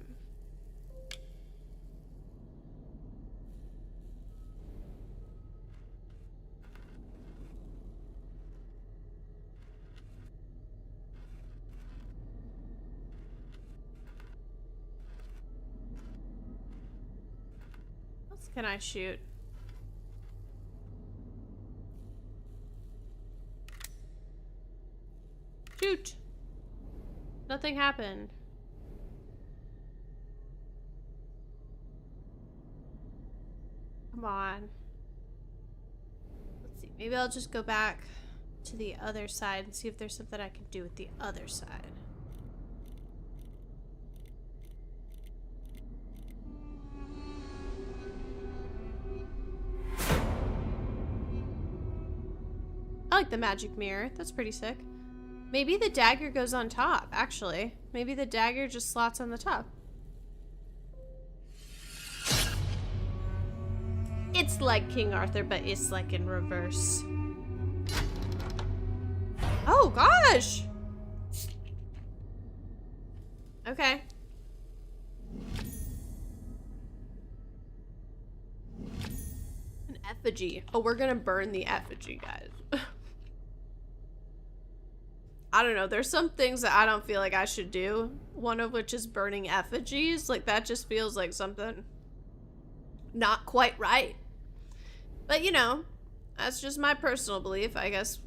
A: What else can I shoot? Shoot! Nothing happened. Come on. Let's see. Maybe I'll just go back to the other side and see if there's something I can do with the other side. I like the magic mirror. That's pretty sick. Maybe the dagger goes on top, actually. Maybe the dagger just slots on the top. It's like King Arthur, but it's like in reverse. Oh, gosh! Okay. An effigy. Oh, we're gonna burn the effigy, guys. I don't know, there's some things that I don't feel like I should do. One of which is burning effigies. Like, that just feels like something not quite right. But, you know, that's just my personal belief. I guess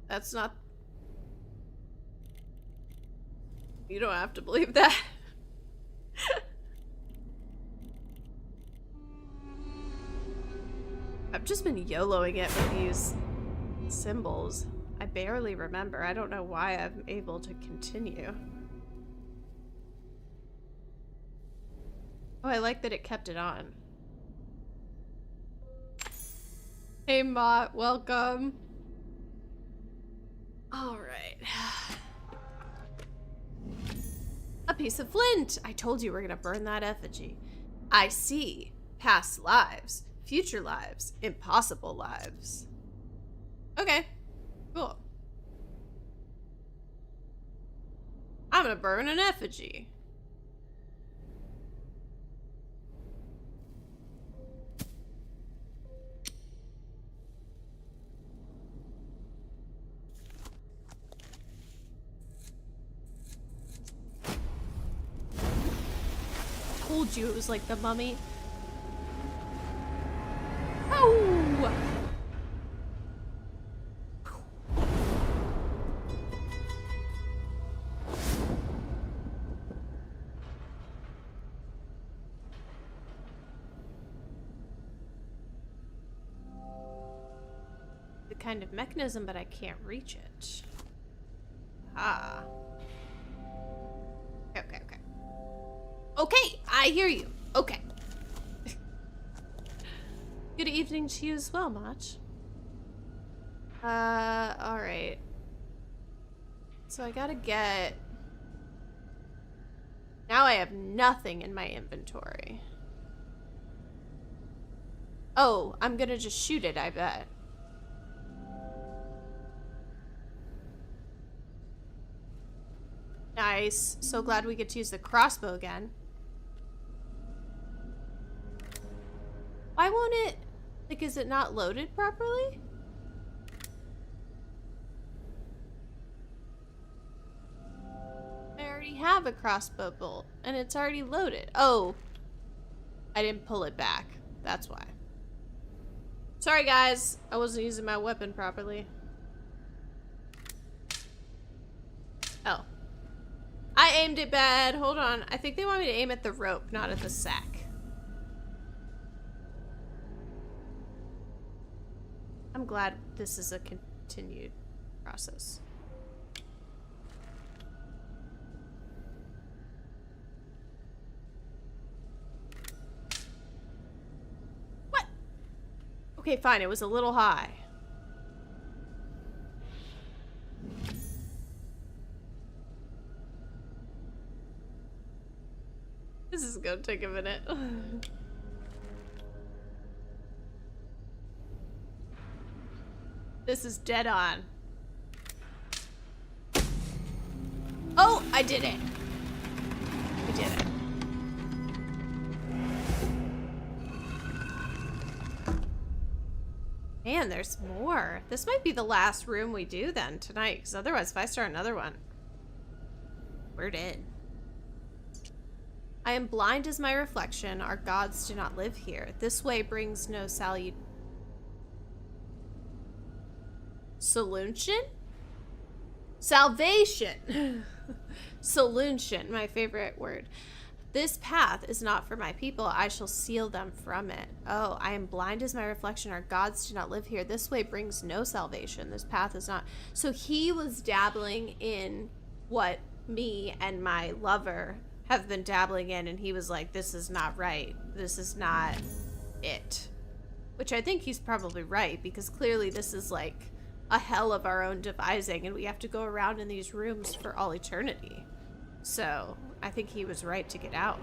A: that's not... You don't have to believe that. I've just been YOLOing it with these symbols. I barely remember. I don't know why I'm able to continue. Oh, I like that it kept it on. Hey, Mott, welcome. All right. A piece of flint. I told you we're gonna burn that effigy. I see. Past lives, future lives, impossible lives. Okay. Cool. I'm gonna burn an effigy. told you it was like the mummy. Oh! The kind of mechanism, but I can't reach it. Ah. Okay. Okay, I hear you. Okay. Good evening to you as well, Mach. Alright. So I gotta get... Now I have nothing in my inventory. Oh, I'm gonna just shoot it, I bet. Nice. So glad we get to use the crossbow again. Why won't it... Like, is it not loaded properly? I already have a crossbow bolt, and it's already loaded. Oh. I didn't pull it back. That's why. Sorry, guys. I wasn't using my weapon properly. Oh. I aimed it bad. Hold on. I think they want me to aim at the rope, not at the sack. I'm glad this is a continued process. What? Okay, fine. It was a little high. This is gonna take a minute. This is dead on. Oh, I did it. I did it. Man, there's more. This might be the last room we do then tonight, because otherwise if I start another one, we're dead. I am blind as my reflection. Our gods do not live here. This way brings no solution? Salvation. Solution, my favorite word. This path is not for my people. I shall seal them from it. Oh, I am blind as my reflection. Our gods do not live here. This way brings no salvation. This path is not. So he was dabbling in what me and my lover have been dabbling in, and he was like, this is not right. This is not it. Which I think he's probably right, because clearly this is like a hell of our own devising, and we have to go around in these rooms for all eternity. So I think he was right to get out.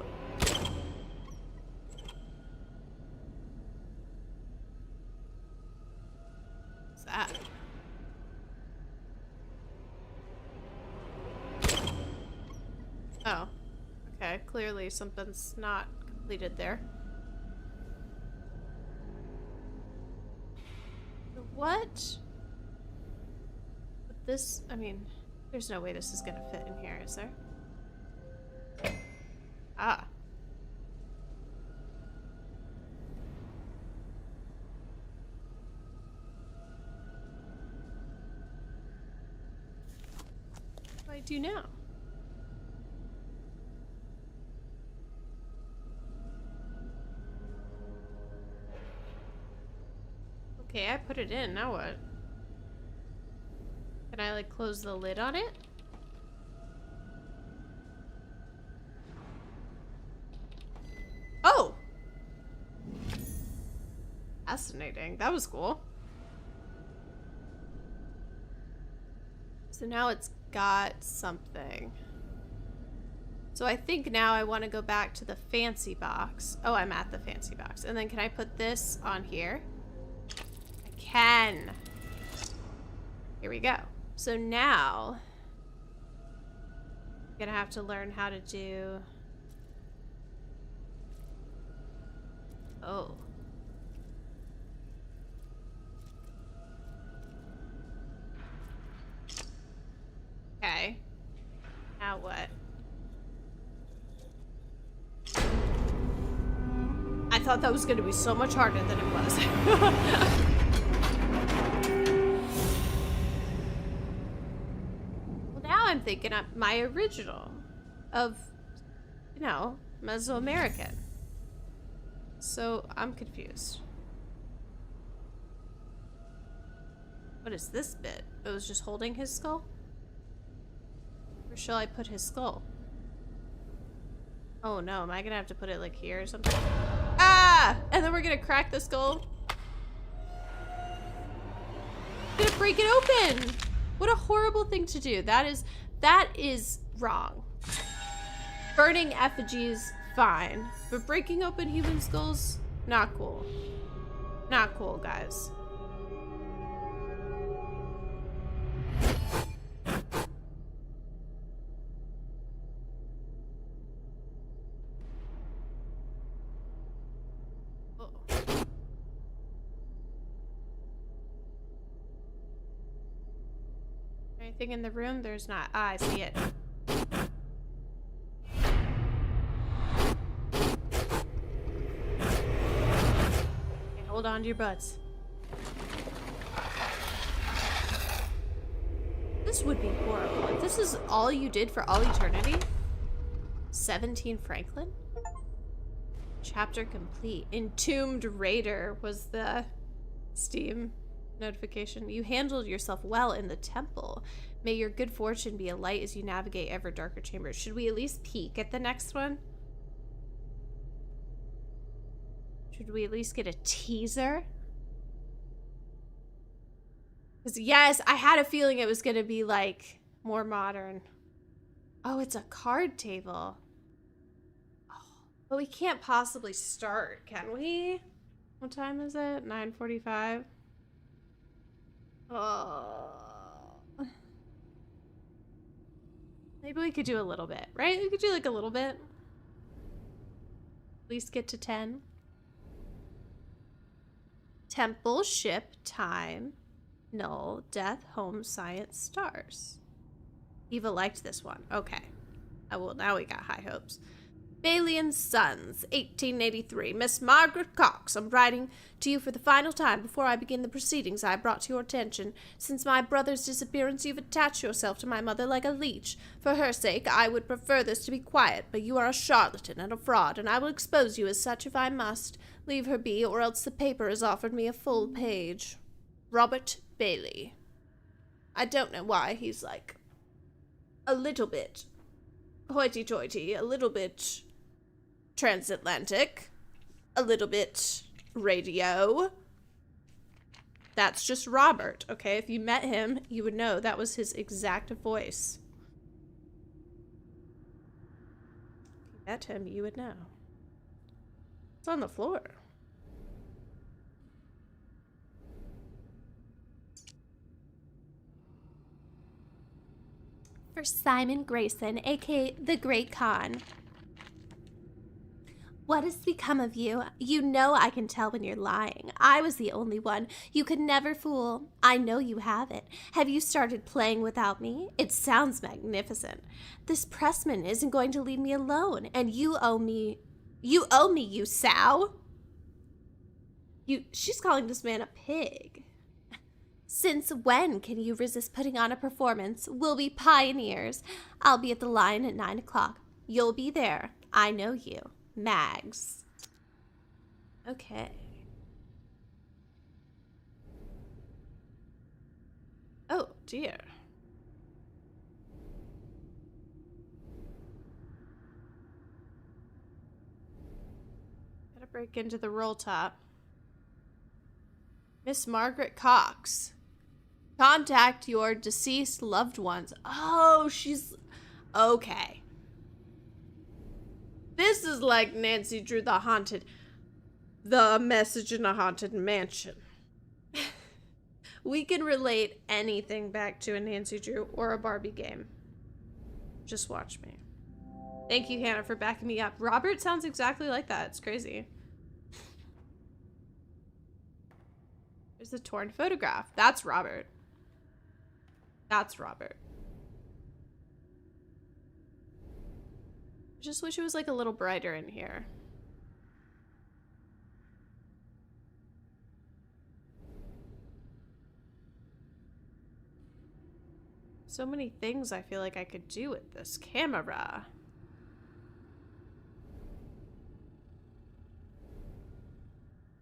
A: What's that? Oh. Okay, clearly something's not completed there. What? But this, I mean, there's no way this is gonna fit in here, is there? Ah. What do I do now? Okay, I put it in. Now what? Can I, like, close the lid on it? Oh! Fascinating. That was cool. So now it's got something. So I think now I want to go back to the fancy box. Oh, I'm at the fancy box. And then can I put this on here? Can. Here we go. So now I'm gonna have to learn how to do. Oh. Okay. Now what? thought that was going to be so much harder than it was. Well, now I'm thinking of my original of, you know, Mesoamerican. So I'm confused. What is this bit? It was just holding his skull? Where shall I put his skull? Oh no, am I gonna have to put it like here or something? Ah! And then we're gonna crack the skull. Gonna break it open! What a horrible thing to do. That is wrong. Burning effigies, fine. But breaking open human skulls, not cool. Not cool, guys. Anything in the room? There's not. Ah, I see it. Okay, hold on to your butts. This would be horrible. If this is all you did for all eternity? 17 Franklin? Chapter complete. Entombed Raider was the Steam notification. You handled yourself well in the temple. May your good fortune be a light as you navigate ever darker chambers. Should we at least peek at the next one? Should we at least get a teaser? Because yes, I had a feeling it was going to be like more modern. Oh, it's a card table. Oh, but we can't possibly start, can we? What time is it? 9:45. Oh. Maybe we could do a little bit, right? We could do like a little bit. At least get to 10. Temple, ship, time, null, death, home, science, stars. Eva liked this one. Okay. Well, now we got high hopes. Bailey and Sons, 1883. Miss Margaret Cox, I'm writing to you for the final time before I begin the proceedings I brought to your attention. Since my brother's disappearance, you've attached yourself to my mother like a leech. For her sake, I would prefer this to be quiet, but you are a charlatan and a fraud, and I will expose you as such if I must. Leave her be, or else the paper has offered me a full page. Robert Bailey. I don't know why he's like a little bit hoity-toity, a little bit transatlantic, a little bit radio. That's just Robert, okay? If you met him, you would know that was his exact voice. If you met him, you would know. It's on the floor. For Simon Grayson, aka the Great Khan. What has become of you? You know I can tell when you're lying. I was the only one you could never fool. I know you haven't. Have you started playing without me? It sounds magnificent. This pressman isn't going to leave me alone, and you owe me. You owe me, you sow. She's calling this man a pig. Since when can you resist putting on a performance? We'll be pioneers. I'll be at the Lion at 9 o'clock. You'll be there. I know you. Mags. Okay. Oh, dear. Gotta break into the roll top. Miss Margaret Cox. Contact your deceased loved ones. Oh, she's... Okay. This is like Nancy Drew the Message in a Haunted Mansion. We can relate anything back to a Nancy Drew or a Barbie game. Just watch me. Thank you, Hannah, for backing me up. Robert sounds exactly like that. It's crazy. There's a torn photograph. That's Robert. That's Robert. I just wish it was like a little brighter in here. So many things I feel like I could do with this camera.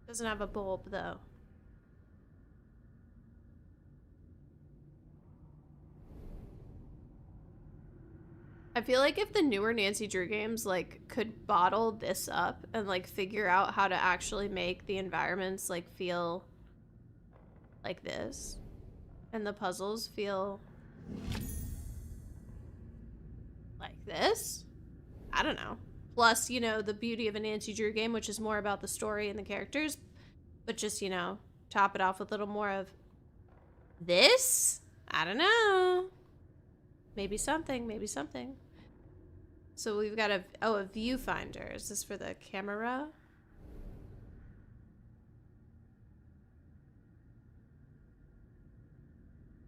A: Doesn't have a bulb though. I feel like if the newer Nancy Drew games like could bottle this up and like figure out how to actually make the environments like feel like this and the puzzles feel like this, I don't know. Plus, you know, the beauty of a Nancy Drew game, which is more about the story and the characters, but just, you know, top it off with a little more of this. I don't know. Maybe something, maybe something. So we've got a viewfinder. Is this for the camera?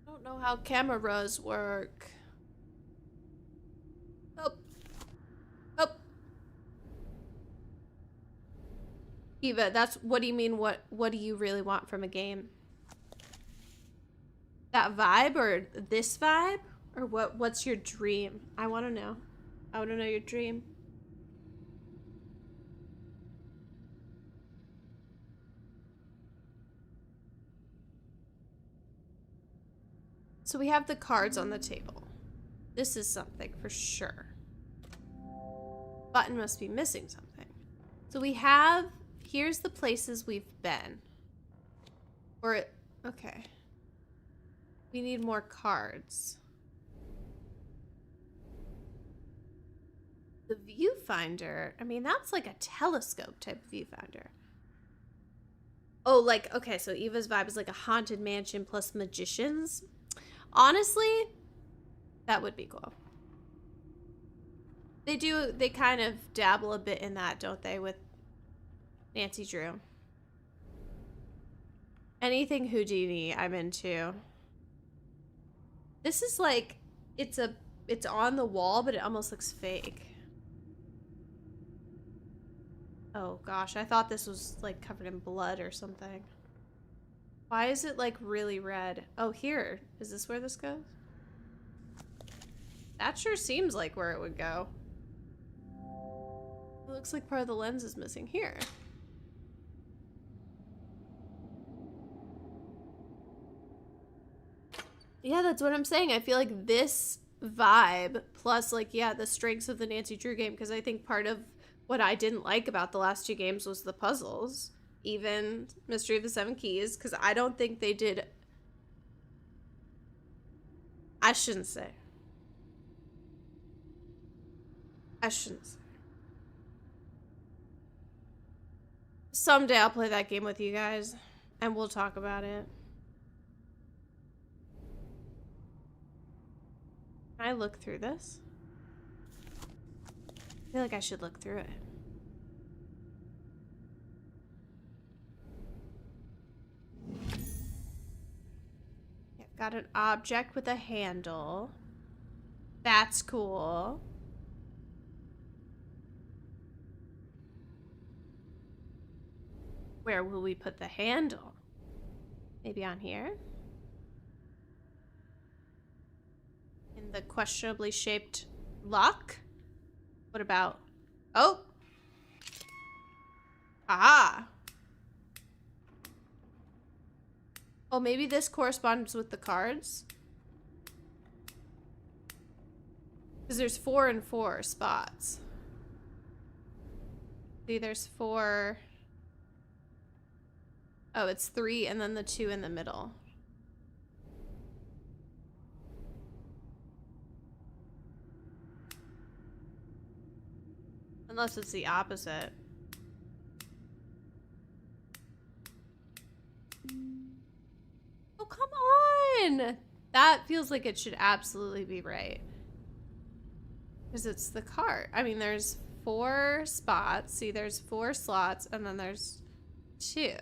A: I don't know how cameras work. Oh. Oh. Eva, that's, what do you mean, what do you really want from a game? That vibe or this vibe? Or what's your dream? I want to know. I want to know your dream. So we have the cards on the table. This is something for sure. Button must be missing something. So we have, here's the places we've been. Okay. We need more cards. The viewfinder, I mean, that's like a telescope type of viewfinder. Oh, like, okay, so Eva's vibe is like a haunted mansion plus magicians. Honestly, that would be cool. They kind of dabble a bit in that, don't they, with Nancy Drew. Anything Houdini, I'm into. This is like, it's on the wall, but it almost looks fake. Oh gosh, I thought this was like covered in blood or something. Why is it like really red? Oh, here. Is this where this goes? That sure seems like where it would go. It looks like part of the lens is missing here. Yeah, that's what I'm saying. I feel like this vibe plus like, yeah, the strengths of the Nancy Drew game, because I think part of what I didn't like about the last two games was the puzzles, even Mystery of the Seven Keys, because I don't think they did. I shouldn't say. Someday I'll play that game with you guys, and we'll talk about it. Can I look through this? I feel like I should look through it. Yeah, got an object with a handle. That's cool. Where will we put the handle? Maybe on here? In the questionably shaped lock? What about... Oh! Aha! Oh, maybe this corresponds with the cards? Because there's 4 and 4 spots. See, there's 4... Oh, it's 3 and then the 2 in the middle. Unless it's the opposite. Oh, come on! That feels like it should absolutely be right. Because it's the cart. I mean, there's 4 spots. See, there's 4 slots, and then there's 2.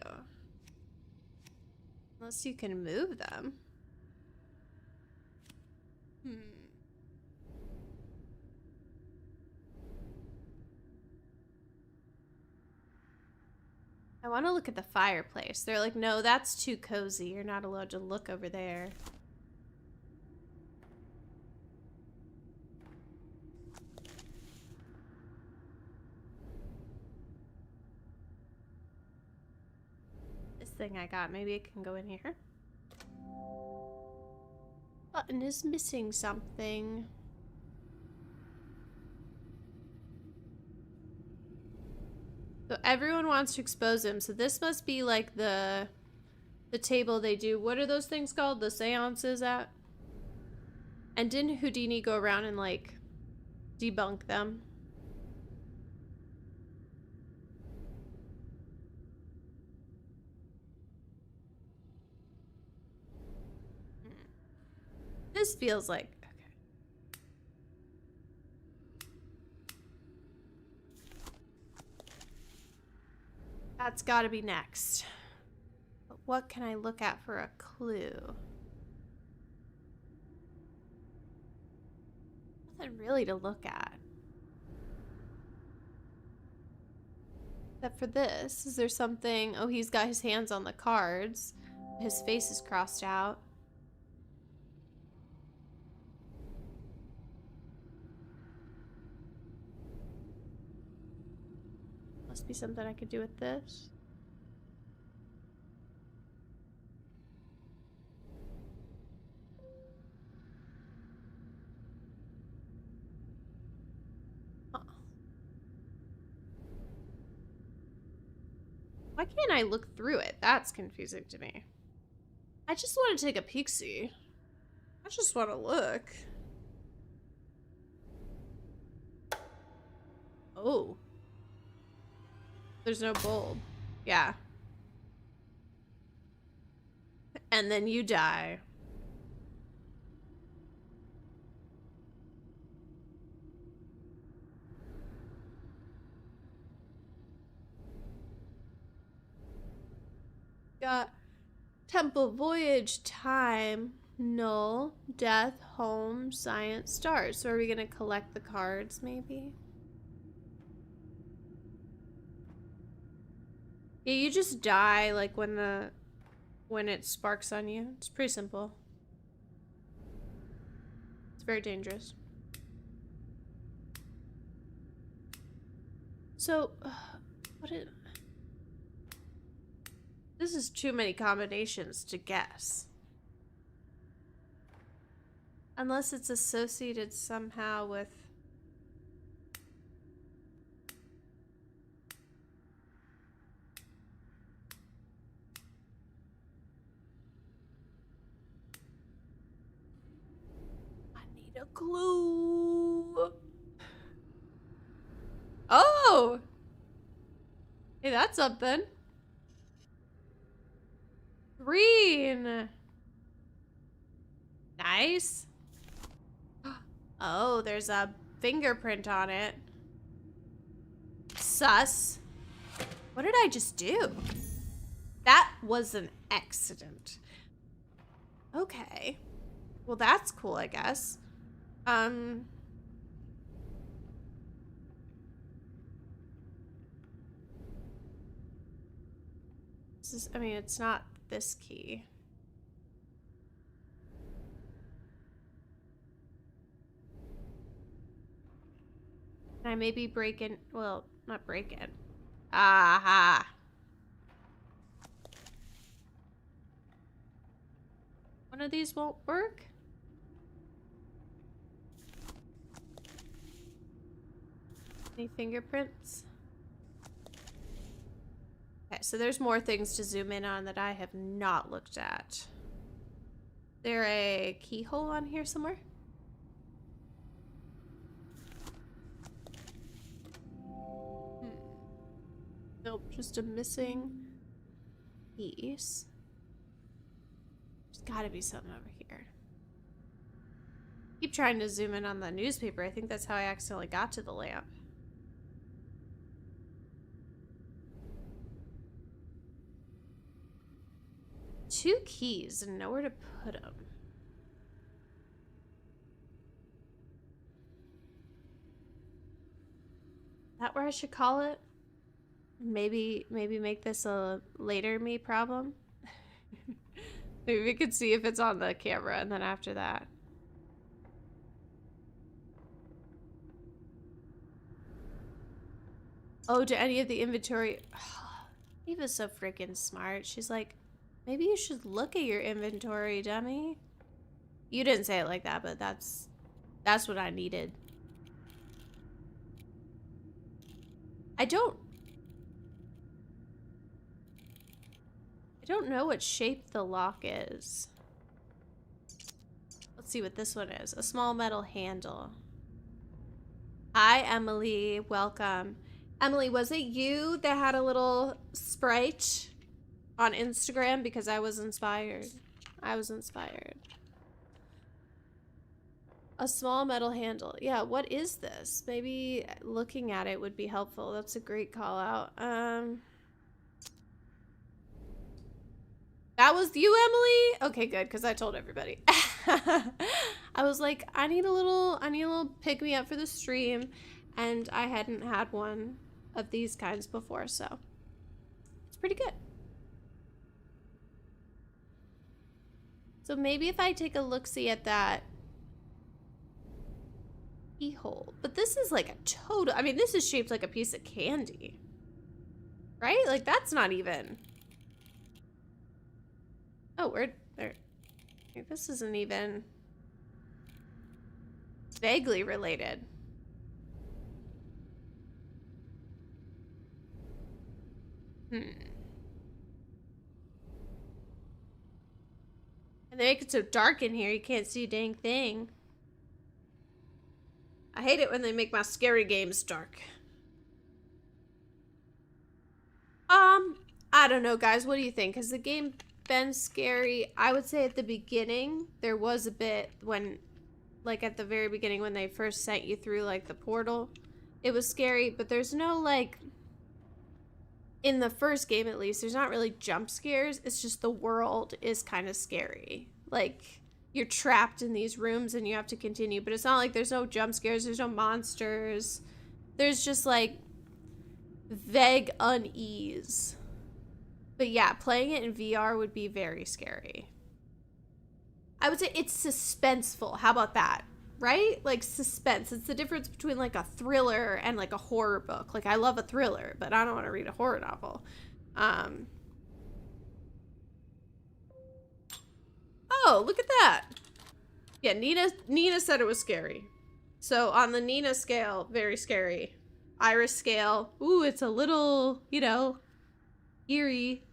A: Unless you can move them. I want to look at the fireplace. They're like, no, that's too cozy. You're not allowed to look over there. thing I got. Maybe it can go in here. Button is missing something. So everyone wants to expose him. So this must be like the table they do. What are those things called? The seances at? And didn't Houdini go around and like debunk them? This feels like, okay. That's gotta be next. But what can I look at for a clue? Nothing really to look at. Except for this. Is there something? Oh, he's got his hands on the cards. His face is crossed out. Must be something I could do with this. Huh. Why can't I look through it? That's confusing to me. I just want to take a peek-see. I just want to look. Oh. There's no bulb. Yeah. And then you die. Got temple voyage time, null, death, home, science, stars. So are we gonna collect the cards maybe? Yeah, you just die like when it sparks on you. It's pretty simple. It's very dangerous. So, this is too many combinations to guess. Unless it's associated somehow with... I need a clue. Oh! Hey, that's something. Green. Nice. Oh, there's a fingerprint on it. Sus. What did I just do? That was an accident. Okay. Well, that's cool, I guess. This is, I mean, it's not this key. Can I maybe break in? Well, not break in. Aha. One of these won't work? Any fingerprints? Okay, so there's more things to zoom in on that I have not looked at. Is there a keyhole on here somewhere? Nope, just a missing piece. There's gotta be something over here. Keep trying to zoom in on the newspaper. I think that's how I accidentally got to the lamp. Two keys and nowhere to put them. Is that where I should call it? Maybe make this a later me problem. Maybe we could see if it's on the camera and then after that. Oh, do any of the inventory... Eva's so freaking smart. She's like, maybe you should look at your inventory, dummy. You didn't say it like that, but that's what I needed. I don't know what shape the lock is. Let's see what this one is. A small metal handle. Hi, Emily. Welcome. Emily, was it you that had a little sprite on Instagram? Because I was inspired. I was inspired. A small metal handle. Yeah, what is this? Maybe looking at it would be helpful. That's a great call out. That was you, Emily? Okay, good, because I told everybody. I was like, I need a little pick me up for the stream, and I hadn't had one of these kinds before, so it's pretty good. So maybe if I take a look-see at that keyhole, but this is like a total, I mean, this is shaped like a piece of candy, right? Like, that's not even, oh, we're there. This isn't even vaguely related. And they make it so dark in here, you can't see a dang thing. I hate it when they make my scary games dark. I don't know, guys. What do you think? Has the game been scary? I would say at the beginning, there was a bit when, like at the very beginning when they first sent you through like the portal, it was scary, but there's no like, in the first game at least, there's not really jump scares. It's just the world is kind of scary. Like, you're trapped in these rooms and you have to continue, but it's not like there's no jump scares, there's no monsters. There's just like vague unease. But yeah, playing it in VR would be very scary. I would say it's suspenseful. How about that? Right? Like suspense. It's the difference between like a thriller and like a horror book. Like I love a thriller, but I don't want to read a horror novel. Oh, look at that. Yeah, Nina said it was scary. So on the Nina scale, very scary. Iris scale, ooh, it's a little, you know, eerie.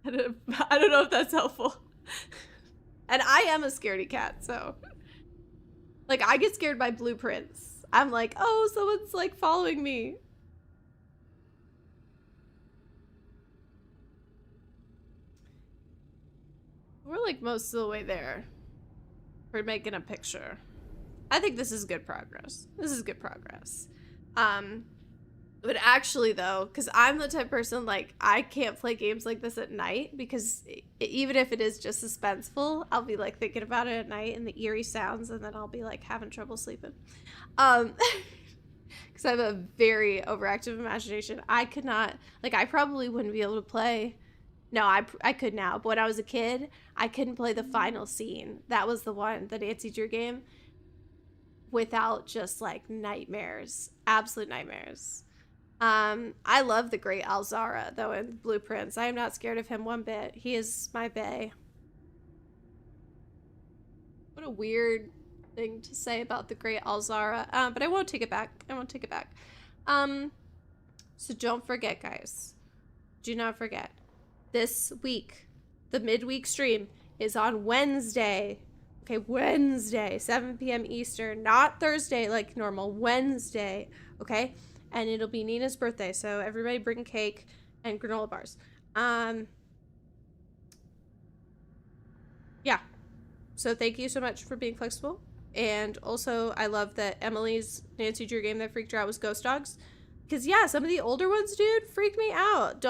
A: I don't know if that's helpful. And I am a scaredy cat, so. Like, I get scared by blueprints. I'm like, oh, someone's like following me. We're like most of the way there. We're making a picture. I think this is good progress. This is good progress. But actually though, because I'm the type of person, like, I can't play games like this at night because even if it is just suspenseful, I'll be like thinking about it at night and the eerie sounds, and then I'll be like having trouble sleeping. Because I have a very overactive imagination. I could not, like, I probably wouldn't be able to play. No, I could now, but when I was a kid, I couldn't play the final scene. That was the one, the Nancy Drew game, without just like nightmares, absolute nightmares. I love the great Alzara though in Blueprints. I am not scared of him one bit. He is my bae. What a weird thing to say about the great Alzara. But I won't take it back. I won't take it back. So don't forget, guys. Do not forget. This week, the midweek stream is on Wednesday. Okay, Wednesday, 7 p.m. Eastern, not Thursday like normal, Wednesday, okay? And it'll be Nina's birthday, so everybody bring cake and granola bars. Yeah. So thank you so much for being flexible. And also, I love that Emily's Nancy Drew game that freaked her out was Ghost Dogs. Because, yeah, some of the older ones, dude, freak me out.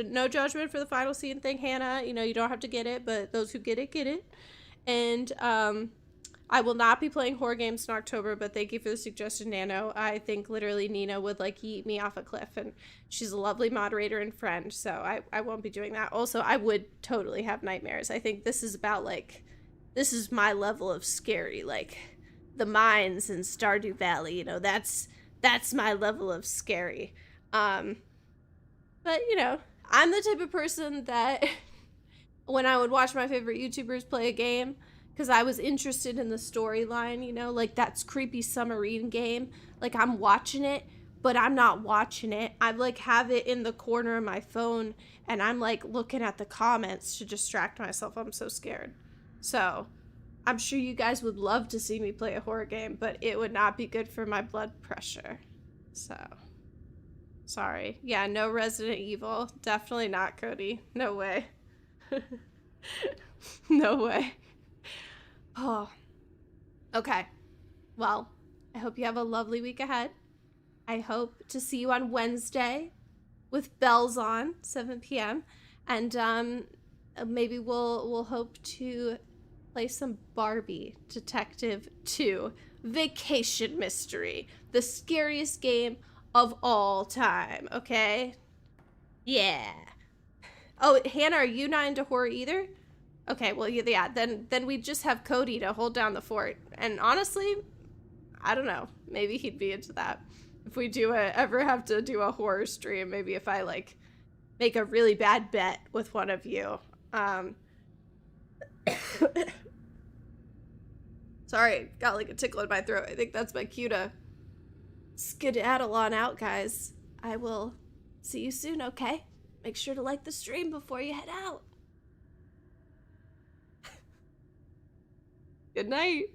A: No judgment for the final scene thing, Hannah. You know, you don't have to get it, but those who get it, get it. And I will not be playing horror games in October, but thank you for the suggestion, Nano. I think literally Nina would, like, yeet me off a cliff, and she's a lovely moderator and friend, so I won't be doing that. Also, I would totally have nightmares. I think this is about, like, this is my level of scary, like, the mines in Stardew Valley, you know, that's That's my level of scary. But, you know, I'm the type of person that when I would watch my favorite YouTubers play a game, because I was interested in the storyline, you know, like that's creepy submarine game. Like I'm watching it, but I'm not watching it. I like have it in the corner of my phone and I'm like looking at the comments to distract myself. I'm so scared. So I'm sure you guys would love to see me play a horror game, but it would not be good for my blood pressure. So, sorry. Yeah, no Resident Evil. Definitely not, Cody. No way. No way. Oh. Okay. Well, I hope you have a lovely week ahead. I hope to see you on Wednesday with Bells on, 7 p.m. And maybe we'll hope to play some Barbie Detective 2 Vacation Mystery, the scariest game of all time, okay? Yeah. Oh, Hannah, are you not into horror either? Okay, well, yeah, then we just have Cody to hold down the fort. And honestly, I don't know. Maybe he'd be into that. If we ever have to do a horror stream, maybe if I, like, make a really bad bet with one of you. Sorry, got like a tickle in my throat. I think that's my cue to skedaddle on out, guys. I will see you soon, okay? Make sure to like the stream before you head out. Good night.